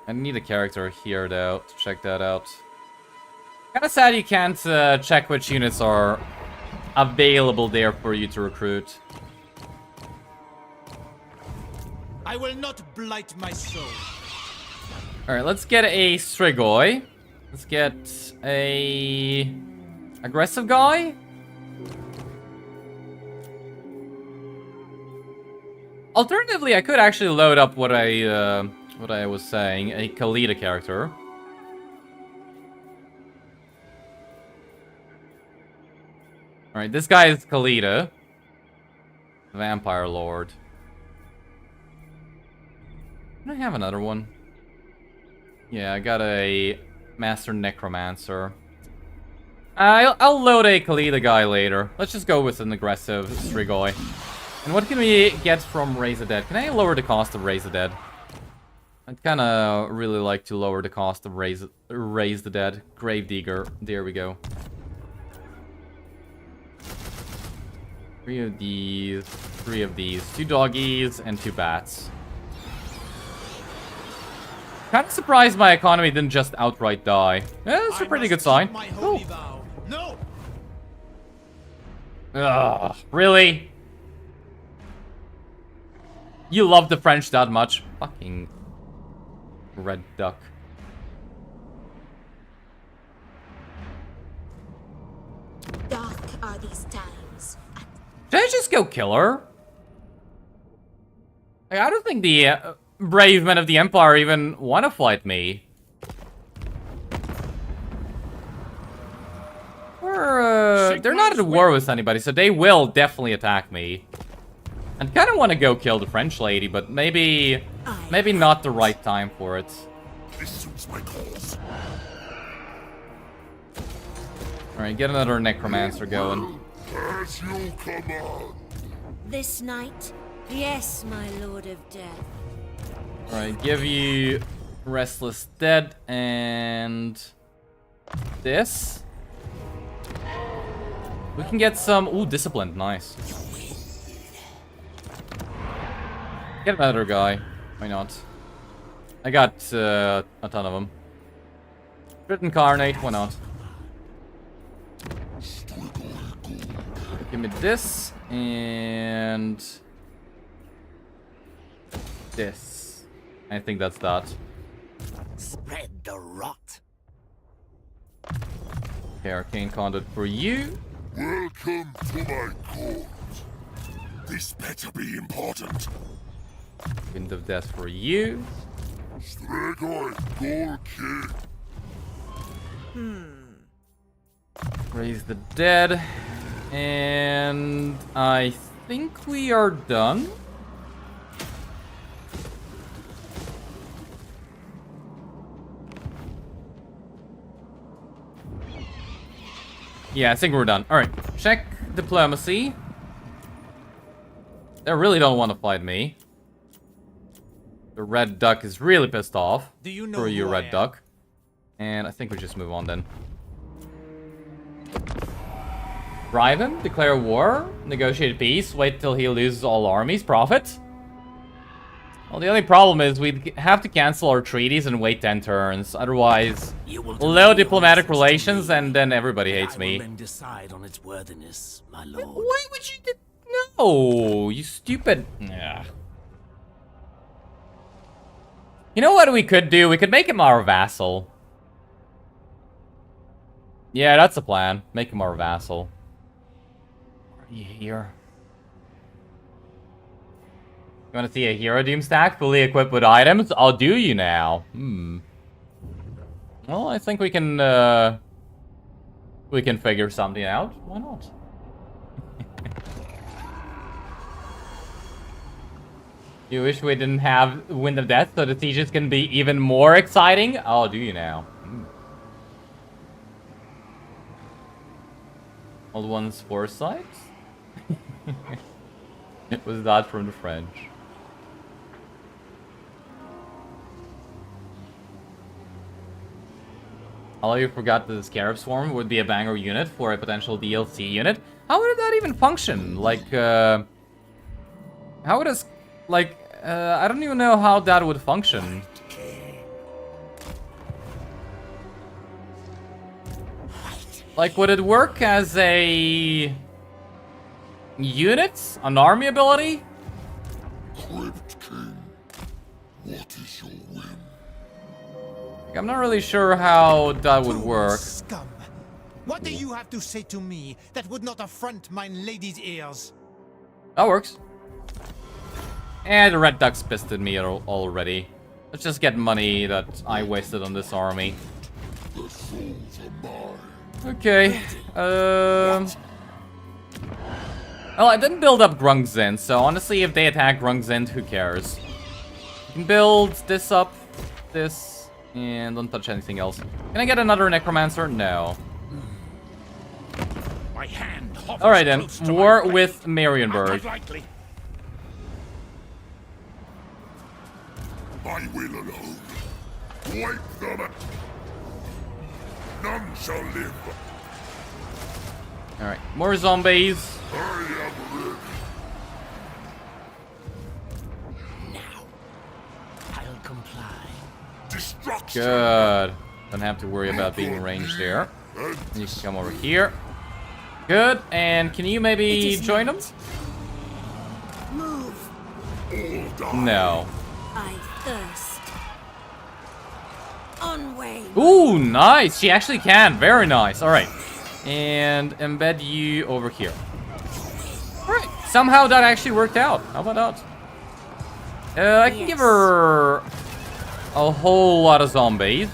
[SPEAKER 1] I need a character here, though, to check that out. Kinda sad you can't check which units are available there for you to recruit.
[SPEAKER 3] I will not blight my soul.
[SPEAKER 1] Alright, let's get a Strigoi. Let's get a aggressive guy. Alternatively, I could actually load up what I was saying, a Khalida character. Alright, this guy is Khalida. Vampire Lord. Can I have another one? Yeah, I got a Master Necromancer. I'll load a Khalida guy later. Let's just go with an aggressive Strigoi. And what can we get from Raise the Dead? Can I lower the cost of Raise the Dead? I'd kind of really like to lower the cost of Raise the Dead. Gravedigger. There we go. 3 of these. 3 of these. 2 doggies and 2 bats. Kind of surprised my economy didn't just outright die. Yeah, that's a pretty good sign. Cool.
[SPEAKER 3] No.
[SPEAKER 1] Ugh, really? You love the French that much? Fucking red duck.
[SPEAKER 7] Dark are these times.
[SPEAKER 1] Did I just go kill her? Like, I don't think the brave men of the Empire even want to fight me. They're not at war with anybody, so they will definitely attack me. I kind of want to go kill the French lady, but maybe not the right time for it.
[SPEAKER 6] This suits my cause.
[SPEAKER 1] Alright, get another Necromancer going.
[SPEAKER 6] As you command.
[SPEAKER 7] This night? Yes, my Lord of Death.
[SPEAKER 1] Alright, give you Restless Dead and this. We can get some... Ooh, Disciplined, nice. Get another guy. Why not? I got a ton of them. Crit Incarnate, why not? Give me this and this. I think that's that.
[SPEAKER 2] Spread the rot.
[SPEAKER 1] Okay, Arcane Conduit for you.
[SPEAKER 6] Welcome to my court. This better be important.
[SPEAKER 1] Wind of Death for you.
[SPEAKER 6] Strigoi Gorky.
[SPEAKER 1] Raise the Dead. And I think we are done. Yeah, I think we're done. Alright, check diplomacy. They really don't want to fight me. The red duck is really pissed off.
[SPEAKER 3] Do you know
[SPEAKER 1] For you,
[SPEAKER 3] who I
[SPEAKER 1] red
[SPEAKER 3] am?
[SPEAKER 1] duck. And I think we just move on then. Drive him, declare war, negotiate peace, wait till he loses all armies, profit. Well, the only problem is we'd have to cancel our treaties and wait 10 turns. Otherwise, low diplomatic relations and then everybody hates me.
[SPEAKER 2] Then decide on its worthiness, my lord.
[SPEAKER 1] Why would you do... No, you stupid... Yeah. You know what we could do? We could make him our vassal. Yeah, that's the plan. Make him our vassal. Are you here? You want to see a hero doom stack fully equipped with items? I'll do you now. Well, I think we can figure something out. Why not? You wish we didn't have Wind of Death so the sieges can be even more exciting? I'll do you now. Old one's foresight? Was that from the French? Although you forgot that the Scarab Swarm would be a banger unit for a potential DLC unit. How would that even function? Like, how would it... Like, I don't even know how that would function. Like, would it work as a... unit? An army ability?
[SPEAKER 6] Crypt King, what is your whim?
[SPEAKER 1] Like, I'm not really sure how that would work.
[SPEAKER 3] Scum! What do you have to say to me that would not affront my lady's ears?
[SPEAKER 1] That works. And the red duck's pissed at me already. Let's just get money that I wasted on this army.
[SPEAKER 6] The souls are mine.
[SPEAKER 1] Okay. Well, I didn't build up Grungzin, so honestly, if they attack Grungzin, who cares? You can build this up, this, and don't touch anything else. Can I get another Necromancer? No.
[SPEAKER 3] My hand hovers
[SPEAKER 1] Alright then,
[SPEAKER 3] close to
[SPEAKER 1] war
[SPEAKER 3] my
[SPEAKER 1] with
[SPEAKER 3] blade.
[SPEAKER 1] Marienburg.
[SPEAKER 3] Unlikely.
[SPEAKER 6] I will alone. Wipe them out. None shall live.
[SPEAKER 1] Alright, more zombies.
[SPEAKER 6] I am ready.
[SPEAKER 2] Now, I'll comply.
[SPEAKER 6] Destruction.
[SPEAKER 1] Good. Don't have to worry about being ranged there. You can come over here. Good, and can you maybe join them?
[SPEAKER 7] Move.
[SPEAKER 6] All die.
[SPEAKER 1] No.
[SPEAKER 7] I thirst. On way.
[SPEAKER 1] Ooh, nice. She actually can. Very nice. All right. And embed you over here. All right. Somehow that actually worked out. How about that? I can give her a whole lot of zombies.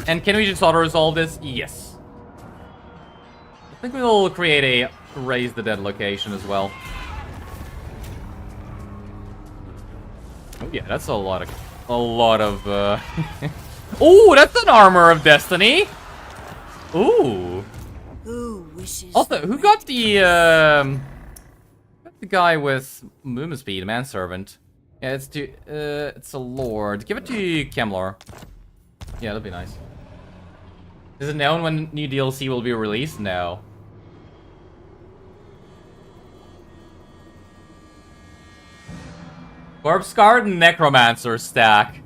[SPEAKER 1] And can we just auto-resolve this? Yes. I think we'll create a Raise the Dead location as well. Oh yeah, that's a lot of Ooh, that's an Armor of Destiny! Ooh.
[SPEAKER 7] Who wishes?
[SPEAKER 1] Also, who got the guy with movement speed, manservant? Yeah, it's a lord. Give it to Kemmler. Yeah, that'd be nice. Is it known when new DLC will be released? No. Corpse Guard and Necromancer stack.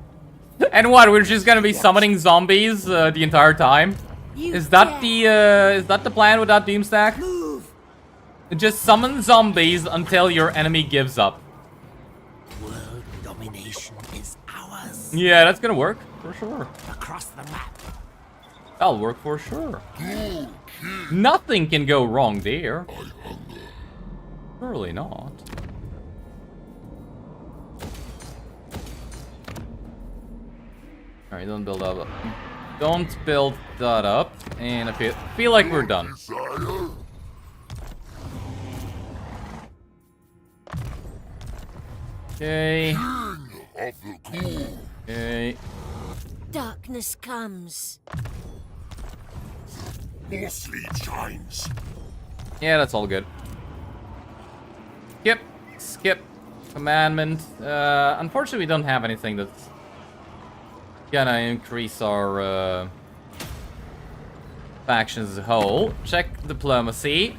[SPEAKER 1] And what, we're just gonna be summoning zombies the entire time? Is that the plan with that Doom stack?
[SPEAKER 7] Move.
[SPEAKER 1] Just summon zombies until your enemy gives up.
[SPEAKER 2] World domination is ours.
[SPEAKER 1] Yeah, that's gonna work, for sure.
[SPEAKER 2] Across the map.
[SPEAKER 1] That'll work for sure. Nothing can go wrong there. Surely not. Alright, don't build up. Don't build that up. And I feel like we're done.
[SPEAKER 6] Desire.
[SPEAKER 1] Okay.
[SPEAKER 6] King of the cool.
[SPEAKER 1] Okay.
[SPEAKER 7] Darkness comes.
[SPEAKER 6] More sleep shines.
[SPEAKER 1] Yeah, that's all good. Yep. skip commandment. Unfortunately, we don't have anything that's gonna increase our factions as a whole. Check diplomacy.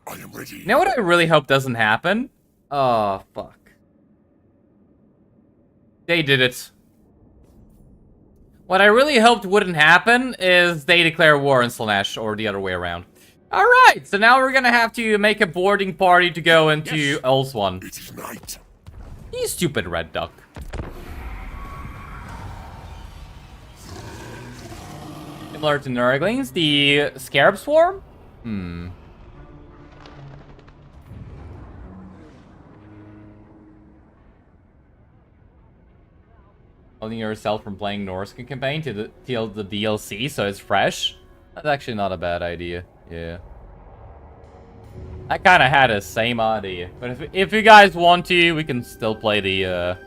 [SPEAKER 6] I am ready.
[SPEAKER 1] You know what I really hope doesn't happen? Oh, fuck. They did it. What I really hoped wouldn't happen is they declare war on Slanesh, or the other way around. Alright, so now we're gonna have to make a boarding party to go into Ulswan.
[SPEAKER 6] It is night.
[SPEAKER 1] You stupid red duck. Similar to Nurglings, the Scarab Swarm? Holding yourself from playing Norse campaign till the DLC, so it's fresh. That's actually not a bad idea. Yeah. I kind of had the same idea, but if you guys want to, we can still play the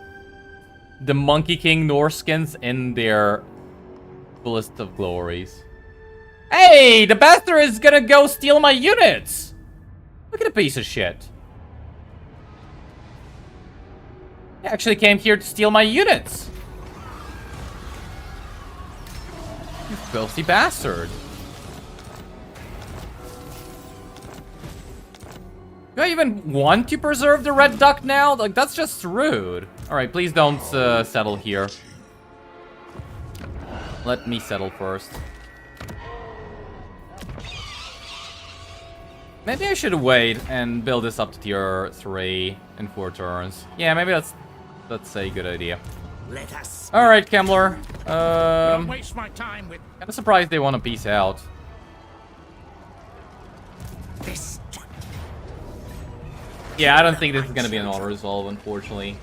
[SPEAKER 1] Monkey King Norse skins in their fullest of glories. Hey, the bastard is gonna go steal my units! Look at the piece of shit. He actually came here to steal my units. You filthy bastard. Do I even want to preserve the red duck now? Like, that's just rude. Alright, please don't settle here. Let me settle first. Maybe I should wait and build this up to tier 3 in 4 turns. Yeah, maybe that's a good idea.
[SPEAKER 2] Let us.
[SPEAKER 1] Alright, Kemmler.
[SPEAKER 3] Don't waste my time with
[SPEAKER 1] Kinda surprised they want to peace out.
[SPEAKER 2] This.
[SPEAKER 1] Yeah, I don't think this is gonna be an auto-resolve, unfortunately.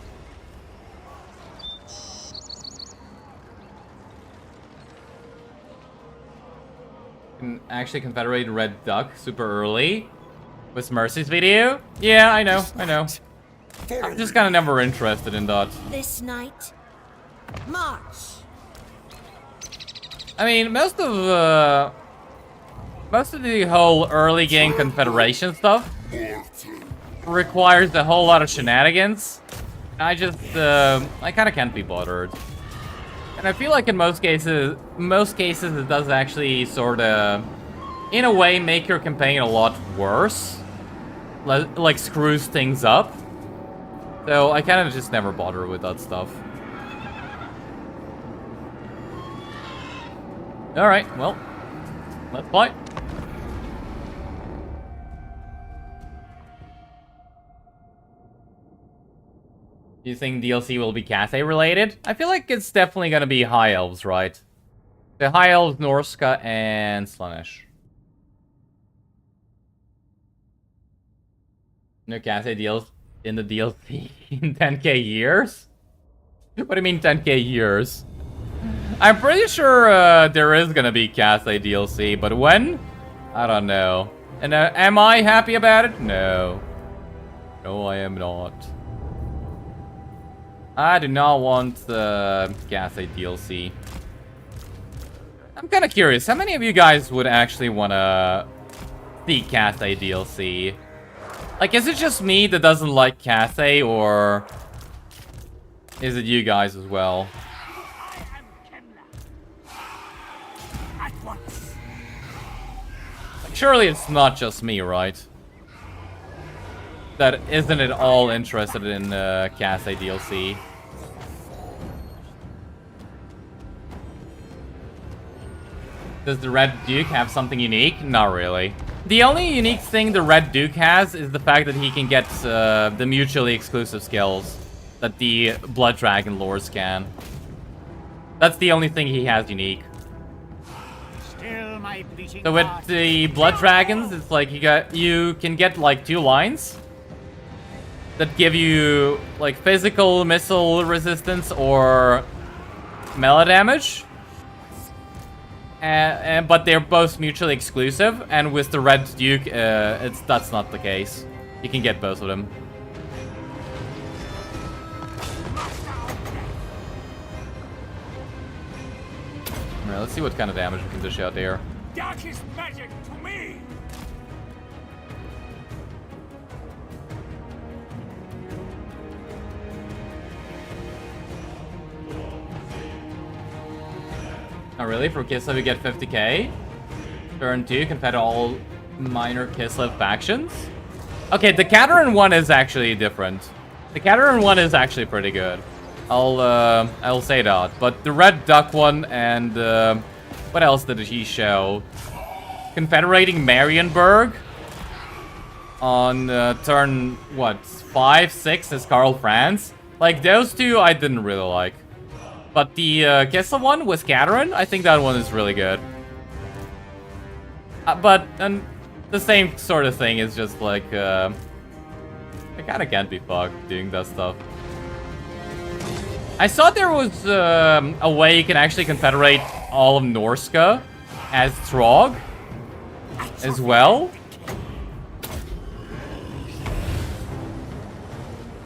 [SPEAKER 1] Can actually confederate red duck super early with Mercy's video. Yeah, I know. I'm just kind of never interested in that.
[SPEAKER 7] This night, march.
[SPEAKER 1] I mean, most of the whole early game confederation stuff requires a whole lot of shenanigans. I kind of can't be bothered. And I feel like in most cases it does actually sort of, in a way, make your campaign a lot worse. Like, screws things up. So I kind of just never bother with that stuff. Alright, well, let's fight. Do you think DLC will be Cathay related? I feel like it's definitely gonna be High Elves, right? The High Elves, Norska, and Slanesh. No Cathay deals in the DLC in 10k years? What do you mean 10k years? I'm pretty sure there is gonna be Cathay DLC, but when? I don't know. And am I happy about it? No. No, I am not. I do not want the Cathay DLC. I'm kind of curious, how many of you guys would actually want to see Cathay DLC? Like, is it just me that doesn't like Cathay, or is it you guys as well? Like, surely it's not just me, right? That isn't at all interested in Cathay DLC. Does the Red Duke have something unique? Not really. The only unique thing the Red Duke has is the fact that he can get the mutually exclusive skills that the Blood Dragon lords can. That's the only thing he has unique.
[SPEAKER 3] still my bleating
[SPEAKER 1] So with
[SPEAKER 3] heart.
[SPEAKER 1] the Blood Dragons, it's like you can get like 2 lines that give you like physical missile resistance or melee damage. But they're both mutually exclusive, and with the Red Duke, that's not the case. You can get both of them. Alright, let's see what kind of damage we can dish out there.
[SPEAKER 3] That is magic to me.
[SPEAKER 1] Oh, really? For Kislev, you get 50k. Turn 2, confed all minor Kislev factions. Okay, the Khorne one is actually different. The Khorne one is actually pretty good. I'll say that. But the Red Duck one and what else did he show? Confederating Marienburg on turn what 5, 6 is Karl Franz. Like those two, I didn't really like. But the Kislev one with Khorne, I think that one is really good. But the same sort of thing is just like I kind of can't be fucked doing that stuff. I saw there was a way you can actually confederate all of Norska as Trog as well.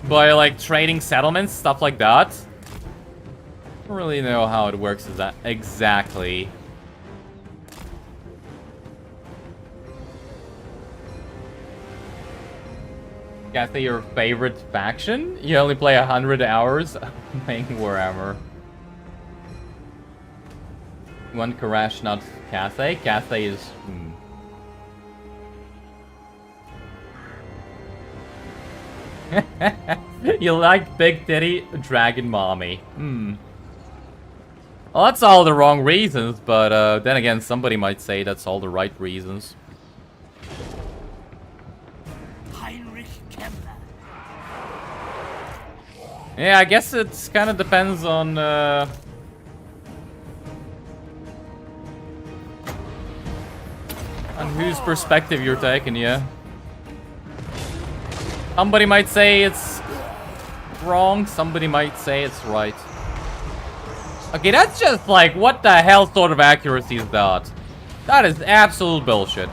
[SPEAKER 1] By like trading settlements, stuff like that. I don't really know how it works exactly. Guess that your favorite faction? You only play 100 hours playing Warhammer. One Karash, not Cathay. Cathay is... You like Big Titty Dragon Mommy. Well, that's all the wrong reasons, but then again, somebody might say that's all the right reasons.
[SPEAKER 2] Heinrich Kemmler.
[SPEAKER 1] Yeah, I guess it kind of depends on whose perspective you're taking, yeah. Somebody might say it's wrong, somebody might say it's right. Okay, that's just like, what the hell sort of accuracy is that? That is absolute bullshit.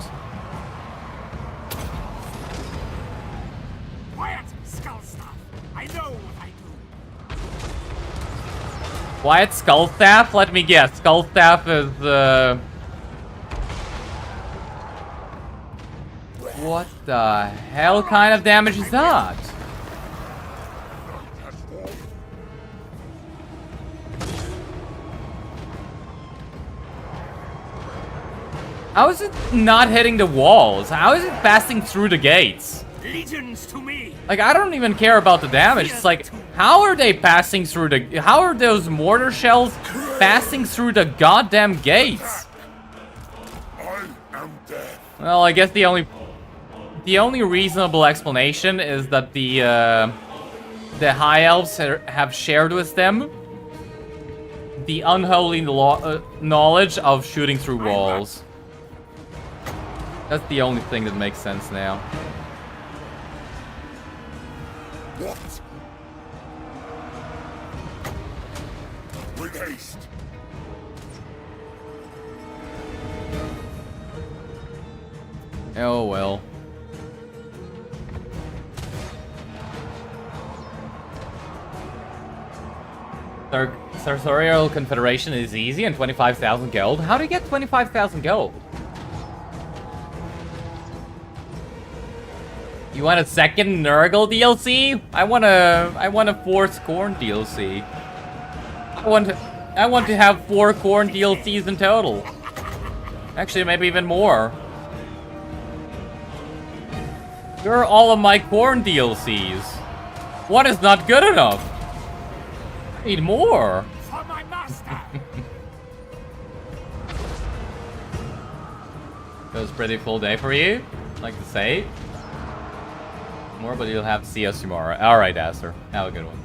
[SPEAKER 2] Quiet, Skullstaff. I know what I do.
[SPEAKER 1] Quiet, Skullstaff? Let me guess. Skullstaff is, what the hell kind of damage is that? How is it not hitting the walls? How is it passing through the gates?
[SPEAKER 2] Legions to me.
[SPEAKER 1] Like, I don't even care about the damage. It's like, how are they passing through the... How are those mortar shells passing through the goddamn gates?
[SPEAKER 6] I am dead.
[SPEAKER 1] Well, I guess the only reasonable explanation is that the High Elves have shared with them the unholy knowledge of shooting through walls. That's the only thing that makes sense now.
[SPEAKER 6] What? With haste.
[SPEAKER 1] Oh well. Sartorial Confederation is easy and 25,000 gold. How do you get 25,000 gold? You want a second Nurgle DLC? I want a fourth Khorne DLC. I want to have 4 Khorne DLCs in total. Actually, maybe even more. You're all of my Khorne DLCs. One is not good enough. I need more.
[SPEAKER 2] For my master.
[SPEAKER 1] It was a pretty full day for you, I'd like to say. More, but you'll have to see us tomorrow. Alright, Aster. Have a good one.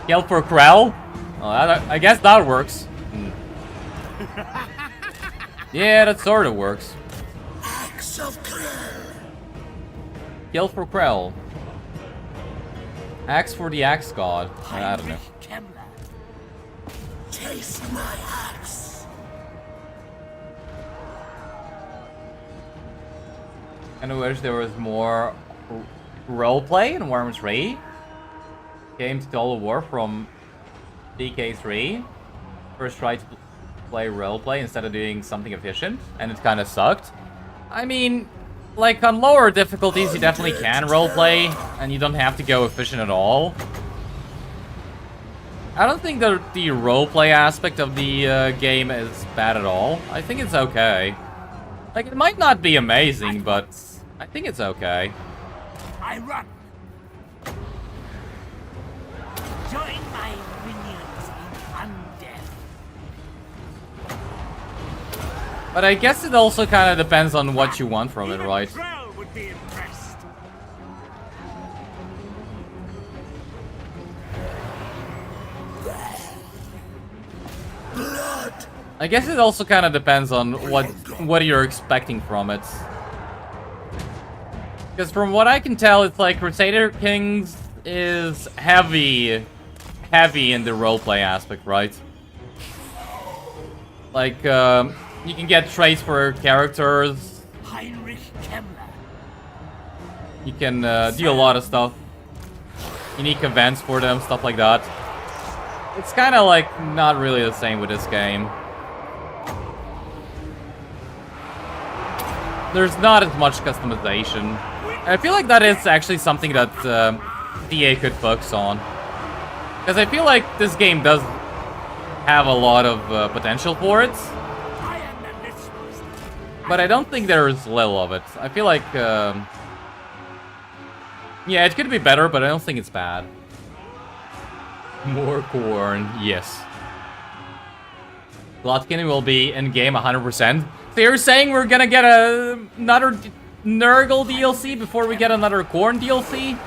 [SPEAKER 1] Yell for Krell? Oh, I guess that works. Yeah, that sort of works.
[SPEAKER 6] Axe of Krell.
[SPEAKER 1] Yell for Krell. Axe for the Axe God. I don't know.
[SPEAKER 2] Kemmler.
[SPEAKER 6] Taste my axe.
[SPEAKER 1] And I wish there was more roleplay in Warhammer 3. Came to Total War from DK3. First tried to play roleplay instead of doing something efficient, and it kind of sucked. I mean, like on lower difficulties you definitely can roleplay, and you don't have to go efficient at all. I don't think the roleplay aspect of the game is bad at all. I think it's okay. Like, it might not be amazing, but I think it's okay.
[SPEAKER 2] I run. Join my minions in undeath.
[SPEAKER 1] But I guess it also kind of depends on what you want from it, right?
[SPEAKER 2] Troll would be impressed.
[SPEAKER 1] I guess it also kind of depends on what you're expecting from it. Because from what I can tell, it's like Crusader Kings is heavy in the roleplay aspect, right? Like, you can get traits for characters.
[SPEAKER 2] Heinrich Kemmler.
[SPEAKER 1] You can do a lot of stuff. Unique events for them, stuff like that. It's kind of like not really the same with this game. There's not as much customization. I feel like that is actually something that DA could focus on. Because I feel like this game does have a lot of potential for it. But I don't think there's little of it. I feel like... yeah, it could be better, but I don't think it's bad. More Khorne, yes. Glotkin will be in-game 100%. So you're saying we're gonna get another Nurgle DLC before we get another Khorne DLC?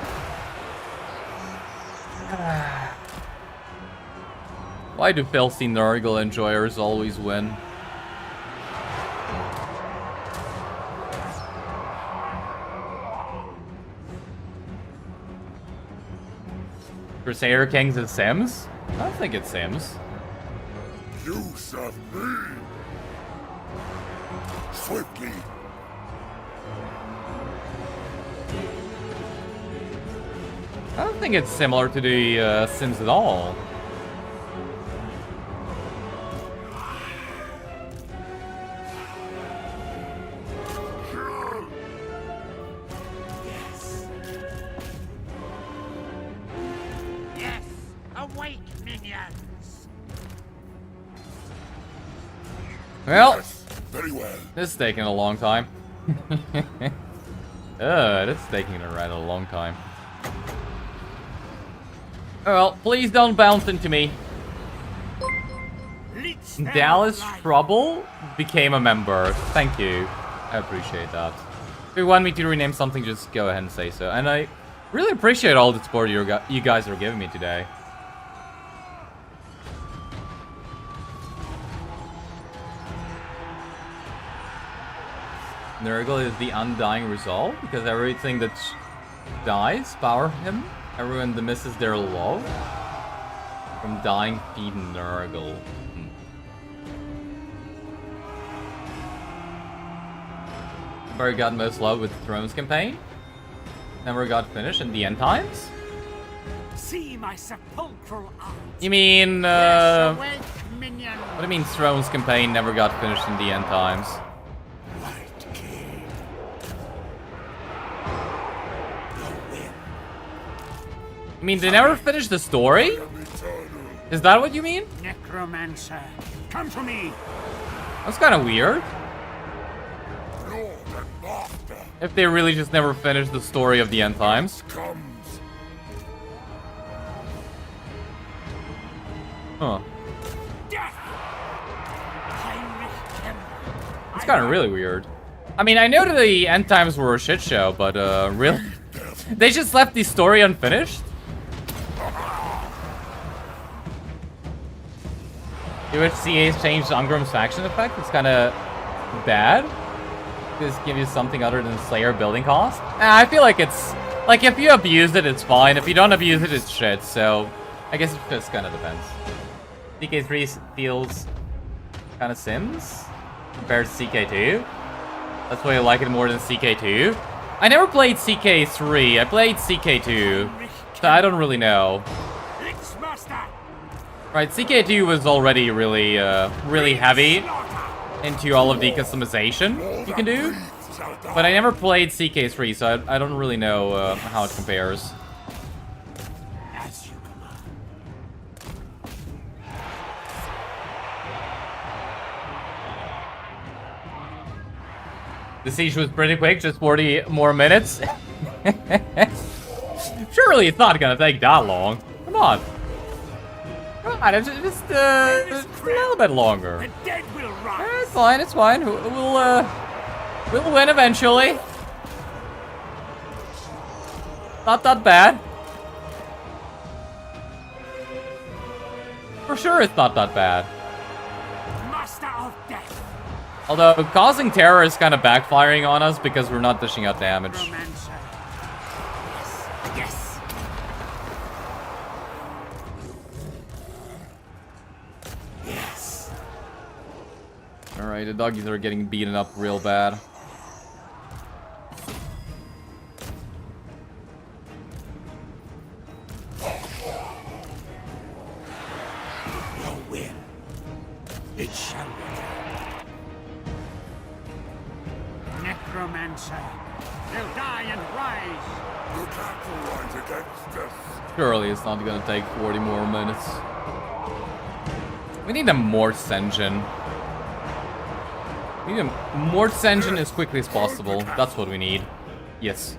[SPEAKER 1] Why do filthy Nurgle enjoyers always win? Crusader Kings is Sims? I don't think it's Sims.
[SPEAKER 6] You serve me. Swiftly.
[SPEAKER 1] I don't think it's similar to the Sims at all.
[SPEAKER 2] Yes. Awake, minions.
[SPEAKER 1] Well,
[SPEAKER 6] Very well.
[SPEAKER 1] this is taking a long time. This is taking a rather long time. Oh, well, please don't bounce into me. Dallas Trouble became a member. Thank you. I appreciate that. If you want me to rename something, just go ahead and say so. And I really appreciate all the support you guys are giving me today. Nurgle is the undying resolve because everything that dies power him. Everyone that misses their love from dying feed Nurgle. Never got most love with the Thrones campaign. Never got finished in the end times.
[SPEAKER 2] See my sepulchral arms.
[SPEAKER 1] You mean
[SPEAKER 2] Yes, awake, minion.
[SPEAKER 1] what do you mean Thrones campaign never got finished in the end times? I mean, they never finished the story? Is that what you mean?
[SPEAKER 2] Necromancer, come to me.
[SPEAKER 1] That's kind of weird.
[SPEAKER 6] Lord and master
[SPEAKER 1] If they really just never finished the story of the end times.
[SPEAKER 6] comes.
[SPEAKER 1] Huh.
[SPEAKER 2] Death. Heinrich Kemmler.
[SPEAKER 1] It's kind of really weird. I mean, I know that the end times were a shit show, but really? They just left the story unfinished? UHCA's changed Ungrim's faction effect. It's kind of bad. Just give you something other than Slayer building cost. I feel like it's... Like, if you abuse it, it's fine. If you don't abuse it, it's shit. So, I guess it just kind of depends. CK3 feels kind of Sims compared to CK2. That's why I like it more than CK2. I never played CK3. I played CK2. So I don't really know. Right, CK2 was already really, really heavy into all of the customization you can do. But I never played CK3, so I don't really know how it compares.
[SPEAKER 2] As you command.
[SPEAKER 1] The siege was pretty quick, just 40 more minutes. Surely it's not gonna take that long. Come on. Come on, it's just a little bit longer.
[SPEAKER 2] The dead will rise.
[SPEAKER 1] It's fine, it's fine. We'll win eventually. Not that bad. For sure it's not that bad.
[SPEAKER 2] Master of death.
[SPEAKER 1] Although, causing terror is kind of backfiring on us because we're not dishing out damage.
[SPEAKER 2] Romancer. Yes. Yes.
[SPEAKER 1] Alright, the doggies are getting beaten up real bad.
[SPEAKER 2] Your will. It shall be done. Necromancer. They'll die and rise.
[SPEAKER 6] Look out for right against death.
[SPEAKER 1] Surely it's not gonna take 40 more minutes. We need a Morse engine. We need a Morse engine as quickly as possible. That's what we need. Yes.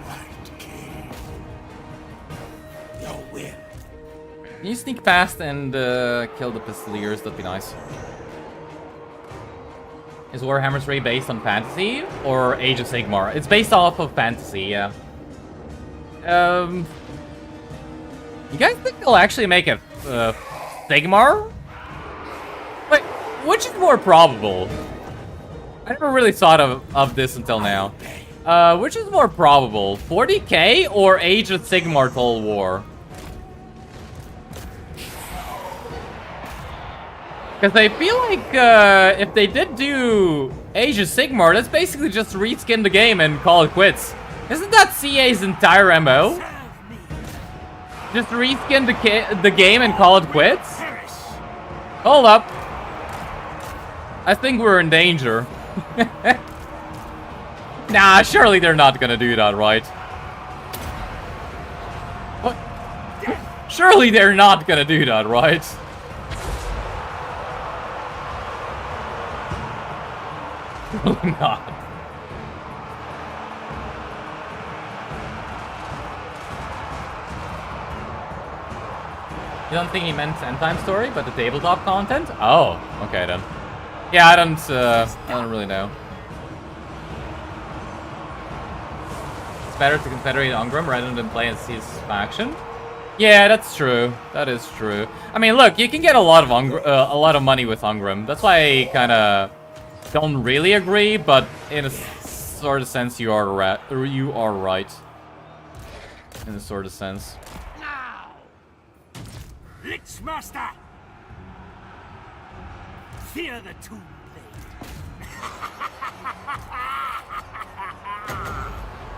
[SPEAKER 2] Right, King. Your will.
[SPEAKER 1] Can you sneak past and kill the Pistoliers? That'd be nice. Is Warhammer 3 based on fantasy or Age of Sigmar? It's based off of fantasy, yeah. You guys think they'll actually make a Sigmar? Wait, which is more probable? I never really thought of this until now. Which is more probable, 40k or Age of Sigmar Total War? Because I feel like if they did do Age of Sigmar, that's basically just reskin the game and call it quits. Isn't that CA's entire MO? Just reskin the game and call it quits? Hold up. I think we're in danger. Nah, surely they're not gonna do that, right? What? Surely they're not gonna do that, right? Probably not. You don't think he meant end time story, but the tabletop content? Oh, okay then. Yeah, I don't really know. It's better to confederate Ungram rather than play as his faction. Yeah, that's true. That is true. I mean, look, you can get a lot of money with Ungram. That's why I kind of don't really agree, but in a sort of sense, you are right. In a sort of sense.
[SPEAKER 2] Now! Lichmaster! Fear the tomb blade.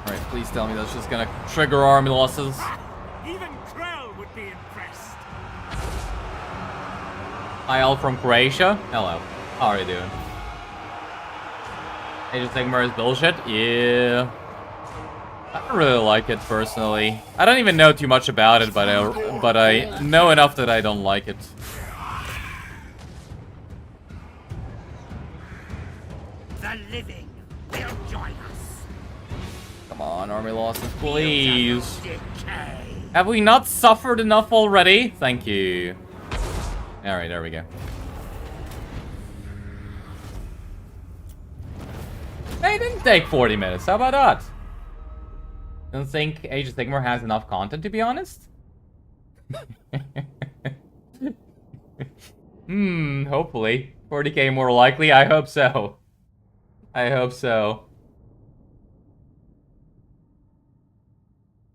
[SPEAKER 1] Alright, please tell me that's just gonna trigger army losses.
[SPEAKER 2] Even Krell would be impressed.
[SPEAKER 1] Hi, all from Croatia. Hello. How are you doing? Age of Sigmar is bullshit? Yeah. I don't really like it, personally. I don't even know too much about it, but I know enough that I don't like it.
[SPEAKER 2] The living will join us.
[SPEAKER 1] Come on, army losses, please.
[SPEAKER 2] Decay.
[SPEAKER 1] Have we not suffered enough already? Thank you. Alright, there we go. Hey, it didn't take 40 minutes. How about that? Don't think Age of Sigmar has enough content, to be honest? Hopefully. 40k more likely? I hope so. I hope so.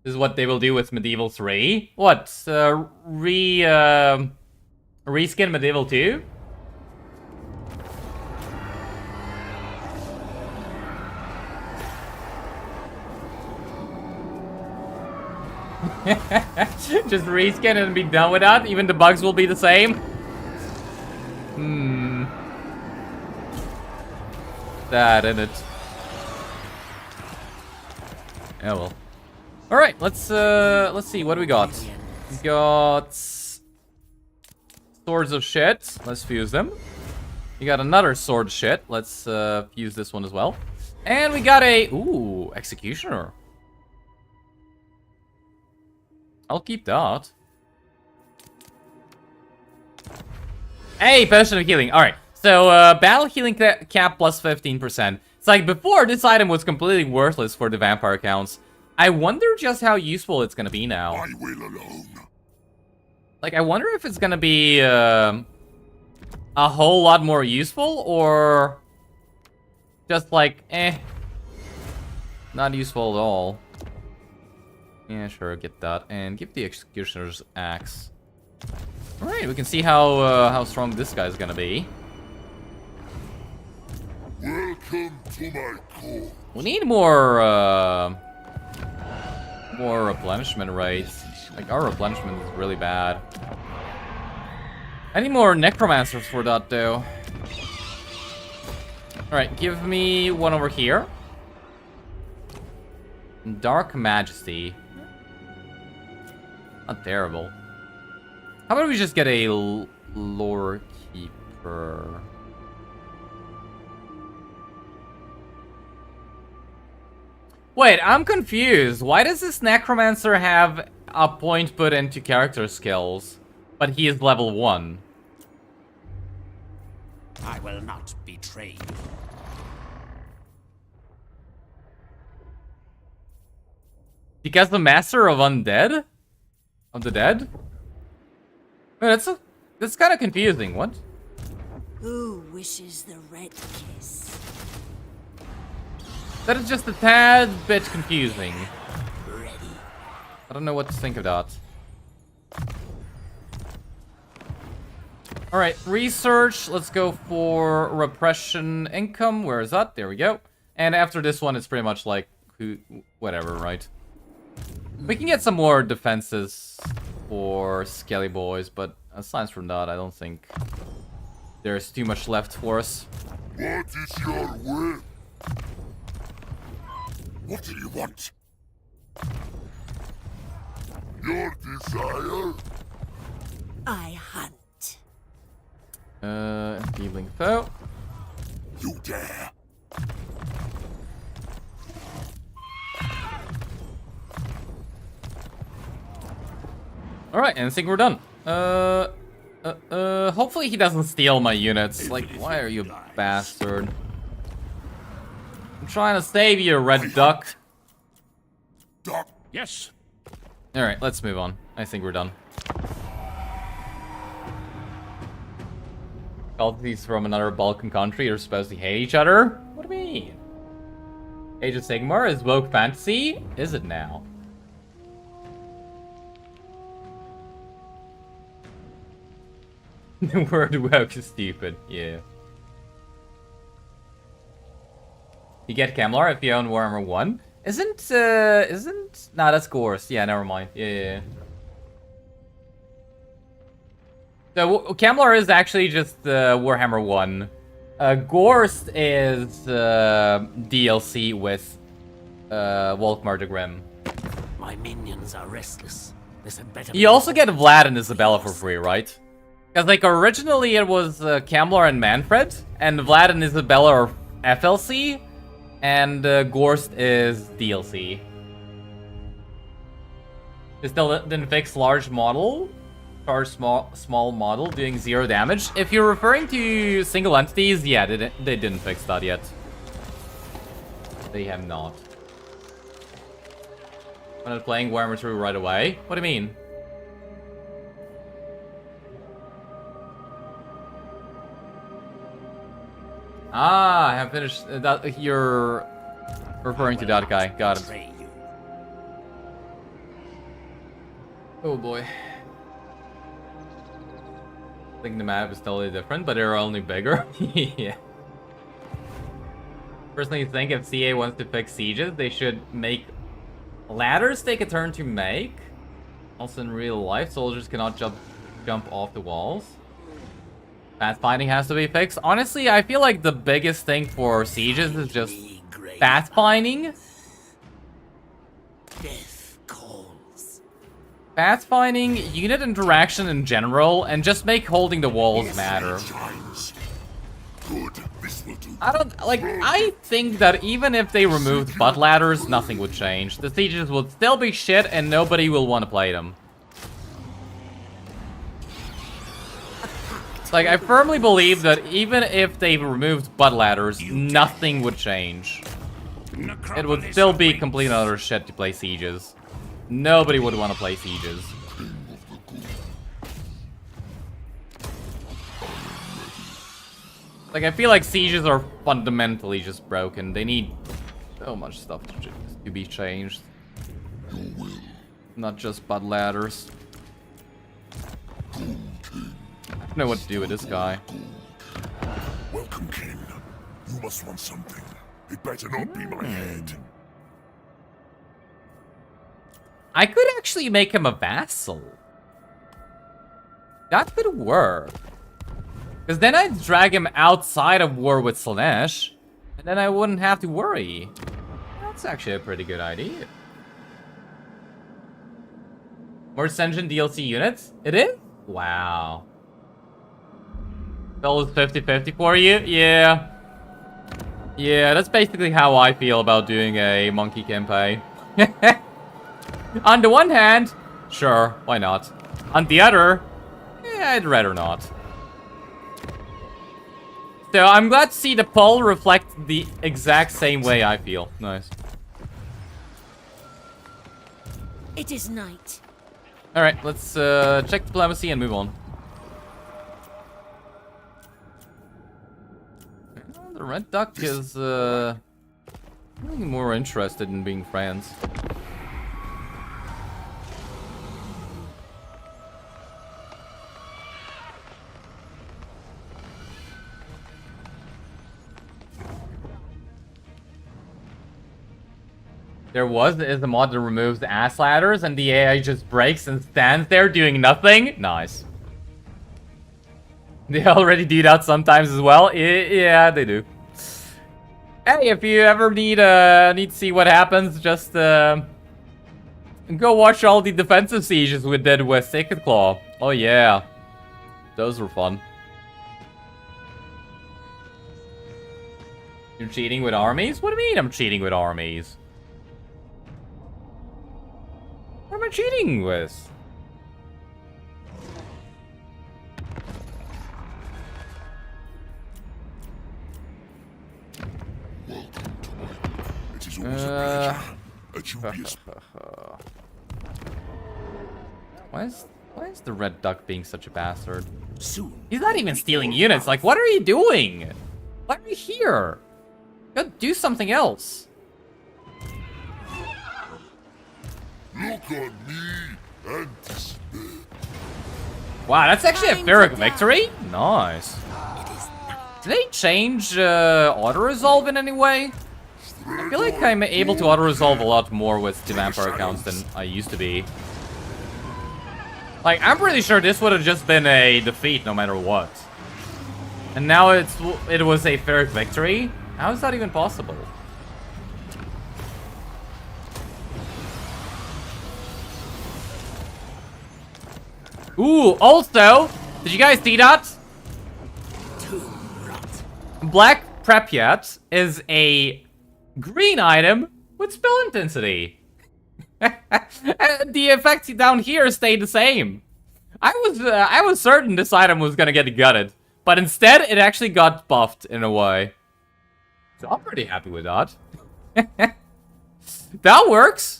[SPEAKER 1] This is what they will do with Medieval 3? What? Reskin Medieval 2? Just reskin and be done with that? Even the bugs will be the same? That, isn't it? Yeah, well. Alright, let's see, what do we got? We got swords of shit. Let's fuse them. We got another sword shit. Let's fuse this one as well. And we got a... Ooh, Executioner. I'll keep that. Hey, Potion of Healing. Alright, so battle healing cap plus 15%. It's like before, this item was completely worthless for the vampire counts. I wonder just how useful it's gonna be now.
[SPEAKER 6] I will alone.
[SPEAKER 1] Like, I wonder if it's gonna be a whole lot more useful, or just like, not useful at all. Yeah, sure, get that. And give the Executioner's Axe. Alright, we can see how strong this guy's gonna be.
[SPEAKER 6] Welcome to my court.
[SPEAKER 1] We need more replenishment rates. Like, our replenishment is really bad. I need more necromancers for that, though. Alright, give me one over here. Dark Majesty. Not terrible. How about we just get a lore keeper? Wait, I'm confused. Why does this necromancer have a point put into character skills, but he is level 1?
[SPEAKER 2] I will not betray you.
[SPEAKER 1] Because the master of undead? Of the dead? Wait, that's kind of confusing. What?
[SPEAKER 7] Who wishes the red kiss?
[SPEAKER 1] That is just a tad bit confusing. I don't know what to think of that. Alright, research. Let's go for repression income. Where is that? There we go. And after this one, it's pretty much like, whatever, right? We can get some more defenses for Skelly Boys, but aside from that, I don't think there's too much left for us.
[SPEAKER 6] What is your will? What do you want? Your desire?
[SPEAKER 7] I hunt.
[SPEAKER 1] Enfeebling foe.
[SPEAKER 6] You dare?
[SPEAKER 1] Alright, and I think we're done. Hopefully he doesn't steal my units. Like, why are you a bastard? I'm trying to save you, red duck.
[SPEAKER 6] Duck.
[SPEAKER 2] Yes.
[SPEAKER 1] Alright, let's move on. I think we're done. Cultists from another Balkan country are supposed to hate each other? What do you mean? Age of Sigmar is woke fantasy? Is it now? The word woke is stupid, yeah. You get Kemmler if you own Warhammer 1? Isn't... Nah, that's Gorse. Yeah, never mind. Yeah. So, Kemmler is actually just Warhammer 1. Gorse is DLC with Volkmar the Grim.
[SPEAKER 2] My minions are restless. This had better
[SPEAKER 1] You also get Vlad and Isabella for free, right? Because, like, originally it was Kemmler and Manfred, and Vlad and Isabella are FLC, and Gorst is DLC. They still didn't fix large model, or small model doing 0 damage. If you're referring to single entities, yeah, they didn't fix that yet. They have not. I'm not playing Warhammer 2 right away. What do you mean? Ah, I have finished that. You're referring to that guy. Got him.
[SPEAKER 2] betray you.
[SPEAKER 1] Oh boy. I think the map is totally different, but they're only bigger. Yeah. Personally think if CA wants to fix sieges, they should make ladders take a turn to make. Also in real life, soldiers cannot jump off the walls. Pathfinding has to be fixed. Honestly, I feel like the biggest thing for sieges is just pathfinding.
[SPEAKER 2] Death calls.
[SPEAKER 1] Pathfinding, unit interaction in general, and just make holding the walls matter.
[SPEAKER 6] Shines. Good. This will
[SPEAKER 1] I think that even if they removed butt ladders, nothing would change. The sieges would still be shit and nobody will want to play them. Like, I firmly believe that even if they removed butt ladders, nothing would change. It would still be complete and utter shit to play sieges. Nobody would want to play sieges. Like, I feel like sieges are fundamentally just broken. They need so much stuff to be changed. Not just butt ladders. I don't know what to do with this guy.
[SPEAKER 6] Welcome, King. You must want something. It better not be my head.
[SPEAKER 1] I could actually make him a vassal. That could work. Because then I'd drag him outside of war with Slaanesh, and then I wouldn't have to worry. That's actually a pretty good idea. More Ascension DLC units? It is? Wow. That was 50-50 for you? Yeah. Yeah, that's basically how I feel about doing a monkey campaign. On the one hand, sure, why not? On the other, I'd rather not. So I'm glad to see the poll reflect the exact same way I feel. Nice.
[SPEAKER 7] It is night.
[SPEAKER 1] Alright, let's check diplomacy and move on. The Red Duck is really more interested in being friends. There is a mod that removes the ass ladders and the AI just breaks and stands there doing nothing. Nice. They already do that sometimes as well. Yeah, they do. Hey, if you ever need to see what happens, just go watch all the defensive sieges we did with Sacred Claw. Oh yeah, those were fun. You're cheating with armies? What do you mean I'm cheating with armies? What am I cheating with?
[SPEAKER 6] It is always a pleasure. A dubious.
[SPEAKER 1] Why is the Red Duck being such a bastard?
[SPEAKER 2] Soon.
[SPEAKER 1] He's not even stealing units. Like, what are you doing? Why are you here? Go do something else.
[SPEAKER 6] Look on me and despair.
[SPEAKER 1] Wow, that's actually a Pyrrhic victory? Nice. Did they change auto-resolve in any way? I feel like I'm able to auto-resolve a lot more with the Vampire accounts than I used to be. Like, I'm pretty sure this would have just been a defeat no matter what. And now it was a Pyrrhic victory? How is that even possible? Ooh, also, did you guys see that? Black Prepyat is a green item with spell intensity. The effect down here stayed the same. I was certain this item was gonna get gutted, but instead it actually got buffed in a way. So I'm pretty happy with that. That works.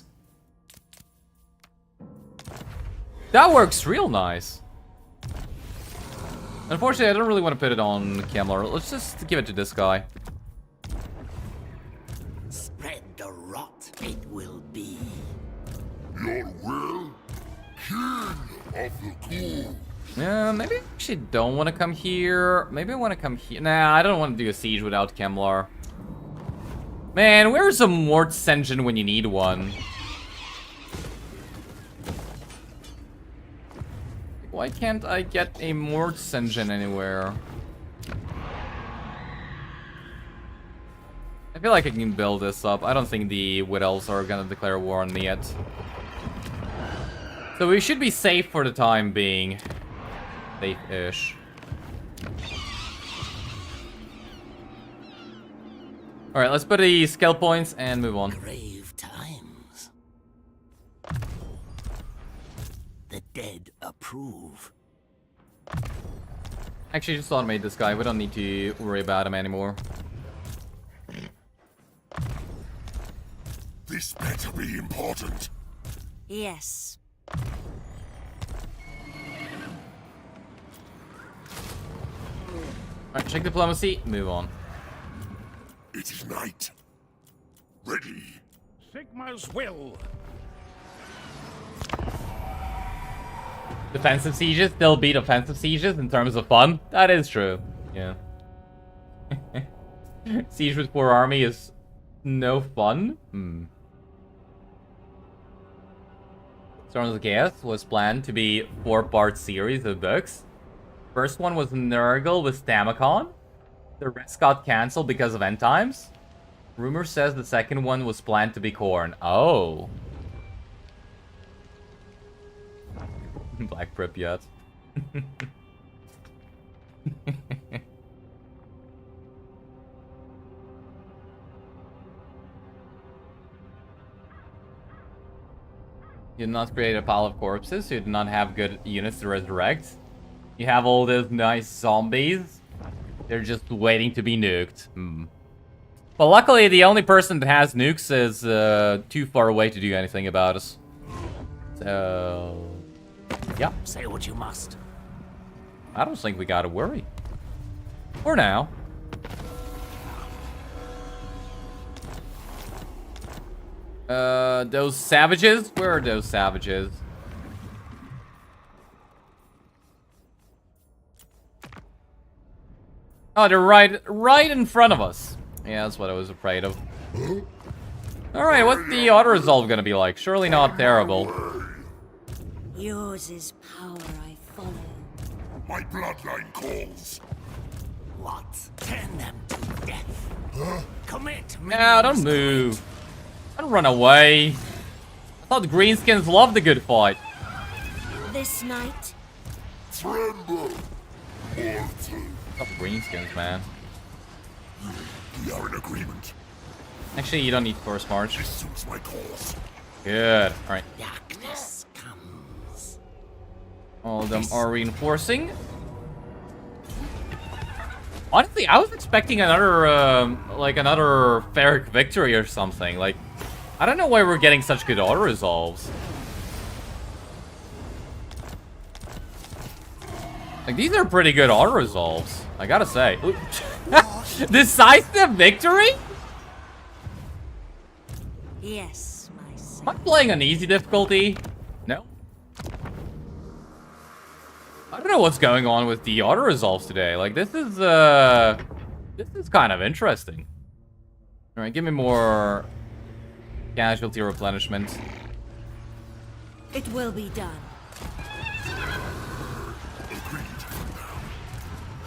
[SPEAKER 1] That works real nice. Unfortunately, I don't really want to put it on Kemmler. Let's just give it to this guy.
[SPEAKER 2] Spread the rot, it will be.
[SPEAKER 6] Your will, King of the Khorne.
[SPEAKER 1] Yeah, maybe I actually don't want to come here. Maybe I want to come here. Nah, I don't want to do a siege without Kemmler. Man, where's a Mort's engine when you need one? Why can't I get a Mort's engine anywhere? I feel like I can build this up. I don't think the Wood Elves are gonna declare war on me yet. So we should be safe for the time being. Safe-ish. Alright, let's put the skill points and move on.
[SPEAKER 2] Grave times. The dead approve.
[SPEAKER 1] Actually, just automate this guy. We don't need to worry about him anymore.
[SPEAKER 6] This better be important.
[SPEAKER 7] Yes.
[SPEAKER 1] Alright, check diplomacy. Move on.
[SPEAKER 6] It is night. Ready.
[SPEAKER 4] Sigma's will.
[SPEAKER 1] Defensive sieges still beat offensive sieges in terms of fun. That is true. Yeah. Siege with 4 army is no fun. Storms of Chaos was planned to be 4-part series of books. First one was Nurgle with Stamacon. The rest got cancelled because of end times. Rumor says the second one was planned to be Khorne. Oh. Black Pripyat. You did not create a pile of corpses, so you did not have good units to resurrect. You have all those nice zombies. They're just waiting to be nuked. But luckily, the only person that has nukes is too far away to do anything about us. So... yeah.
[SPEAKER 2] Say what you must.
[SPEAKER 1] I don't think we gotta worry. For now. Those savages? Where are those savages? Oh, they're right in front of us. Yeah, that's what I was afraid of. Alright, what's the auto resolve gonna be like? Surely not terrible.
[SPEAKER 7] Yours is power I follow.
[SPEAKER 6] My bloodline calls.
[SPEAKER 2] What? Turn them to death. Commit.
[SPEAKER 1] No, don't move. Don't run away. I thought the greenskins loved a good fight.
[SPEAKER 7] This night,
[SPEAKER 6] Tremble. Mortal.
[SPEAKER 1] Stop greenskins, man.
[SPEAKER 6] We are in agreement.
[SPEAKER 1] Actually, you don't need force march.
[SPEAKER 6] This suits my cause.
[SPEAKER 1] Good. Alright.
[SPEAKER 2] Darkness comes.
[SPEAKER 1] All of them are reinforcing. Honestly, I was expecting another, like another Ferric victory or something. Like, I don't know why we're getting such good auto resolves. Like, these are pretty good auto resolves, I gotta say. Decisive victory?
[SPEAKER 7] yes, my
[SPEAKER 1] Am
[SPEAKER 7] son.
[SPEAKER 1] I playing on easy difficulty? No. I don't know what's going on with the auto resolves today. Like, this is kind of interesting. All right, give me more casualty replenishment.
[SPEAKER 7] It will be done.
[SPEAKER 6] Agreed.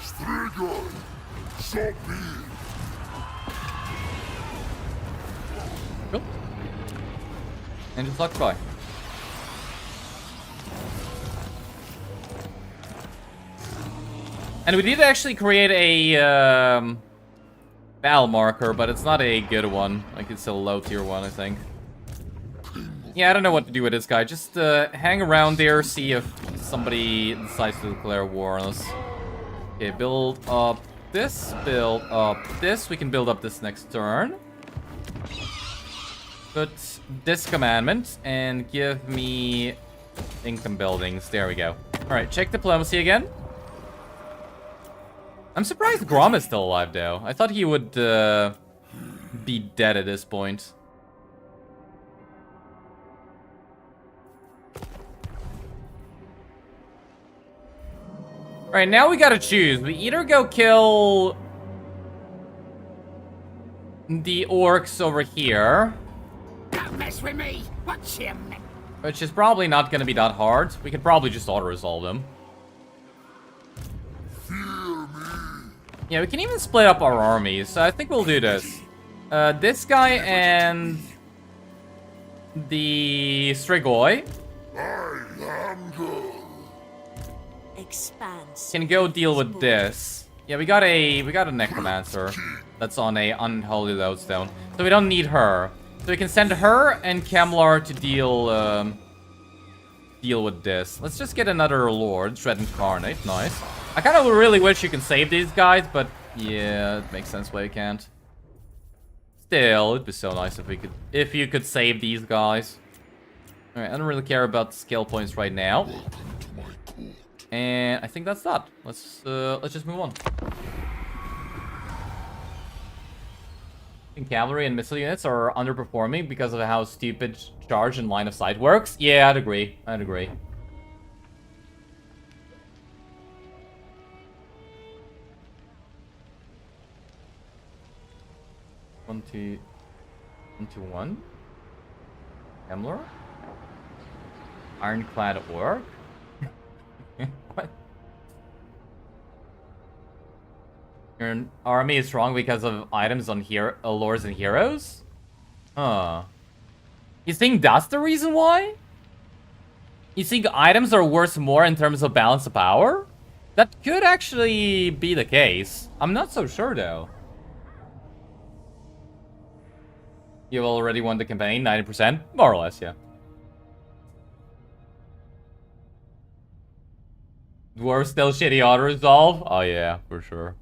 [SPEAKER 6] Striga. Zombie.
[SPEAKER 1] Cool. And just luck by. And we did actually create a battle marker, but it's not a good one. Like, it's a low tier one, I think. Yeah, I don't know what to do with this guy. Just hang around there, see if somebody decides to declare war on us. Okay, build up this, build up this. We can build up this next turn. Put this commandment and give me income buildings. There we go. Alright, check diplomacy again. I'm surprised Grom is still alive, though. I thought he would be dead at this point. Alright, now we gotta choose. We either go kill the orcs over here,
[SPEAKER 2] Don't mess with me. Watch him.
[SPEAKER 1] which is probably not gonna be that hard. We could probably just auto-resolve them. Yeah, we can even split up our armies, so I think we'll do this. This guy and the Strigoi
[SPEAKER 6] I am good.
[SPEAKER 7] Expanse.
[SPEAKER 1] can go deal with this. Yeah, we got a necromancer that's on a unholy lodestone, so we don't need her. So we can send her and Kemmler to deal with this. Let's just get another lord, Dread Incarnate. Nice. I kind of really wish you can save these guys, but yeah, it makes sense why you can't. Still, it'd be so nice if you could save these guys. All right, I don't really care about skill points right now. And I think that's that. Let's just move on. I think cavalry and missile units are underperforming because of how stupid charge and line of sight works. Yeah, I'd agree. I'd agree. One to one. Kemmler. Ironclad orc. What? Your army is strong because of items on here, lords and heroes? Huh. You think that's the reason why? You think items are worth more in terms of balance of power? That could actually be the case. I'm not so sure though. You've already won the campaign, 90%? More or less, yeah. Dwarf still shitty auto-resolve? Oh yeah, for sure.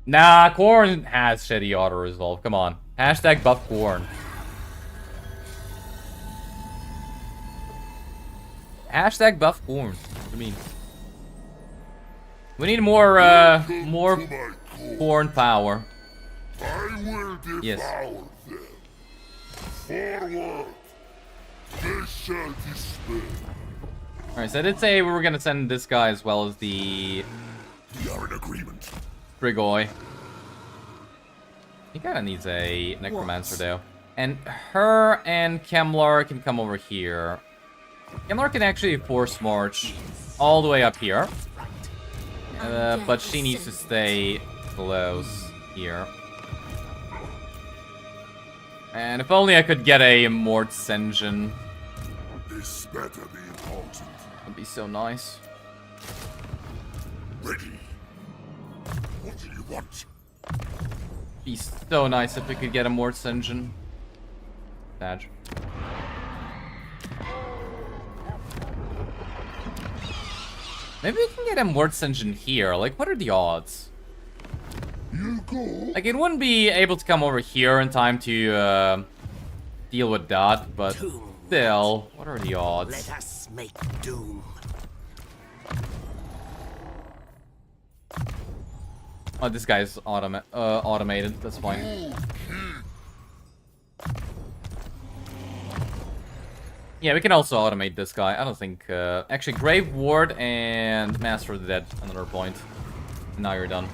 [SPEAKER 1] Nah, Khorne has shitty auto-resolve. Come on. Hashtag buff Khorne. Hashtag buff Khorne. What do you mean? We need more Khorne power.
[SPEAKER 6] I will devour
[SPEAKER 1] Yes.
[SPEAKER 6] them. Forward. They shall despair.
[SPEAKER 1] Alright, so I did say we were gonna send this guy as well as the
[SPEAKER 6] We are in agreement.
[SPEAKER 1] Brigoi. He kinda needs a necromancer though. And her and Kemmler can come over here. Kemmler can actually force march all the way up here. But she needs to stay close here. And if only I could get a Mort's engine.
[SPEAKER 6] This better be important.
[SPEAKER 1] That'd be so nice.
[SPEAKER 6] Ready. What do you want?
[SPEAKER 1] Be so nice if we could get a Mort's engine. Badge. Maybe we can get a Mort's engine here. Like, what are the odds?
[SPEAKER 6] You go.
[SPEAKER 1] Like, it wouldn't be able to come over here in time to deal with that, but still, what are the odds?
[SPEAKER 2] Let us make doom.
[SPEAKER 1] Oh, this guy's automated. That's fine. Yeah, we can also automate this guy. I don't think... actually, Grave Ward and Master of the Dead. Another point. Now you're done.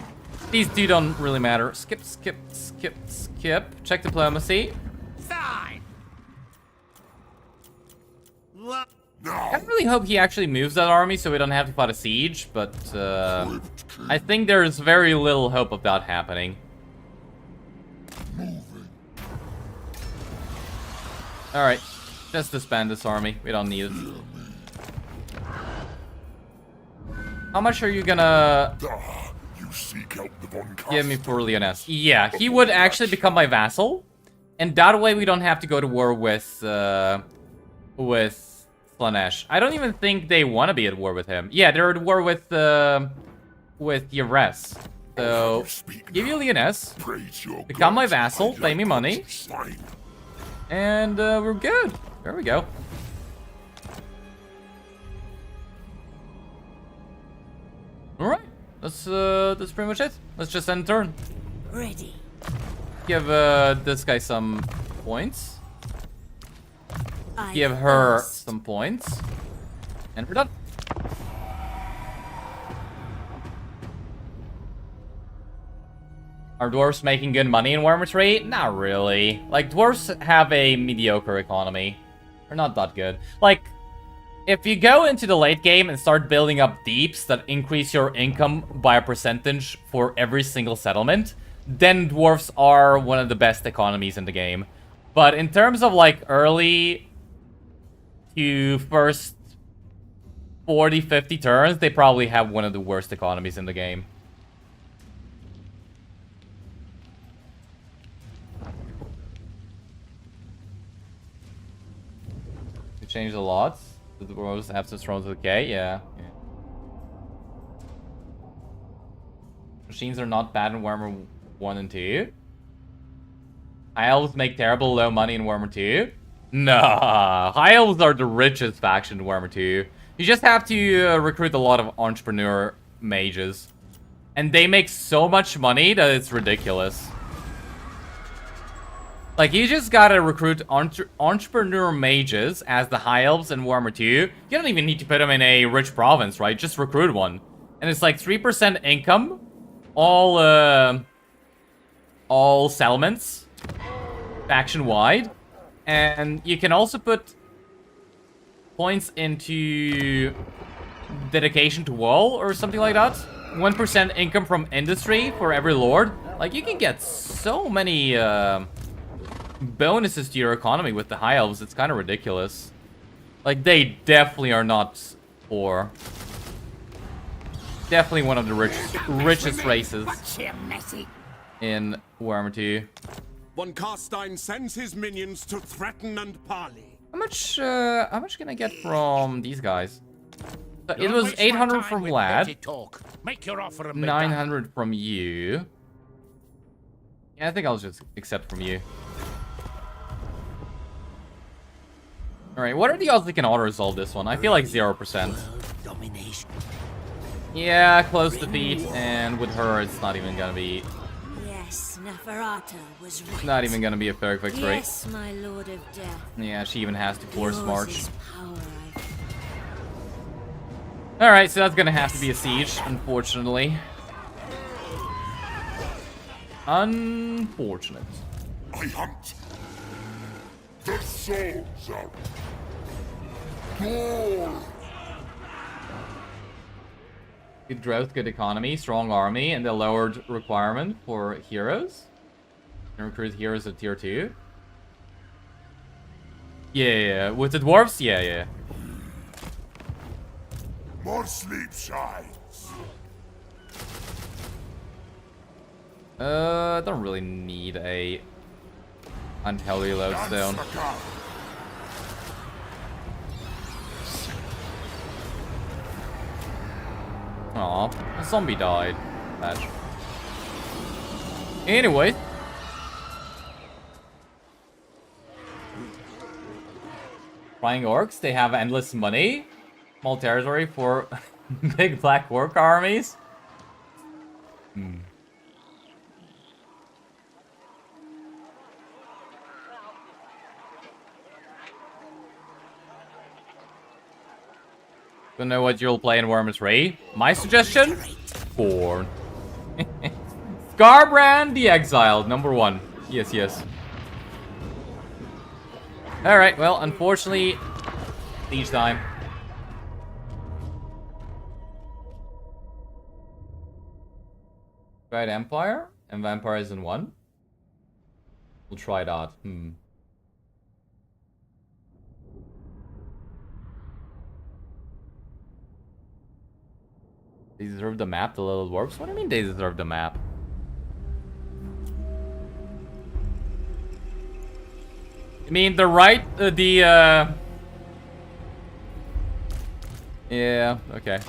[SPEAKER 1] These two don't really matter. Skip, skip, skip, skip. Check diplomacy.
[SPEAKER 2] Fine.
[SPEAKER 6] Now.
[SPEAKER 1] I really hope he actually moves that army so we don't have to fight a siege, but I think there's very little hope of that happening. Alright, just disband this army. We don't need it. How much are you gonna
[SPEAKER 6] You seek out the Von
[SPEAKER 1] give me for Leoness? Yeah, he would actually become my vassal, and that way we don't have to go to war with Slanesh. I don't even think they want to be at war with him. Yeah, they're at war with Yares. So, give you Leoness, become my vassal, pay me money, and we're good. There we go. All right, that's pretty much it. Let's just end turn.
[SPEAKER 7] Ready.
[SPEAKER 1] Give this guy some points. Give her some points. And we're done. Are dwarves making good money in Warhammer 3? Not really. Like, dwarves have a mediocre economy. They're not that good. Like, if you go into the late game and start building up deeps that increase your income by a percentage for every single settlement, then dwarves are one of the best economies in the game. But in terms of, like, early to first 40, 50 turns, they probably have one of the worst economies in the game. You change a lot. The dwarves absence thrones okay, yeah. Machines are not bad in Warhammer 1 and 2. High elves make terrible low money in Warhammer 2. Nah, high elves are the richest faction in Warhammer 2. You just have to recruit a lot of entrepreneur mages. And they make so much money that it's ridiculous. Like, you just gotta recruit entrepreneur mages as the high elves in Warhammer 2. You don't even need to put them in a rich province, right? Just recruit one. And it's like 3% income. All settlements. Faction-wide. And you can also put points into dedication to wall or something like that. 1% income from industry for every lord. Like, you can get so many bonuses to your economy with the high elves. It's kind of ridiculous. Like, they definitely are not poor. Definitely one of the richest races in Warhammer 2.
[SPEAKER 8] Von Carstein sends his minions to threaten and parley.
[SPEAKER 1] How much can I get from these guys? So it was 800 from Lad.
[SPEAKER 3] Make your offer and
[SPEAKER 1] 900 from you. Yeah, I think I'll just accept from you. Alright, what are the odds we can auto-resolve this one? I feel like 0%. Yeah, close defeat, and with her, it's not even gonna be...
[SPEAKER 7] Yes, Neferata was right.
[SPEAKER 1] Not even gonna be a fair victory.
[SPEAKER 7] Yes, my lord of death.
[SPEAKER 1] Yeah, she even has to force march.
[SPEAKER 7] Yours is power,
[SPEAKER 1] Alright, so that's gonna have to be a siege, unfortunately. Unfortunate.
[SPEAKER 6] I hunt. The souls out. More.
[SPEAKER 1] Good growth, good economy, strong army, and the lowered requirement for heroes. Can recruit heroes at tier 2. Yeah, with the dwarves, yeah.
[SPEAKER 6] More sleep shines.
[SPEAKER 1] I don't really need a unhealthy lodestone. Aw, a zombie died. Bad. Anyway. Flying orcs, they have endless money. Small territory for big black orc armies. Don't know what you'll play in Warhammer 3. My suggestion? Khorne. Garbrand the Exiled, number 1. Yes. Alright, well, unfortunately, siege time. Right, Empire and Vampires in 1. We'll try that. They deserve the map, the little dwarves? What do you mean they deserve the map? I mean, the right, yeah, okay.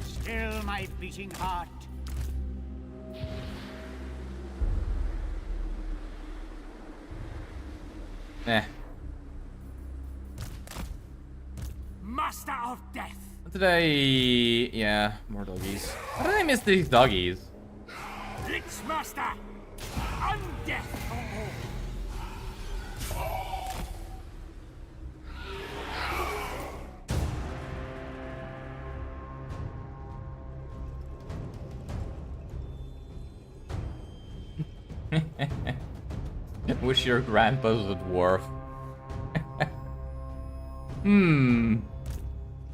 [SPEAKER 3] Still my beating heart. Master of Death.
[SPEAKER 1] Today, yeah, more doggies. How did I miss these doggies?
[SPEAKER 3] Lich Master. Undeath for all.
[SPEAKER 1] Wish your grandpa was a dwarf.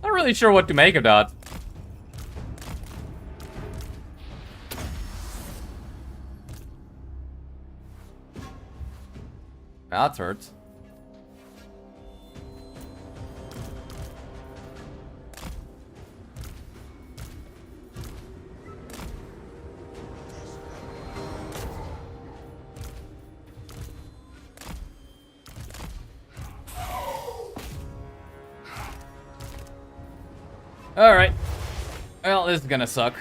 [SPEAKER 1] Not really sure what to make of that. That hurts. Alright. Well, this is gonna suck.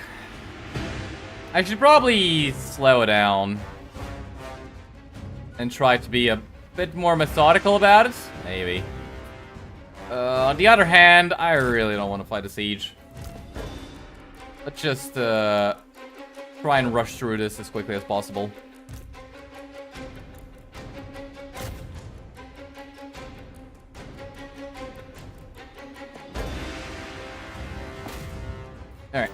[SPEAKER 1] I should probably slow down. And try to be a bit more methodical about it. Maybe. On the other hand, I really don't want to fight a siege. Let's just try and rush through this as quickly as possible. Alright.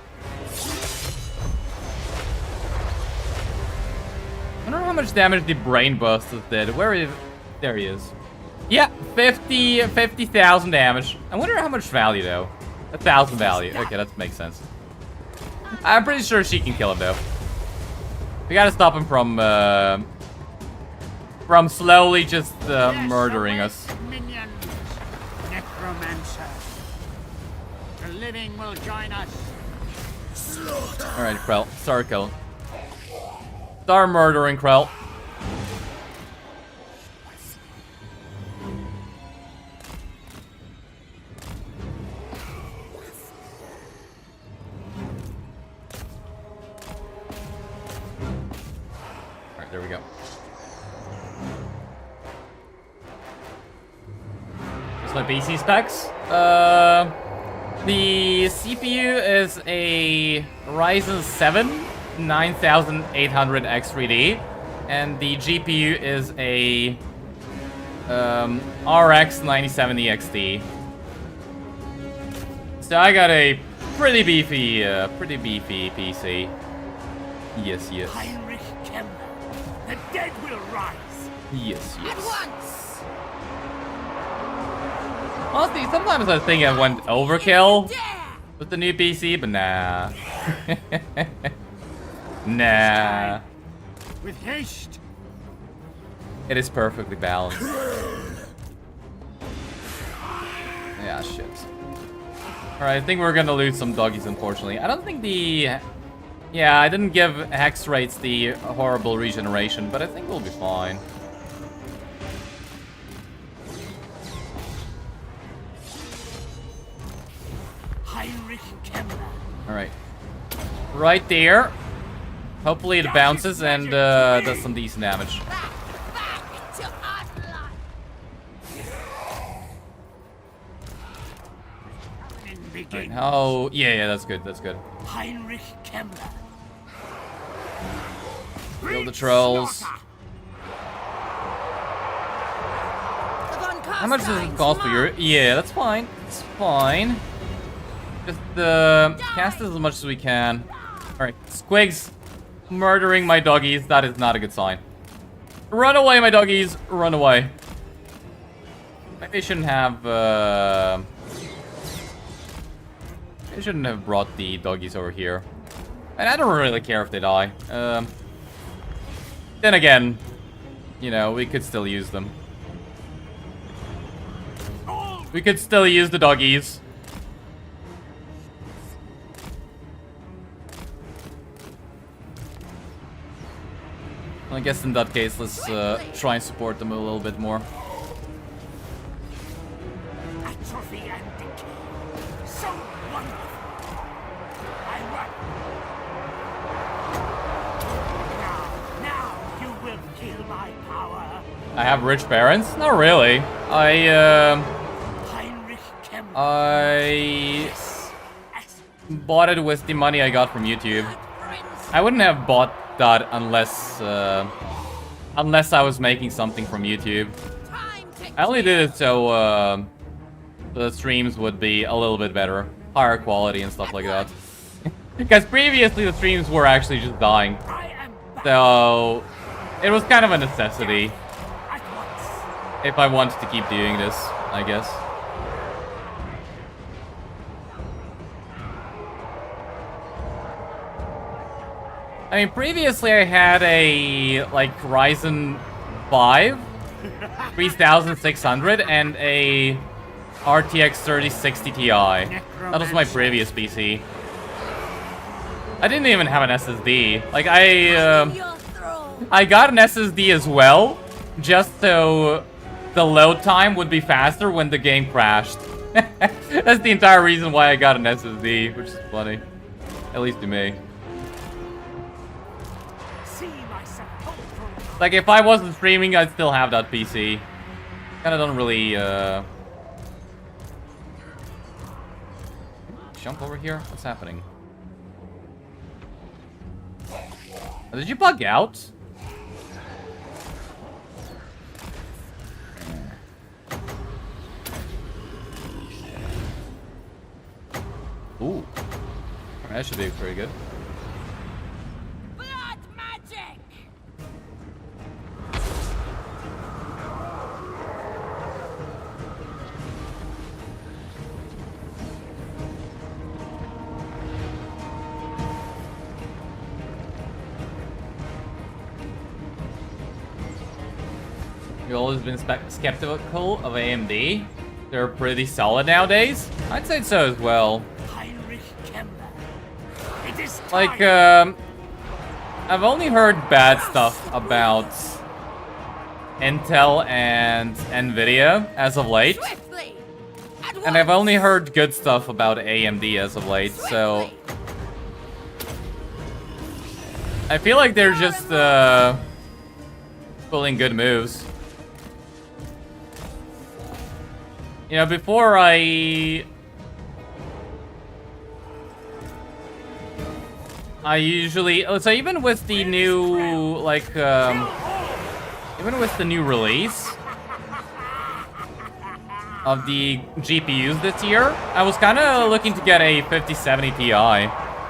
[SPEAKER 1] I wonder how much damage the brain busters did. Where is... There he is. Yeah, 50,000 damage. I wonder how much value, though. 1,000 value. Okay, that makes sense. I'm pretty sure she can kill him, though. We gotta stop him from slowly just murdering us.
[SPEAKER 9] Minions, necromancer. The living will join us.
[SPEAKER 1] Alright, Krell. Start killing. Start murdering Krell. Alright, there we go. Here's my PC specs. The CPU is a Ryzen 7 9800X3D, and the GPU is a RX 9070 XT. So I got a pretty beefy PC. Yes, yes.
[SPEAKER 9] Heinrich Kemmler, the dead will rise.
[SPEAKER 1] Yes,
[SPEAKER 5] At
[SPEAKER 1] yes.
[SPEAKER 5] once!
[SPEAKER 1] Honestly, sometimes I think I went overkill
[SPEAKER 5] Dare!
[SPEAKER 1] with the new PC, but nah. Nah.
[SPEAKER 9] With haste.
[SPEAKER 1] It is perfectly balanced. Yeah, shit. Alright, I think we're gonna lose some doggies, unfortunately. I don't think the... Yeah, I didn't give hex rates the horrible regeneration, but I think we'll be fine.
[SPEAKER 9] Heinrich Kemmler.
[SPEAKER 1] Alright. Right there. Hopefully it bounces and does some decent damage.
[SPEAKER 5] Back to Atlan!
[SPEAKER 9] Begin.
[SPEAKER 1] Oh, yeah, that's good, that's good.
[SPEAKER 9] Heinrich Kemmler.
[SPEAKER 1] Kill the trolls. How much does it cost for your... Yeah, that's fine. It's fine. Just cast as much as we can. Alright, Squigs murdering my doggies. That is not a good sign. Run away, my doggies. Run away. Maybe I shouldn't have... I shouldn't have brought the doggies over here. And I don't really care if they die. Then again, you know, we could still use them. We could still use the doggies. I guess in that case, let's try and support them a little bit more.
[SPEAKER 9] Atrophy and decay. So wonderful. I run. Now you will feel my power.
[SPEAKER 1] I have rich parents? Not really.
[SPEAKER 9] Heinrich Kemmler.
[SPEAKER 1] I bought it with the money I got from YouTube. I wouldn't have bought that unless I was making something from YouTube. I only did it so the streams would be a little bit better, higher quality and stuff like that. Because previously the streams were actually just dying, so it was kind of a necessity if I wanted to keep doing this, I guess. I mean, previously I had a, like, Ryzen 5 3600 and a RTX 3060 Ti. That was my previous PC. I didn't even have an SSD. Like, I got an SSD as well, just so the load time would be faster when the game crashed. That's the entire reason why I got an SSD, which is funny. At least to me. Like, if I wasn't streaming, I'd still have that PC. Kinda don't really, jump over here? What's happening? Oh, did you bug out? Ooh. That should be pretty good.
[SPEAKER 5] Blood magic!
[SPEAKER 1] You've always been skeptical of AMD. They're pretty solid nowadays. I'd say so as well.
[SPEAKER 9] Heinrich Kemmler. It is
[SPEAKER 1] Like,
[SPEAKER 9] time.
[SPEAKER 1] I've only heard bad stuff about Intel and Nvidia as of late.
[SPEAKER 5] Swiftly! At
[SPEAKER 1] And I've
[SPEAKER 5] once!
[SPEAKER 1] only heard good stuff about AMD as of late, so
[SPEAKER 5] Swiftly!
[SPEAKER 1] I feel like they're just, pulling good moves. You know, before I usually, so even with the new, like, even with the new release of the GPUs this year, I was kind of looking to get a 5070 Ti,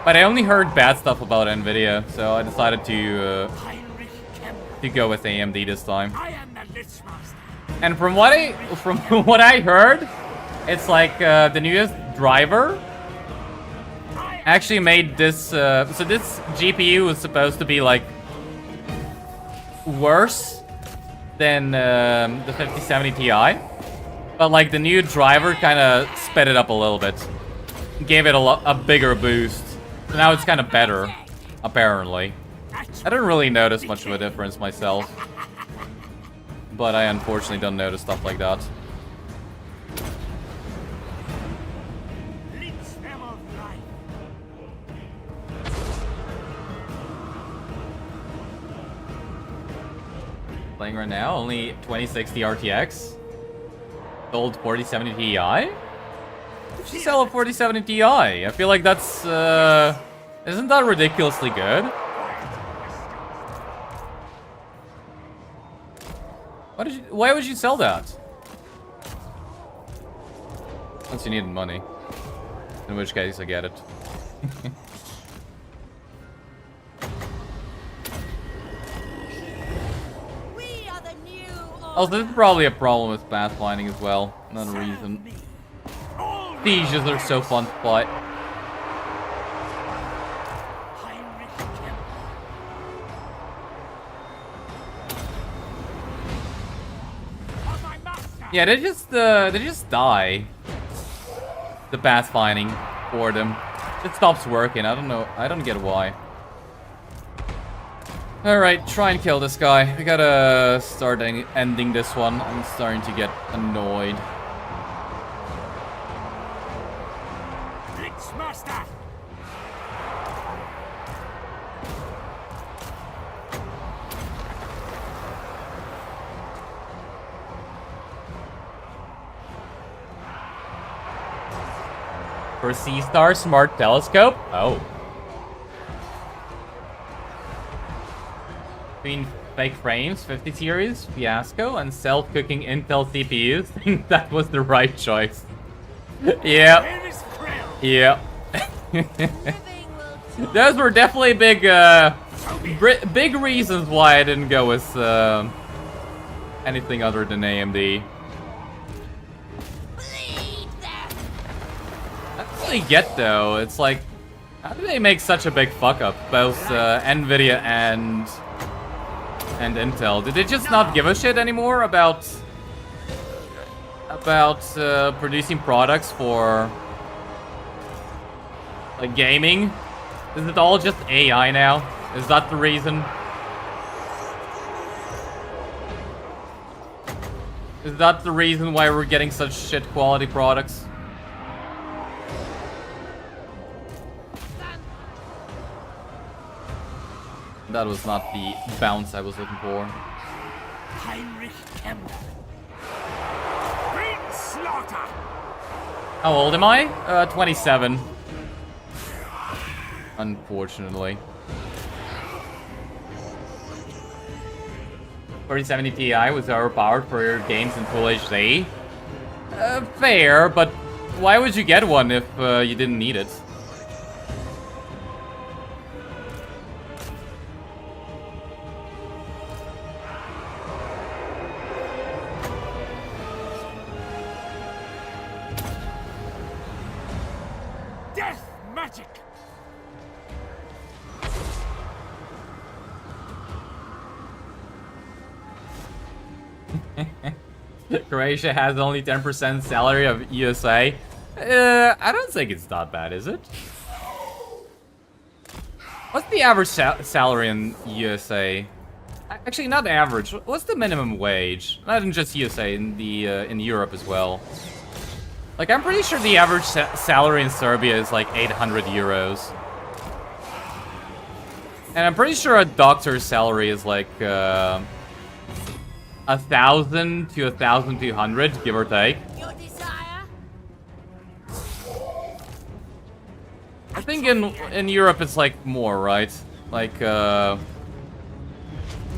[SPEAKER 1] but I only heard bad stuff about Nvidia, so I decided to
[SPEAKER 9] Heinrich Kemmler.
[SPEAKER 1] go with AMD this time.
[SPEAKER 9] I am the Lich Master.
[SPEAKER 1] And from what I heard, it's like the newest driver actually made this. So this GPU was supposed to be like worse than the 5070 Ti, but like the new driver kind of sped it up a little bit, gave it a bigger boost. So now it's kind of better, apparently. I didn't really notice much of a difference myself. But I unfortunately don't notice stuff like that.
[SPEAKER 9] Lich them of life.
[SPEAKER 1] Playing right now, only 2060 RTX. Sold 4070 Ti? Why would you sell a 4070 Ti? I feel like that's, isn't that ridiculously good? Why would you sell that? Unless you needed money. In which case, I get it.
[SPEAKER 5] We are the new
[SPEAKER 1] Also, this is probably a problem with pathfinding as well. Another reason. Sieges are so fun to fight.
[SPEAKER 9] Heinrich Kemmler. On my master.
[SPEAKER 1] Yeah, they just die. The pathfinding for them. It stops working. I don't know. I don't get why. Alright, try and kill this guy. We gotta start ending this one. I'm starting to get annoyed.
[SPEAKER 9] Lich Master.
[SPEAKER 1] For C-Star Smart Telescope? Oh. Between fake frames, 50 series, fiasco, and self-cooking Intel CPUs, I think that was the right choice. Yeah.
[SPEAKER 9] Where is Krill?
[SPEAKER 1] Yeah.
[SPEAKER 5] living will
[SPEAKER 1] Those were definitely big, big reasons why I didn't go with, anything other than AMD.
[SPEAKER 5] bleed them!
[SPEAKER 1] I don't really get, though. It's like, how do they make such a big fuck up? Both, NVIDIA and and intel. Did they just not give a shit anymore about producing products for like gaming? Is it all just AI now? Is that the reason? Is that the reason why we're getting such shit quality products? That was not the bounce I was looking for.
[SPEAKER 9] Heinrich Kemmler. Great slaughter!
[SPEAKER 1] How old am I? 27. Unfortunately. 3070 Ti was overpowered for your games in Full HD. Fair, but why would you get one if you didn't need it?
[SPEAKER 9] Death magic!
[SPEAKER 1] Croatia has only 10% salary of USA. I don't think it's that bad, is it? What's the average salary in USA? Actually, not average. What's the minimum wage? Not in just USA, in Europe as well. Like, I'm pretty sure the average salary in Serbia is like 800 euros. And I'm pretty sure a doctor's salary is like 1,000 to 1,200, give or take.
[SPEAKER 5] Your desire?
[SPEAKER 1] I think in Europe it's like more, right? Like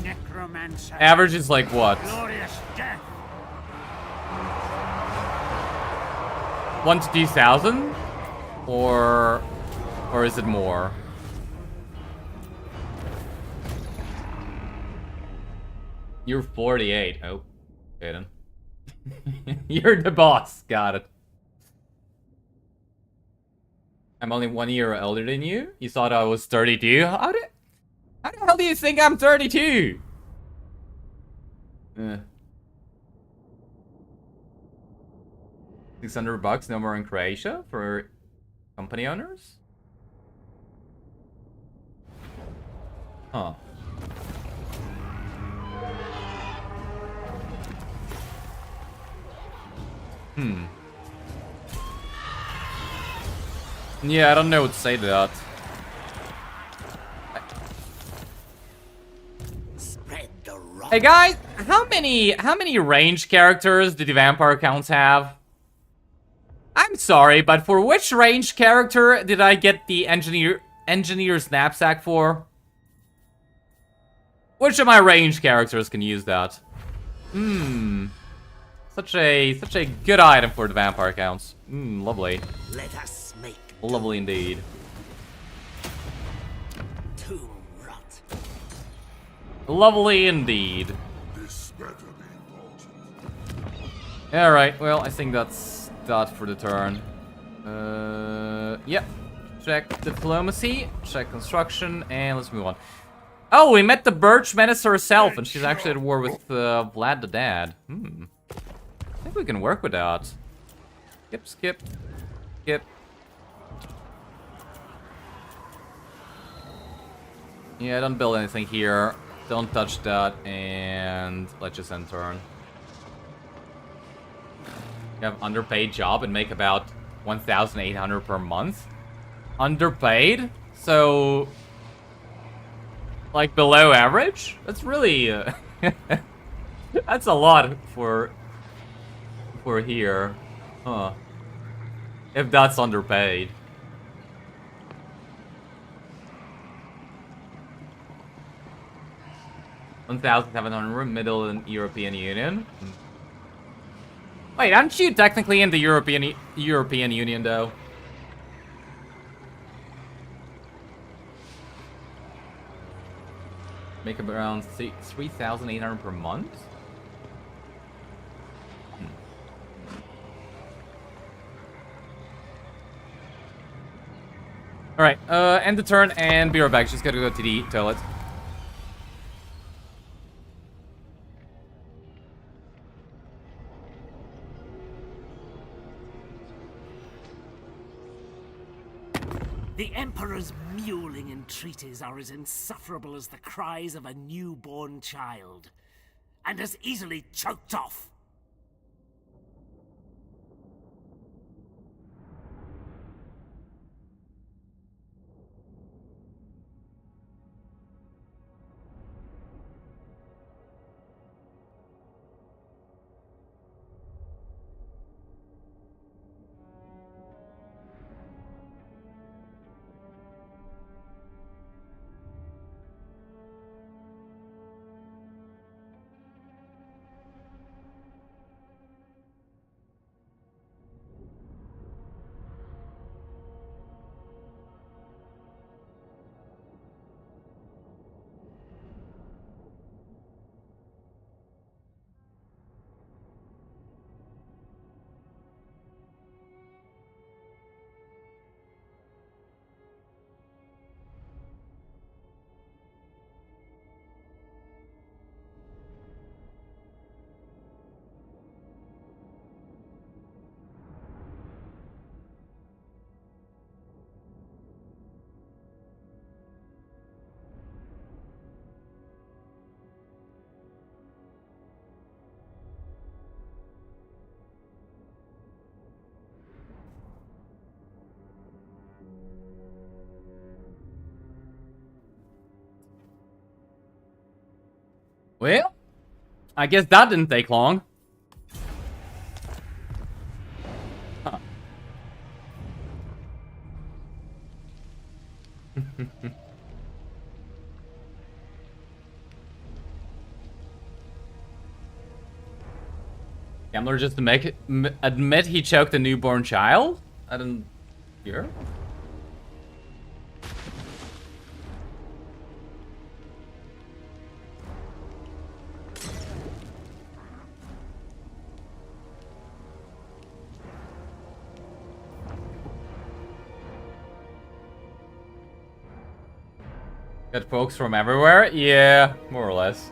[SPEAKER 9] Necromancer.
[SPEAKER 1] average is like what?
[SPEAKER 9] Glorious death.
[SPEAKER 1] 1 to 2,000, or is it more? You're 48. Oh, okay then. You're the boss. Got it. I'm only 1 year older than you. You thought I was 32. How the hell do you think I'm 32? 600 bucks, no more in Croatia for company owners? Huh. Yeah, I don't know what to say to that.
[SPEAKER 2] Spread the rock.
[SPEAKER 1] Hey guys, how many range characters do the vampire accounts have? I'm sorry, but for which range character did I get the engineer's knapsack for? Which of my range characters can use that? Such a good item for the vampire accounts. Lovely.
[SPEAKER 2] Let us make
[SPEAKER 1] Lovely indeed.
[SPEAKER 2] tomb rot.
[SPEAKER 1] Lovely indeed.
[SPEAKER 6] This better be important.
[SPEAKER 1] Alright, well, I think that's that for the turn. Yep. Check diplomacy, check construction, and let's move on. Oh, we met the Birch Menace herself, and she's actually at war with Vlad the Dad. I think we can work with that. Skip. Yeah, don't build anything here. Don't touch that, and let's just end turn. You have underpaid job and make about 1,800 per month. Underpaid? So, like below average? That's really that's a lot for here. Huh. If that's underpaid. $1,700 middle in European Union. Wait, aren't you technically in the European Union though? Make up around 3,800 per month? Alright, end the turn and be right back. Just gotta go to the toilet.
[SPEAKER 9] Emperor's mewling entreaties are as insufferable as the cries of a newborn child, and as easily choked off.
[SPEAKER 1] Well, I guess that didn't take long. Huh. Kemmler just admit he choked a newborn child? I didn't hear. Got folks from everywhere? Yeah, more or less.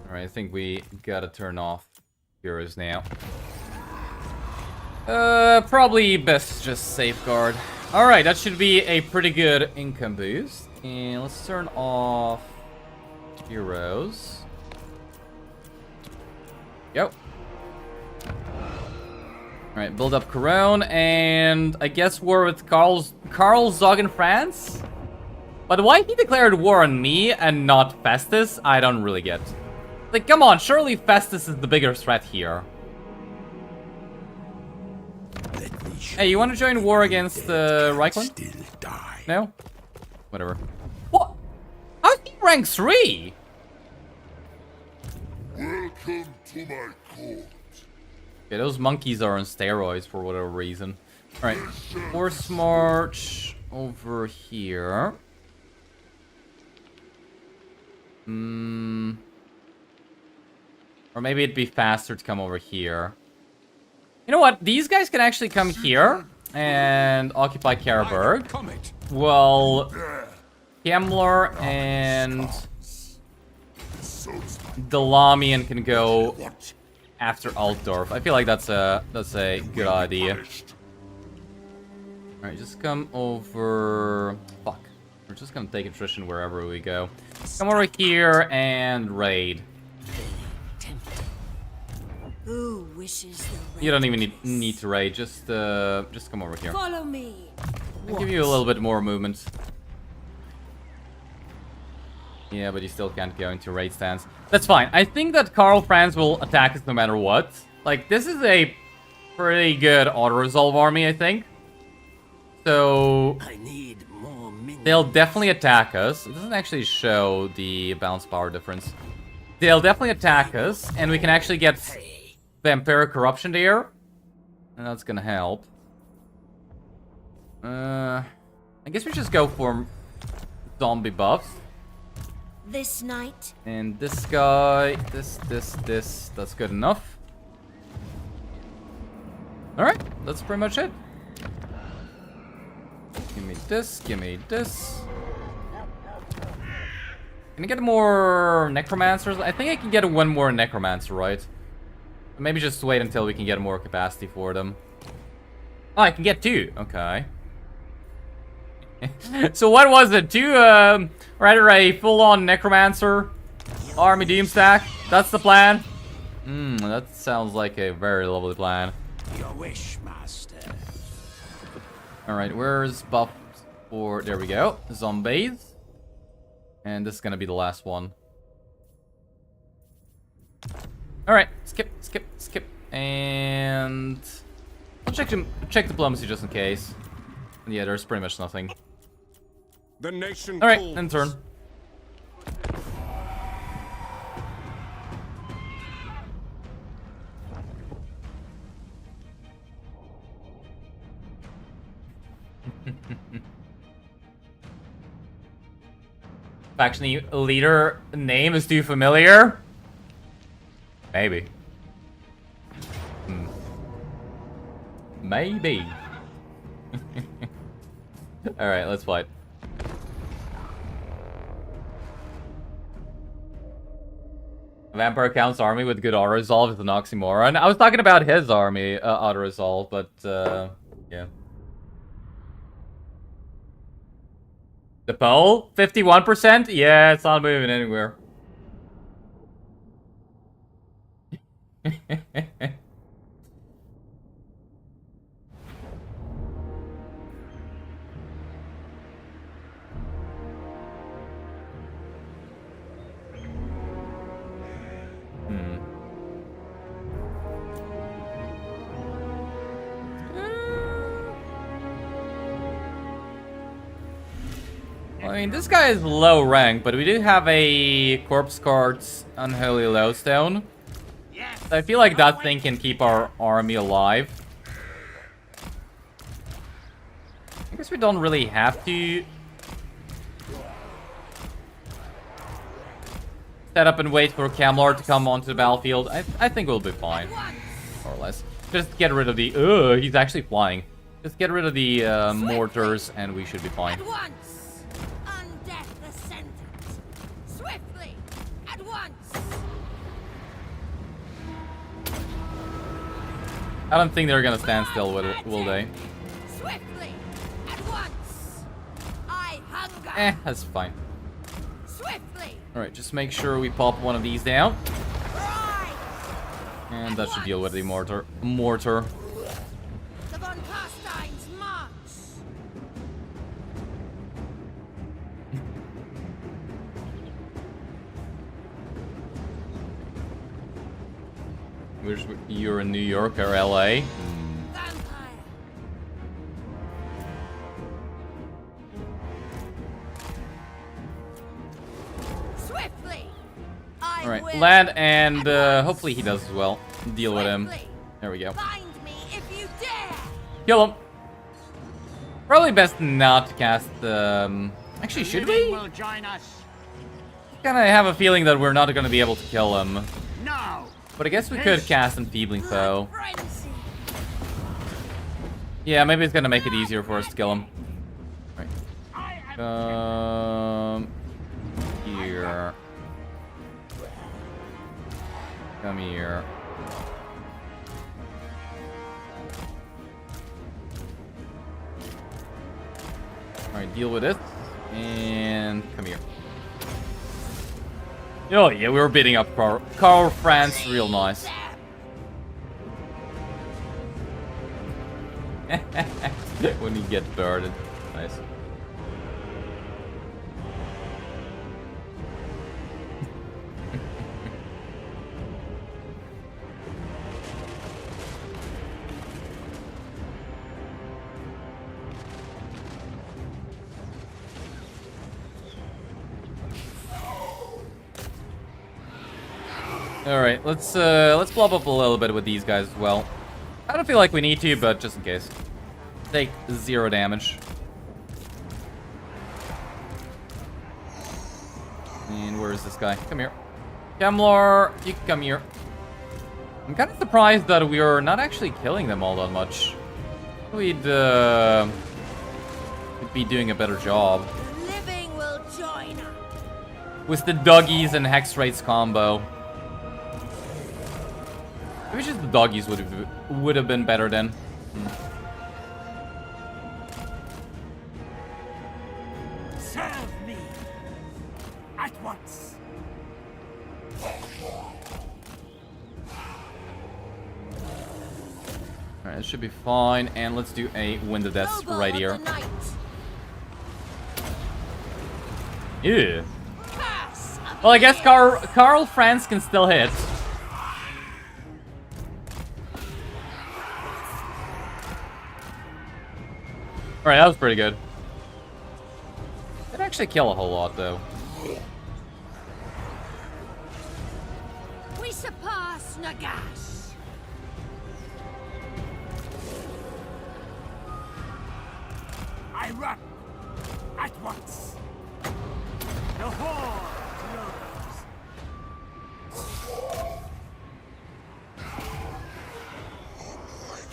[SPEAKER 1] Alright, I think we gotta turn off heroes now. Probably best just safeguard. Alright, that should be a pretty good income boost. And let's turn off heroes. Go. Alright, build up Couronne, and I guess war with Karl Zog in France? But why he declared war on me and not Festus, I don't really get. Like, come on, surely Festus is the bigger threat here. Hey, you want to join war against Reichland? No? Whatever. What? How's he rank 3?
[SPEAKER 6] Welcome to my court.
[SPEAKER 1] Okay, those monkeys are on steroids for whatever reason. Alright, force march over here. Or maybe it'd be faster to come over here. You know what? These guys can actually come here and occupy Karaberg. Well, Kemmler and Delamian can go after Altdorf. I feel like that's a good idea. Alright, just come over. Fuck. We're just gonna take attrition wherever we go. Come over here and raid.
[SPEAKER 7] Who wishes the
[SPEAKER 1] You don't even need to raid. Just come over here.
[SPEAKER 7] Follow me.
[SPEAKER 1] I'll give you a little bit more movement. Yeah, but you still can't go into raid stance. That's fine. I think that Karl Franz will attack us no matter what. Like, this is a pretty good auto-resolve army, I think. So
[SPEAKER 9] I need more minions.
[SPEAKER 1] they'll definitely attack us. It doesn't actually show the balance power difference. They'll definitely attack us, and we can actually get Vampiric Corruption there. And that's gonna help. I guess we just go for zombie buffs.
[SPEAKER 7] This night.
[SPEAKER 1] And this guy, this, that's good enough. Alright, that's pretty much it. Give me this, give me this. Can I get more necromancers? I think I can get one more necromancer, right? Maybe just wait until we can get more capacity for them. Oh, I can get 2. Okay. So what was it? 2, rather a full-on necromancer army doomstack? That's the plan? That sounds like a very lovely plan.
[SPEAKER 2] Your wish, master.
[SPEAKER 1] Alright, where's buff for... There we go. Zombies. And this is gonna be the last one. Alright, skip. And... I'll check diplomacy just in case. Yeah, there's pretty much nothing.
[SPEAKER 8] The nation
[SPEAKER 1] Alright,
[SPEAKER 8] calls.
[SPEAKER 1] end turn. Faction leader name is too familiar? Maybe. Maybe. Alright, let's fight. Vampire Count's army with good auto resolve is an oxymoron. I was talking about his army, auto resolve, but yeah. The poll? 51%? Yeah, it's not moving anywhere. I mean, this guy is low rank, but we do have a Corpse Guard's Unholy Lodestone. So I feel like that thing can keep our army alive. I guess we don't really have to set up and wait for Kemmler to come onto the battlefield. I think we'll be fine, more or less. Just get rid of the... he's actually flying. Just get rid of the mortars and we should be fine. I don't think they're gonna stand still, will they?
[SPEAKER 5] Swiftly, at once. I hunger.
[SPEAKER 1] That's fine.
[SPEAKER 5] Swiftly.
[SPEAKER 1] Alright, just make sure we pop one of these down.
[SPEAKER 5] Right.
[SPEAKER 1] And that should deal with the mortar. The
[SPEAKER 5] Von Carstein's march.
[SPEAKER 1] You're in New York or LA?
[SPEAKER 5] Vampire. Swiftly.
[SPEAKER 1] Alright, land and hopefully he does as well. Deal with him. There we go.
[SPEAKER 5] Find me if you dare.
[SPEAKER 1] Kill him. Probably best not to cast actually, should we?
[SPEAKER 9] Will join us.
[SPEAKER 1] Kinda have a feeling that we're not gonna be able to kill him.
[SPEAKER 9] No.
[SPEAKER 1] But I guess we could cast Enfeebling Foe.
[SPEAKER 5] Frenzy.
[SPEAKER 1] Yeah, maybe it's gonna make it easier for us to kill him. Right. Here. Come here. Alright, deal with it. And come here. Oh yeah, we were beating up Carl France real nice. When he gets burdened. Nice. Alright, let's blob up a little bit with these guys as well. I don't feel like we need to, but just in case. Take 0 damage. And Where is this guy? Come here. Kemmler, you come here. I'm kind of surprised that we are not actually killing them all that much. We'd be doing a better job.
[SPEAKER 5] The living will join us.
[SPEAKER 1] With the doggies and hex rates combo. Maybe just the doggies would have been better then.
[SPEAKER 9] Serve me at once.
[SPEAKER 1] Alright, it should be fine. And let's do a Wind of Death
[SPEAKER 5] Noble
[SPEAKER 1] right
[SPEAKER 5] of
[SPEAKER 1] here.
[SPEAKER 5] the night.
[SPEAKER 1] Ew.
[SPEAKER 5] Curse of
[SPEAKER 1] Well, I guess
[SPEAKER 5] years.
[SPEAKER 1] Karl Franz can still hit. Alright, that was pretty good. Didn't actually kill a whole lot, though.
[SPEAKER 5] We surpass Nagash.
[SPEAKER 9] I run at once. The horde grows.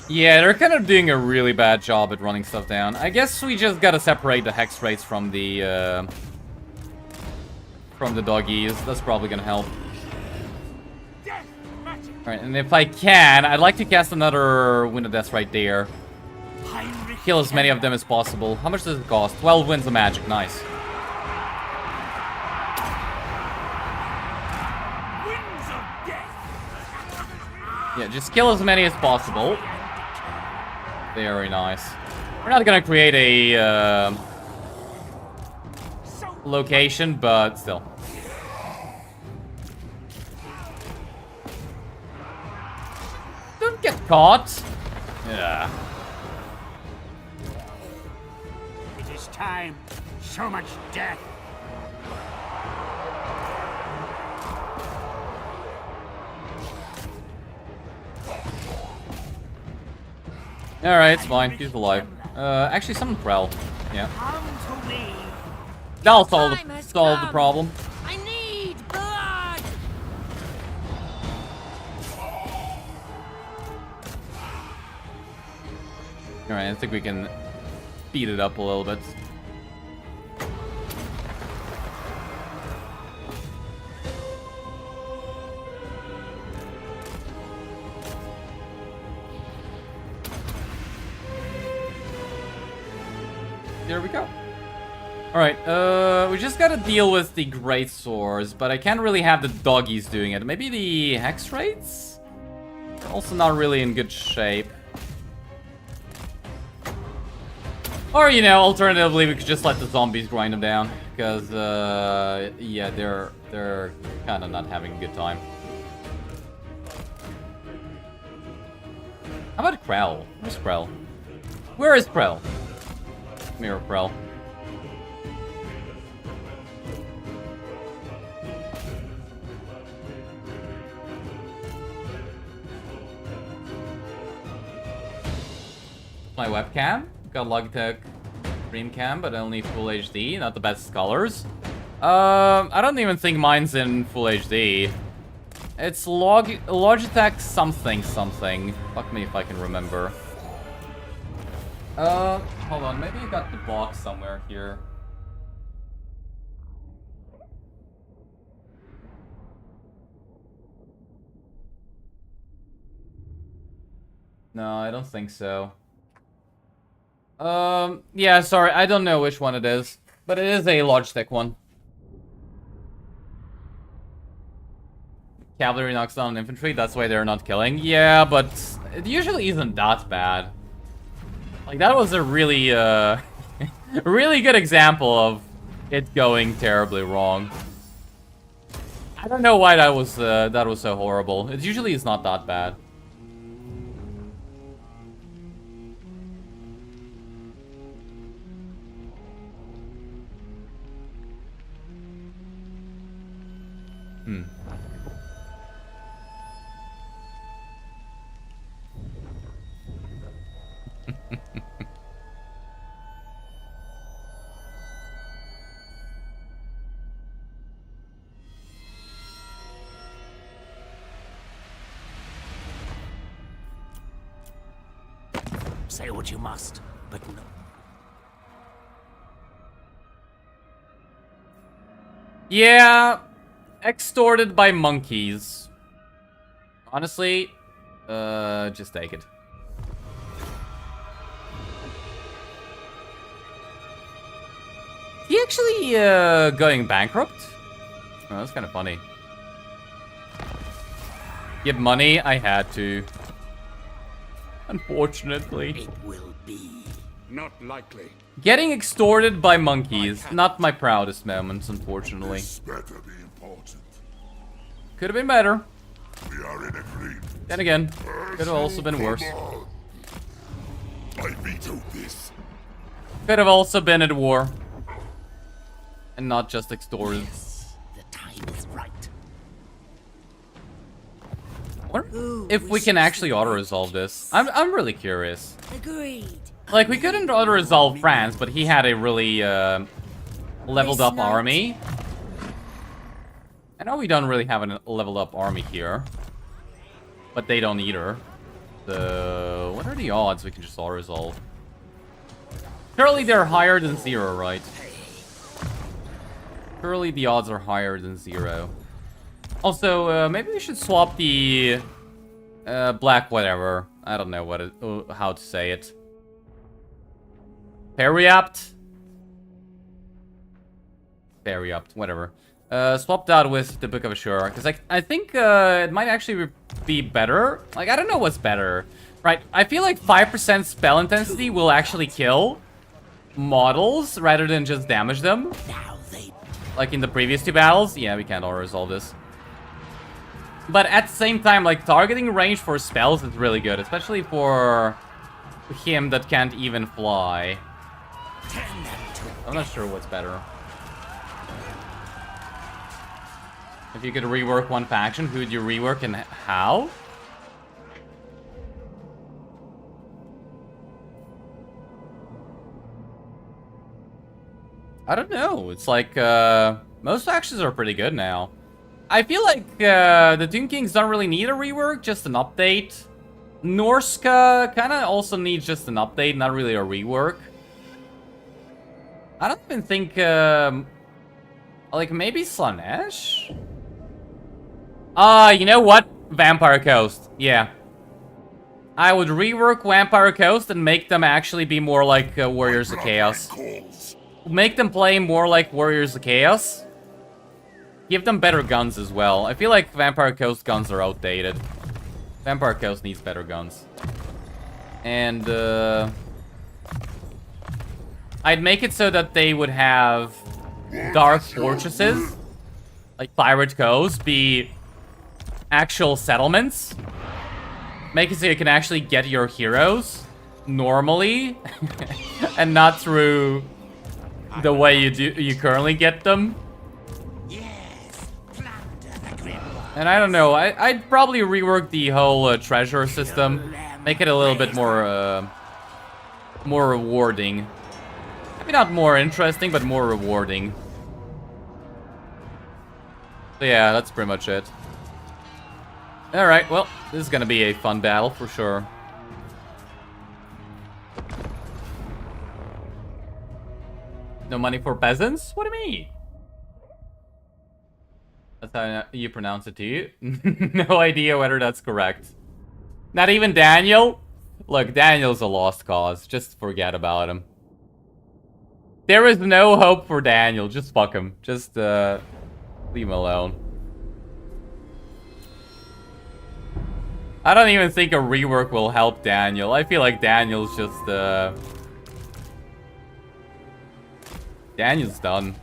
[SPEAKER 1] Yeah, they're kind of doing a really bad job at running stuff down. I guess we just gotta separate the hex rates from the doggies. That's probably gonna help.
[SPEAKER 9] Death magic.
[SPEAKER 1] Alright, and if I can, I'd like to cast another Wind of Death right there.
[SPEAKER 9] Heinrich.
[SPEAKER 1] Kill as many of them as possible. How much does it cost? 12 winds of magic. Nice.
[SPEAKER 9] Winds of death.
[SPEAKER 1] Yeah, just kill as many as possible. Very nice. We're not gonna create a location, but still. Don't get caught. Yeah.
[SPEAKER 9] It is time. So much death.
[SPEAKER 1] Alright, it's fine. He's alive. Actually, summon Krell. Yeah.
[SPEAKER 9] Come to me.
[SPEAKER 1] That'll
[SPEAKER 5] Time has
[SPEAKER 1] solve the
[SPEAKER 5] come.
[SPEAKER 1] problem.
[SPEAKER 5] I need blood.
[SPEAKER 1] Alright, I think we can speed it up a little bit. There we go. Alright, we just gotta deal with the Great Swords, but I can't really have the doggies doing it. Maybe the Hex Rates? They're also not really in good shape. Or, you know, alternatively, we could just let the zombies grind them down. Because, yeah, they're kind of not having a good time. How about Krell? Where's Krell? Where is Krell? Mirror Krell. My webcam. Got Logitech Stream Cam, but only Full HD. Not the best colors. I don't even think mine's in Full HD. It's Logitech something. Fuck me if I can remember. Hold on. Maybe I got the box somewhere here. No, I don't think so. Yeah, sorry, I don't know which one it is, but it is a Logitech one. Cavalry knocks down infantry, that's why they're not killing. Yeah, but it usually isn't that bad. Like, that was a really, really good example of it going terribly wrong. I don't know why that was so horrible. It usually is not that bad.
[SPEAKER 9] Say what you must, but no.
[SPEAKER 1] Yeah, extorted by monkeys. Honestly, just take it. Is he actually going bankrupt? Oh, that's kind of funny. Give money, I had to. Unfortunately.
[SPEAKER 9] It will be.
[SPEAKER 8] Not likely.
[SPEAKER 1] Getting extorted by monkeys, not my proudest moments, unfortunately.
[SPEAKER 6] This better be important.
[SPEAKER 1] Could have been better.
[SPEAKER 6] We are in agreement.
[SPEAKER 1] Then again, could have also been worse.
[SPEAKER 6] I veto this.
[SPEAKER 1] Could have also been at war. And not just extorted.
[SPEAKER 9] Yes, the time is right.
[SPEAKER 1] What if we can actually auto-resolve this? I'm really curious.
[SPEAKER 7] Agreed.
[SPEAKER 1] Like, we couldn't auto-resolve France, but he had a really, leveled up army. I know we don't really have a leveled up army here. But they don't either. So, what are the odds we can just auto-resolve? Surely they're higher than 0, right? Surely the odds are higher than 0. Also, maybe we should swap the black whatever. I don't know what it, how to say it. Periapt? Periapt, whatever. Swap that with the Book of Assure, because I think it might actually be better. Like, I don't know what's better. Right, I feel like 5% spell intensity will actually kill models rather than just damage them. Like in the previous 2 battles. Yeah, we can't auto-resolve this. But at the same time, like, targeting range for spells is really good, especially for him that can't even fly. I'm not sure what's better. If you could rework one faction, who would you rework and how? I don't know. It's like, most factions are pretty good now. I feel like the Toon Kings don't really need a rework, just an update. Norska kind of also needs just an update, not really a rework. I don't even think, like, maybe Slanesh? You know what? Vampire Coast. Yeah. I would rework Vampire Coast and make them actually be more like Warriors of Chaos. Make them play more like Warriors of Chaos. Give them better guns as well. I feel like Vampire Coast guns are outdated. Vampire Coast needs better guns. And, I'd make it so that they would have dark fortresses, like Pirate Coast, be actual settlements. Make it so you can actually get your heroes normally, and not through the way you currently get them. And I don't know, I'd probably rework the whole treasure system, make it a little bit more more rewarding. Maybe not more interesting, but more rewarding. So yeah, that's pretty much it. Alright, well, this is gonna be a fun battle for sure. No money for peasants? What do you mean? That's how you pronounce it to you? No idea whether that's correct. Not even Daniel? Look, Daniel's a lost cause. Just forget about him. There is no hope for Daniel. Just fuck him. Just, leave him alone. I don't even think a rework will help Daniel. I feel like Daniel's just, Daniel's done.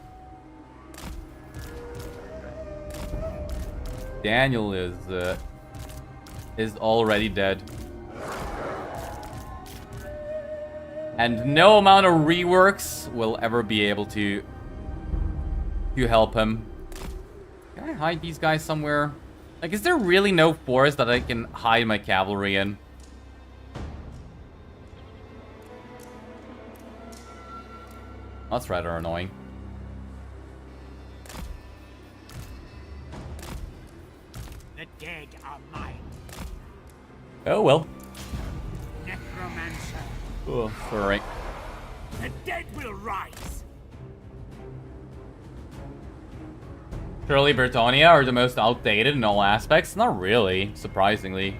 [SPEAKER 1] Daniel is already dead. And no amount of reworks will ever be able to help him. Can I hide these guys somewhere? Like, is there really no forest that I can hide my cavalry in? That's rather annoying.
[SPEAKER 9] The dead are mine.
[SPEAKER 1] Oh well.
[SPEAKER 9] Necromancer,
[SPEAKER 1] Oh, sorry.
[SPEAKER 9] The dead will rise.
[SPEAKER 1] Surely Britannia are the most outdated in all aspects? Not really, surprisingly.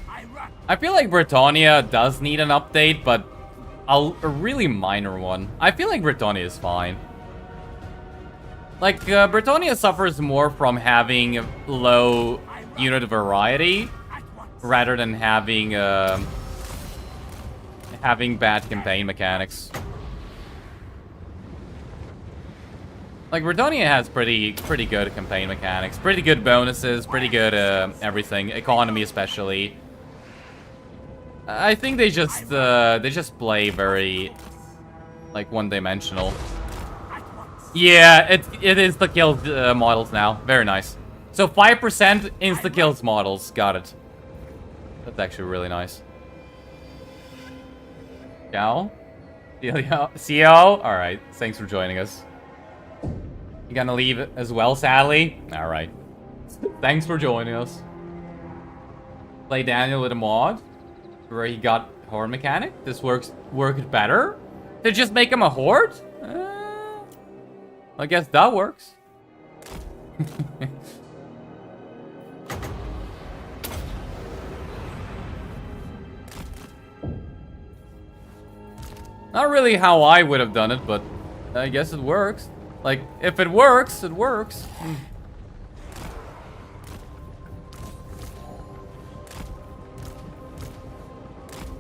[SPEAKER 9] I run.
[SPEAKER 1] I feel like Britannia does need an update, but a really minor one. I feel like Britannia is fine. Like, Britannia suffers more from having low unit variety rather than having bad campaign mechanics. Like, Britannia has pretty good campaign mechanics, pretty good bonuses, pretty good everything, economy especially. I think they just play very like one-dimensional. Yeah, it insta-kills models now. Very nice. So 5% insta-kills models. Got it. That's actually really nice. Ciao? CO? Alright, thanks for joining us. You gonna leave as well, sadly? Alright. Thanks for joining us. Play Daniel with a mod where he got horde mechanic. This worked better? To just make him a horde? I guess that works. Not really how I would have done it, but I guess it works. Like, if it works, it works.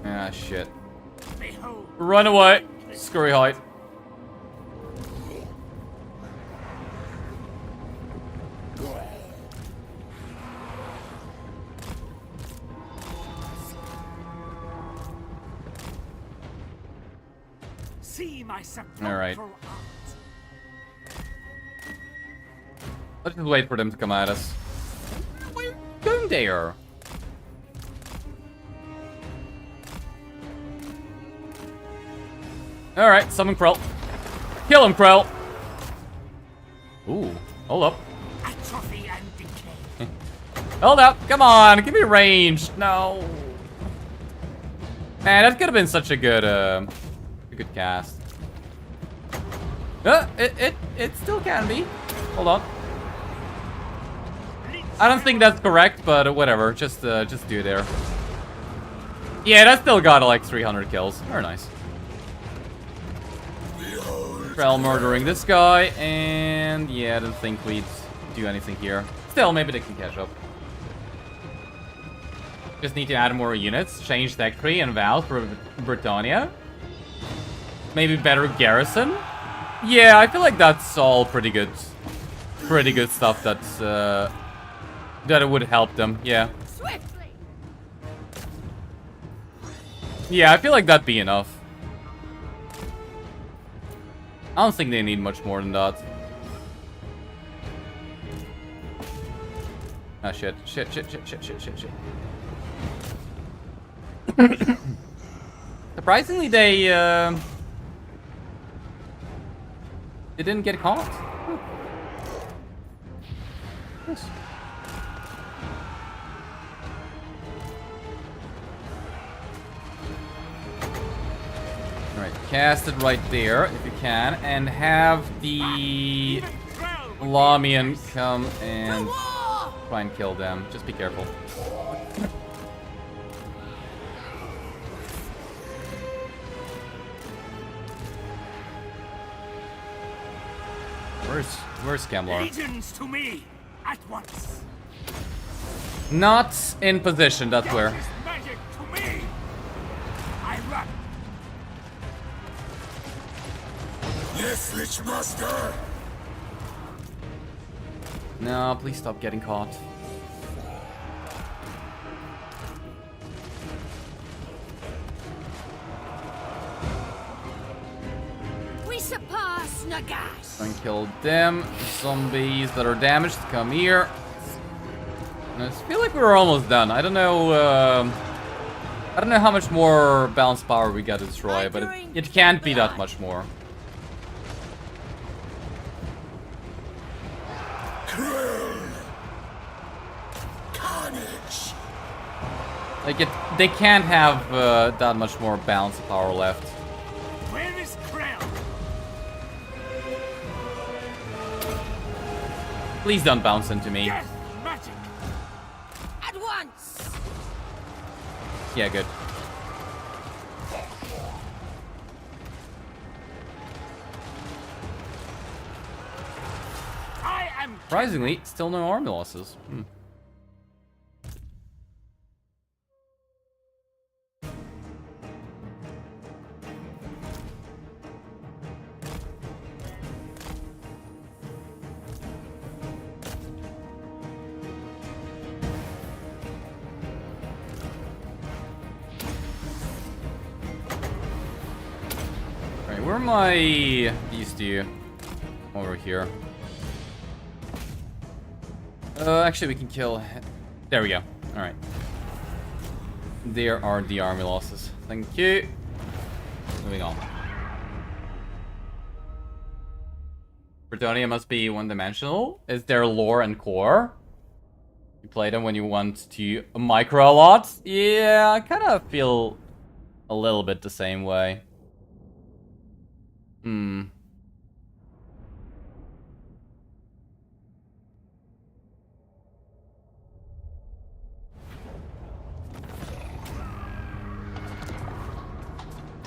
[SPEAKER 1] Ah, shit. Run away, scurry height. All right. Let's just wait for them to come at us. Where are you going there? All right, summon Krell. Kill him, Krell. Ooh, hold up.
[SPEAKER 9] Atrophy and decay.
[SPEAKER 1] Hold up, come on, give me range. No. Man, that could have been such a good cast. It still can be. Hold on. I don't think that's correct, but whatever. Just do there. Yeah, that still got like 300 kills. Very nice. Krell murdering this guy, and yeah, I don't think we'd do anything here. Still, maybe they can catch up. Just need to add more units, change tech tree and vows for Britannia. Maybe better garrison. Yeah, I feel like that's all pretty good stuff. That's that it would help them. Yeah.
[SPEAKER 5] Swiftly.
[SPEAKER 1] Yeah, I feel like that'd be enough. I don't think they need much more than that. Ah, shit. Shit. Surprisingly, they didn't get caught. Nice. Alright, cast it right there if you can, and have the Lamian come and try and kill them. Just be careful. Where's Kemmler?
[SPEAKER 9] Legions to me at once.
[SPEAKER 1] Not in position, that's where.
[SPEAKER 9] Magic to me. I run.
[SPEAKER 6] Yes, Lich Master!
[SPEAKER 1] No, please stop getting caught.
[SPEAKER 5] We surpass Nagash.
[SPEAKER 1] And kill them. Zombies that are damaged, come here. I feel like we're almost done. I don't know how much more balanced power we got to destroy, but it can't be that much more.
[SPEAKER 6] Carnage!
[SPEAKER 1] Like, they can't have that much more balance of power left.
[SPEAKER 9] Where is Krell?
[SPEAKER 1] Please don't bounce into me.
[SPEAKER 9] Death magic.
[SPEAKER 5] At once!
[SPEAKER 1] Yeah, good.
[SPEAKER 9] I am
[SPEAKER 1] Surprisingly, still no army losses. Alright, where are my... these two? Over here. Actually, we can kill... There we go. Alright. There are the army losses. Thank you. Moving on. Bretonnia must be one-dimensional. Is there lore and core? You play them when you want to micro a lot? Yeah, I kind of feel a little bit the same way.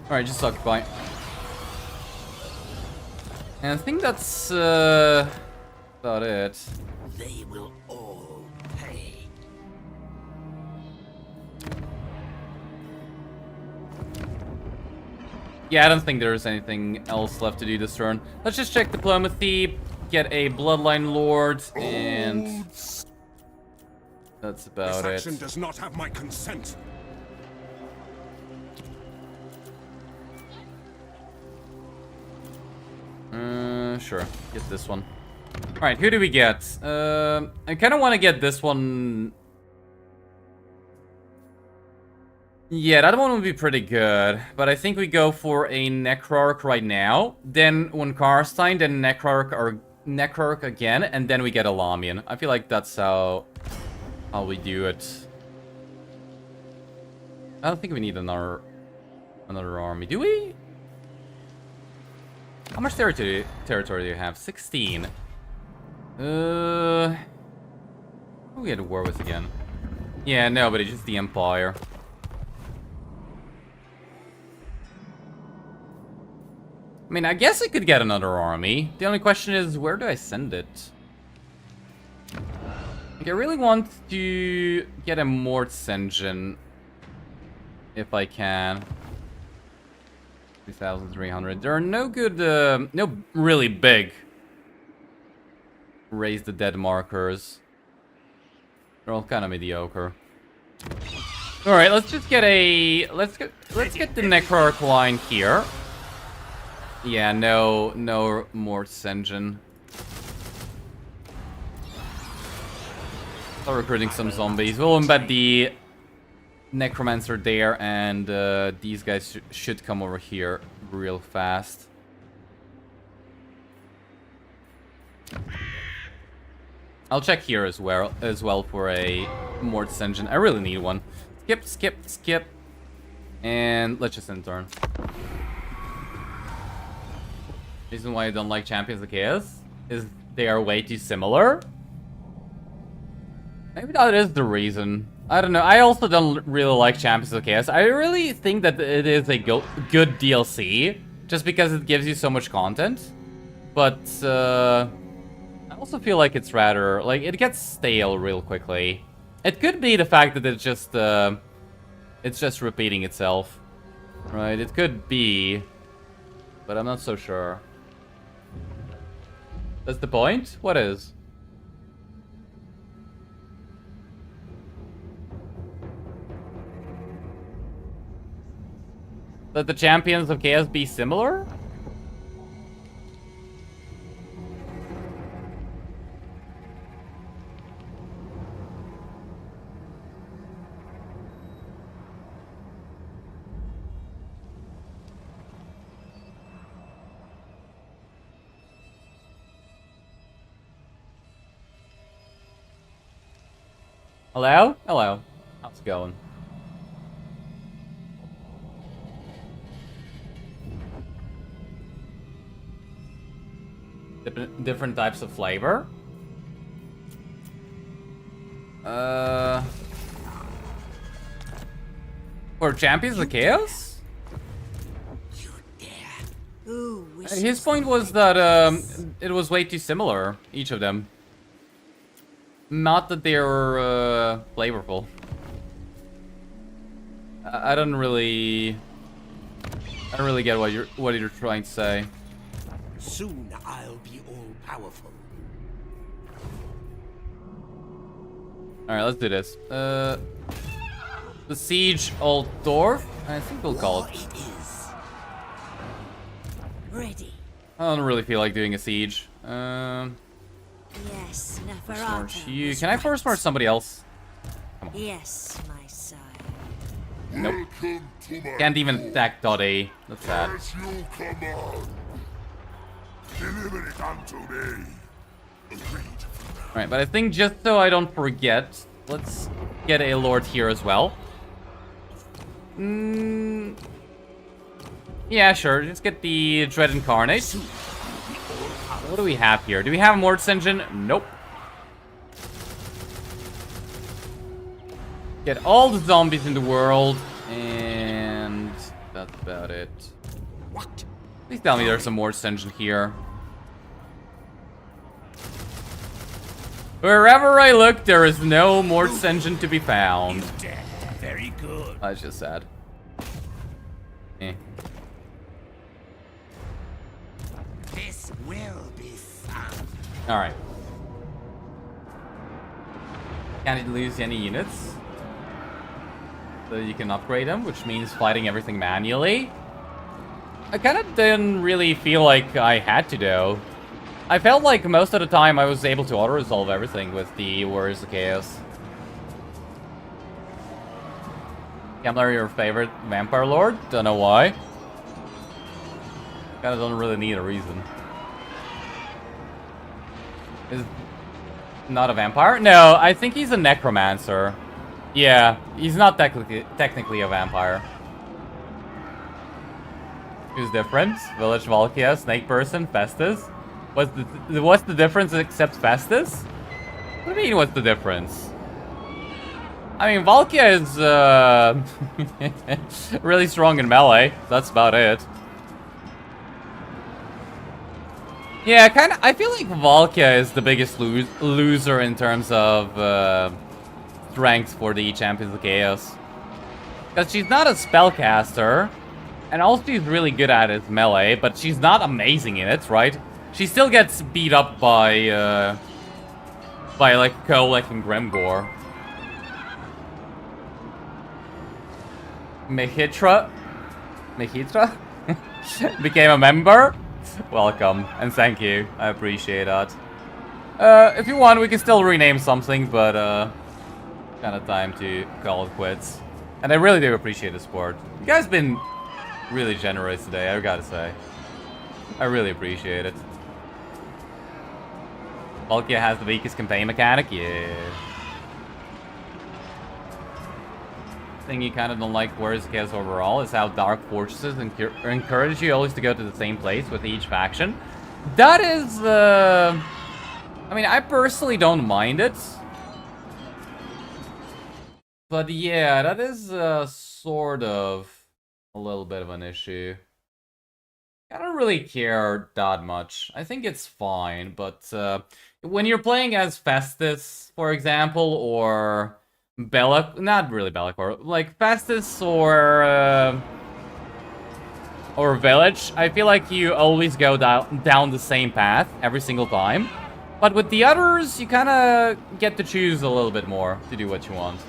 [SPEAKER 1] Alright, just occupy. And I think that's about it.
[SPEAKER 2] They will all pay.
[SPEAKER 1] Yeah, I don't think there's anything else left to do this turn. Let's just check diplomacy, get a bloodline lord, and that's about
[SPEAKER 8] This action
[SPEAKER 1] it.
[SPEAKER 8] does not have my consent.
[SPEAKER 1] Sure. Get this one. Alright, who do we get? I kind of want to get this one. Yeah, that one would be pretty good. But I think we go for a Necrarch right now. Then one Karstein, then Necrarch again, and then we get a Lamian. I feel like that's how we do it. I don't think we need another army. Do we? How much territory do you have? 16. Who we had to war with again? Yeah, nobody, just the Empire. I mean, I guess I could get another army. The only question is, where do I send it? Like, I really want to get a Mort's engine. If I can. 3,300. There are no good, no really big raise the dead markers. They're all kind of mediocre. All right, let's just get a let's get the Necrarch line here. Yeah, no Mort's engine. Start recruiting some zombies. We'll embed the Necromancer there, and these guys should come over here real fast. I'll check here as well for a Mort's engine. I really need one. Skip. And let's just end turn. Reason why I don't like Champions of Chaos is they are way too similar. Maybe that is the reason. I don't know. I also don't really like Champions of Chaos. I really think that it is a good DLC, just because it gives you so much content. But I also feel like it's rather like it gets stale real quickly. It could be the fact that it's just repeating itself, right? It could be, but I'm not so sure. That's the point? What is? That the Champions of Chaos be similar? Hello? Hello. How's it going? Different types of flavor. For Champions of Chaos?
[SPEAKER 7] Ooh,
[SPEAKER 1] His point was that it was way too similar, each of them. Not that they were flavorful. I don't really get what you're trying to say.
[SPEAKER 2] Soon I'll be all-powerful.
[SPEAKER 1] Alright, let's do this. The Siege Old Dwarf? I think we'll call it.
[SPEAKER 7] ready.
[SPEAKER 1] I don't really feel like doing a siege.
[SPEAKER 7] Yes,
[SPEAKER 1] Force
[SPEAKER 7] Neferata.
[SPEAKER 1] you.
[SPEAKER 7] was
[SPEAKER 1] Can I force
[SPEAKER 7] right.
[SPEAKER 1] march somebody else?
[SPEAKER 7] Yes, my sire.
[SPEAKER 1] Nope.
[SPEAKER 6] Welcome to my
[SPEAKER 1] Can't even
[SPEAKER 6] court.
[SPEAKER 1] attack .A. That's sad.
[SPEAKER 6] As you command. Deliver it unto me. Agreed.
[SPEAKER 1] Alright, but I think just so I don't forget, let's get a lord here as well. Yeah, sure. Just get the Dread Incarnate. What do we have here? Do we have a Mortis Engine? Nope. Get all the zombies in the world, and that's about it.
[SPEAKER 2] What?
[SPEAKER 1] Please tell me there's a Mortis Engine here. Wherever I look, there is no Mortis Engine to be found.
[SPEAKER 2] Very good.
[SPEAKER 1] That's just sad. Eh.
[SPEAKER 2] This will be fun.
[SPEAKER 1] Alright. Can't you lose any units? So you can upgrade them, which means fighting everything manually. I kind of didn't really feel like I had to, though. I felt like most of the time I was able to auto-resolve everything with the Warriors of Chaos. Kemmler, your favorite Vampire Lord? Don't know why. Kinda don't really need a reason. Is not a vampire? No, I think he's a necromancer. Yeah, he's not technically a vampire. Who's different? Village Valkia, Snake Person, Festus. What's the difference except Festus? What do you mean, what's the difference? I mean, Valkia is really strong in melee. That's about it. Yeah, I feel like Valkia is the biggest loser in terms of strength for the Champions of Chaos. Because she's not a spellcaster, and all she's really good at is melee, but she's not amazing in it, right? She still gets beat up by like Kolek and Grimgor. Mehitra became a member. Welcome and thank you. I appreciate that. If you want, we can still rename something, but kind of time to call it quits. And I really do appreciate the support. You guys been really generous today, I gotta say. I really appreciate it. Valkia has the weakest campaign mechanic? Yeah. Thing you kind of don't like Warriors of Chaos overall is how Dark Fortresses encourage you always to go to the same place with each faction. That is, I mean, I personally don't mind it. But yeah, that is sort of a little bit of an issue. I don't really care that much. I think it's fine, but when you're playing as Festus, for example, or not really Be'lakor, like Festus or Village, I feel like you always go down the same path every single time. But with the others, you kind of get to choose a little bit more to do what you want.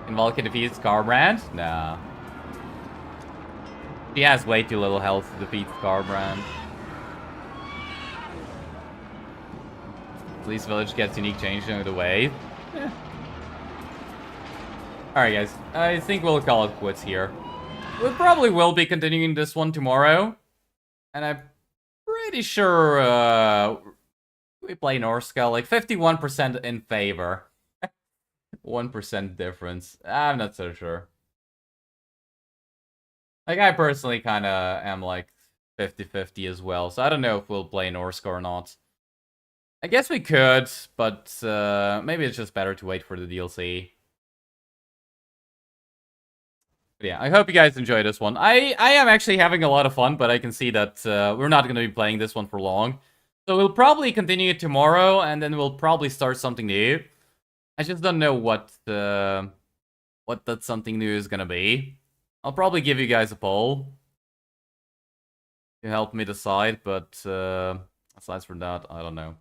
[SPEAKER 1] Can Valkia defeat Scarbrand? Nah. She has way too little health to defeat Scarbrand. At least Village gets unique change in the way. Eh. Alright guys, I think we'll call it quits here. We probably will be continuing this one tomorrow. And I'm pretty sure we play Norska, like 51% in favor. 1% difference. I'm not so sure. Like, I personally kind of am like 50-50 as well, so I don't know if we'll play Norsk or not. I guess we could, but maybe it's just better to wait for the DLC. But yeah, I hope you guys enjoy this one. I am actually having a lot of fun, but I can see that we're not going to be playing this one for long. So we'll probably continue it tomorrow, and then we'll probably start something new. I just don't know what that something new is going to be. I'll probably give you guys a poll to help me decide, but aside from that, I don't know.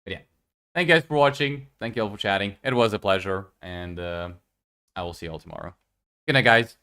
[SPEAKER 1] But yeah, thank you guys for watching. Thank you all for chatting. It was a pleasure, and I will see you all tomorrow. Good night, guys.